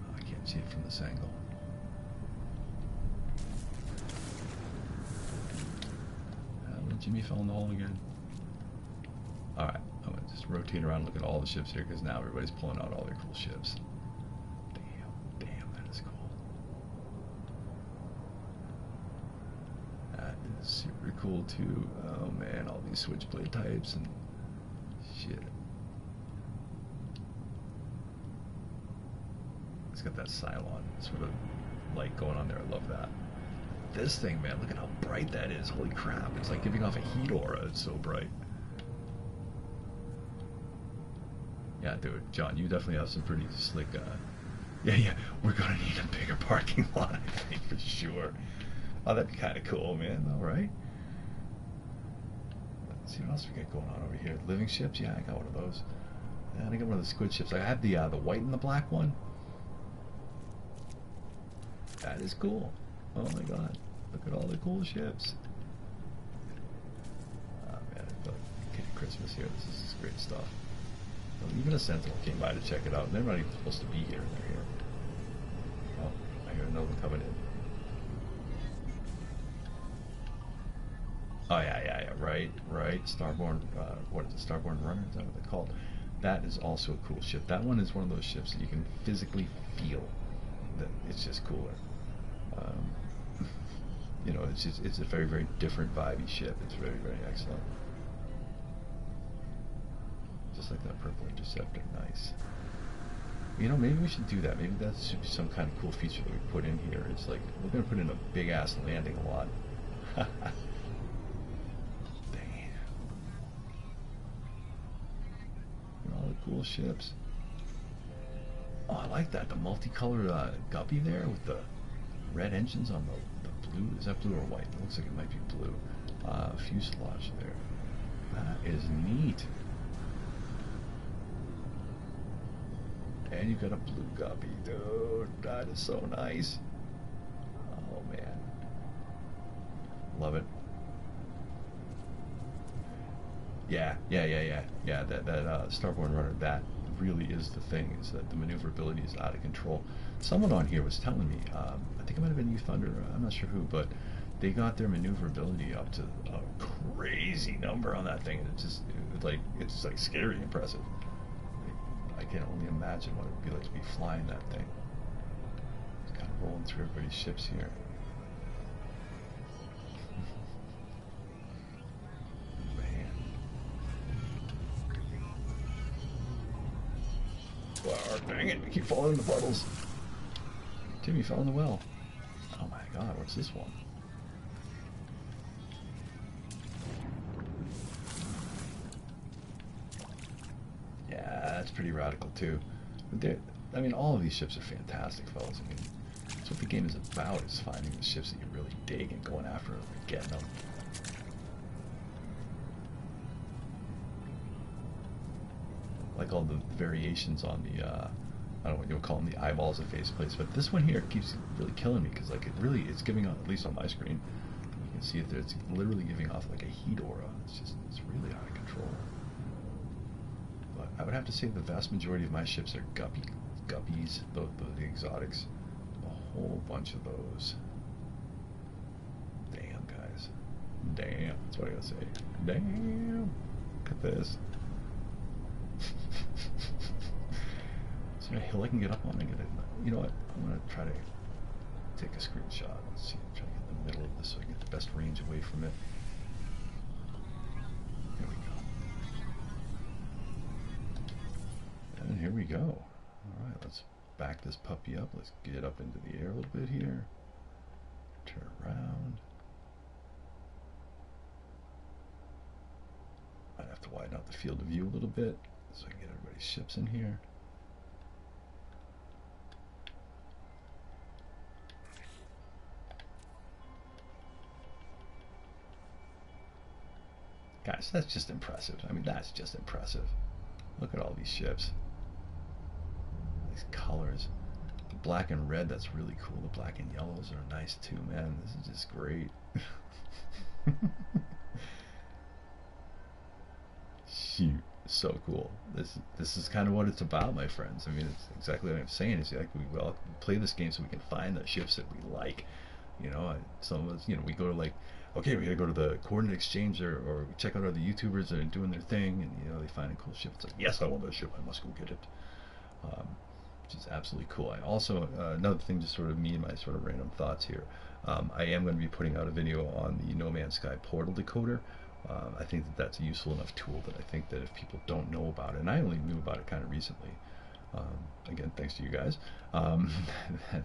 Oh, I can't see it from this angle. Jimmy fell in the hole again. Alright, I'm going to just rotate around and look at all the ships here because now everybody's pulling out all their cool ships. Damn, that is cool. That is super cool too. Oh man, all these switchblade types and shit. It's got that Cylon sort of light going on there. I love that. This thing, man, look at how bright that is. Holy crap, it's like giving off a heat aura. It's so bright. Yeah, dude, John, you definitely have some pretty slick, yeah, we're gonna need a bigger parking lot, I think, for sure. Oh, that'd be kind of cool, man. All right. Let's see what else we got going on over here. Living ships, yeah, I got one of those. And I got one of the squid ships. I have the white and the black one. That is cool. Oh my god, look at all the cool ships. Oh man, I feel like Kitty Christmas here. This is great stuff. Well, even a Sentinel came by to check it out. They're not even supposed to be here. They're here. Oh, I hear another one coming in. Oh yeah, right. Starborn, what is it, Starborn Runner? Is that what they're called? That is also a cool ship. That one is one of those ships that you can physically feel that it's just cooler. You know, it's a very, very different vibey ship. It's very, very excellent. Just like that purple interceptor, nice. You know, maybe we should do that. Maybe that should be some kind of cool feature that we put in here. It's like, we're going to put in a big ass landing lot. Damn. And all the cool ships. Oh, I like that. The multicolored guppy there with the red engines on the blue. Is that blue or white? It looks like it might be blue. Fuselage there. That is neat. And you've got a blue guppy, dude. That is so nice. Oh man, love it. Yeah. That Starborn Runner. That really is the thing. Is that the maneuverability is out of control. Someone on here was telling me. I think it might have been You Thunder. I'm not sure who, but they got their maneuverability up to a crazy number on that thing, and it's like scary impressive. I can only imagine what it would be like to be flying that thing. It's kind of rolling through everybody's ships here. Man. Oh, dang it, we keep falling in the puddles. Timmy fell in the well. Oh my god, what's this one? That's pretty radical too. But I mean, all of these ships are fantastic, fellas. I mean, that's what the game is about, is finding the ships that you really dig and going after them and getting them. Like all the variations on the, I don't know what you'll call them, the eyeballs of faceplates, but this one here keeps really killing me because like it's giving off, at least on my screen, you can see it there, it's literally giving off like a heat aura. It's really out of control. I would have to say the vast majority of my ships are guppies, the exotics. A whole bunch of those. Damn, guys. Damn, that's what I gotta say. Damn. Look at this. Is there a hill I can get up on and get it? You know what? I'm gonna try to take a screenshot. Let's see. Try to get in the middle of this so I get the best range away from it. There we go. And here we go. All right, let's back this puppy up. Let's get up into the air a little bit here. Turn around. I'd have to widen out the field of view a little bit so I can get everybody's ships in here. Guys, that's just impressive. I mean, that's just impressive. Look at all these ships. These colors. The black and red, that's really cool. The black and yellows are nice too, man. This is just great. Shoot, so cool. This is kind of what it's about, my friends. I mean, it's exactly what I'm saying. It's like we all play this game so we can find the ships that we like. You know, some of us, you know, we go to like, okay, we gotta go to the coordinate exchange, or we check out other YouTubers that are doing their thing, and you know, they find a cool ship. It's like, yes, I want that ship. I must go get it. Which is absolutely cool. I also, another thing, just sort of me and my sort of random thoughts here. I am going to be putting out a video on the No Man's Sky portal decoder. I think that that's a useful enough tool that I think that if people don't know about it, and I only knew about it kind of recently, again, thanks to you guys, that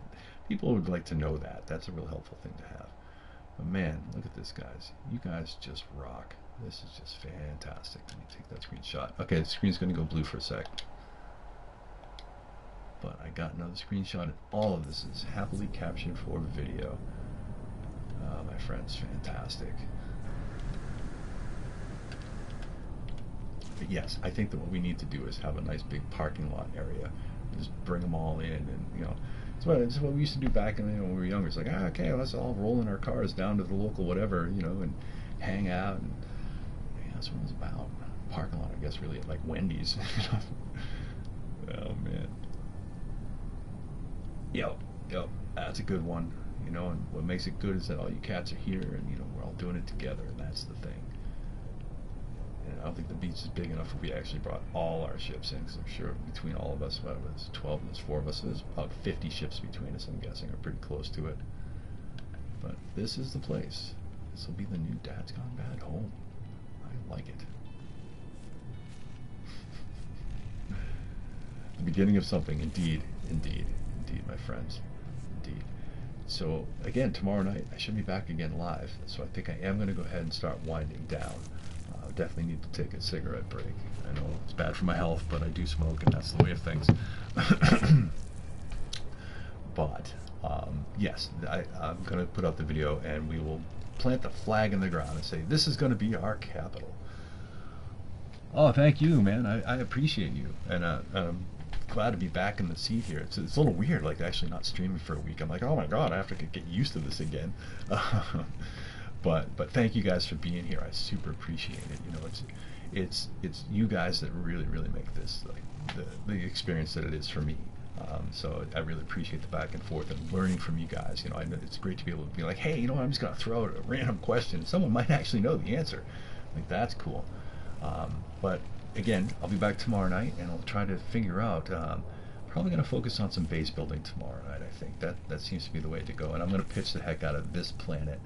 people would like to know that. That's a real helpful thing to have. But man, look at this, guys. You guys just rock. This is just fantastic. Let me take that screenshot. Okay, the screen's going to go blue for a sec. But I got another screenshot, and all of this is happily captured for video. My friends, fantastic. But yes, I think that what we need to do is have a nice big parking lot area. Just bring them all in, and you know, it's what we used to do back in, you know, when we were younger. It's like, okay, let's all roll in our cars down to the local whatever, you know, and hang out. And yeah, that's what it was about. Parking lot, I guess, really, like Wendy's. Oh man. Yep, that's a good one. You know, and what makes it good is that all you cats are here, and you know, we're all doing it together, and that's the thing. And I don't think the beach is big enough if we actually brought all our ships in, because I'm sure between all of us, what it was 12 and there's 4 of us, there's about 50 ships between us, I'm guessing, or pretty close to it. But this is the place. This will be the new Dad's Gone Bad home. I like it. The beginning of something, indeed, my friends, indeed. So again, tomorrow night I should be back again live. So I think I am going to go ahead and start winding down. Definitely need to take a cigarette break. I know it's bad for my health, but I do smoke, and that's the way of things. But yes, I'm going to put out the video, and we will plant the flag in the ground and say this is going to be our capital. Oh, thank you, man. I appreciate you, and I'm glad to be back in the seat here. It's a little weird, like actually not streaming for a week. I'm like, oh my god, I have to get used to this again. But thank you guys for being here. I super appreciate it. You know, it's you guys that really make this like the experience that it is for me. So I really appreciate the back and forth and learning from you guys. You know, I know it's great to be able to be like, hey, you know what, I'm just gonna throw out a random question. Someone might actually know the answer. Like, that's cool. But again, I'll be back tomorrow night, and I'll try to figure out. Probably going to focus on some base building tomorrow night. I think that seems to be the way to go, and I'm going to pitch the heck out of this planet,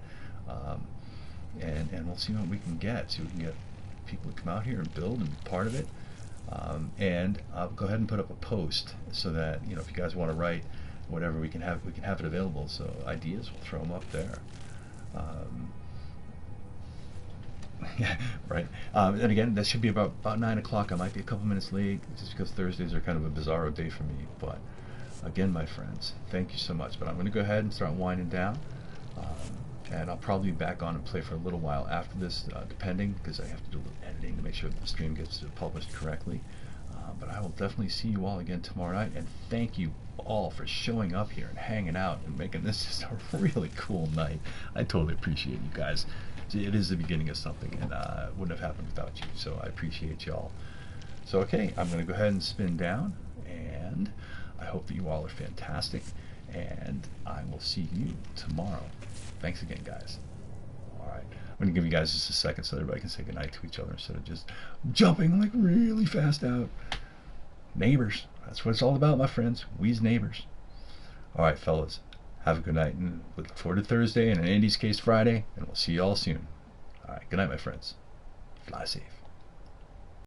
and we'll see what we can get. See if we can get people to come out here and build and be part of it. And I'll go ahead and put up a post so that, you know, if you guys want to write whatever, we can have it available. So ideas, we'll throw them up there. Yeah, right. And again, that should be about 9 o'clock. I might be a couple minutes late, just because Thursdays are kind of a bizarro day for me. But again, my friends, thank you so much. But I'm going to go ahead and start winding down, and I'll probably be back on and play for a little while after this, depending, because I have to do a little editing to make sure that the stream gets published correctly. But I will definitely see you all again tomorrow night, and thank you all for showing up here and hanging out and making this just a really cool night. I totally appreciate you guys. It is the beginning of something, and it wouldn't have happened without you, so I appreciate y'all. So okay, I'm going to go ahead and spin down, and I hope that you all are fantastic, and I will see you tomorrow. Thanks again, guys. Alright, I'm going to give you guys just a second so everybody can say goodnight to each other instead of just jumping like really fast out. Neighbors, that's what it's all about, my friends. We's neighbors. Alright, fellas. Have a good night, and look forward to Thursday, and in Andy's case Friday, and we'll see you all soon. All right, good night, my friends. Fly safe.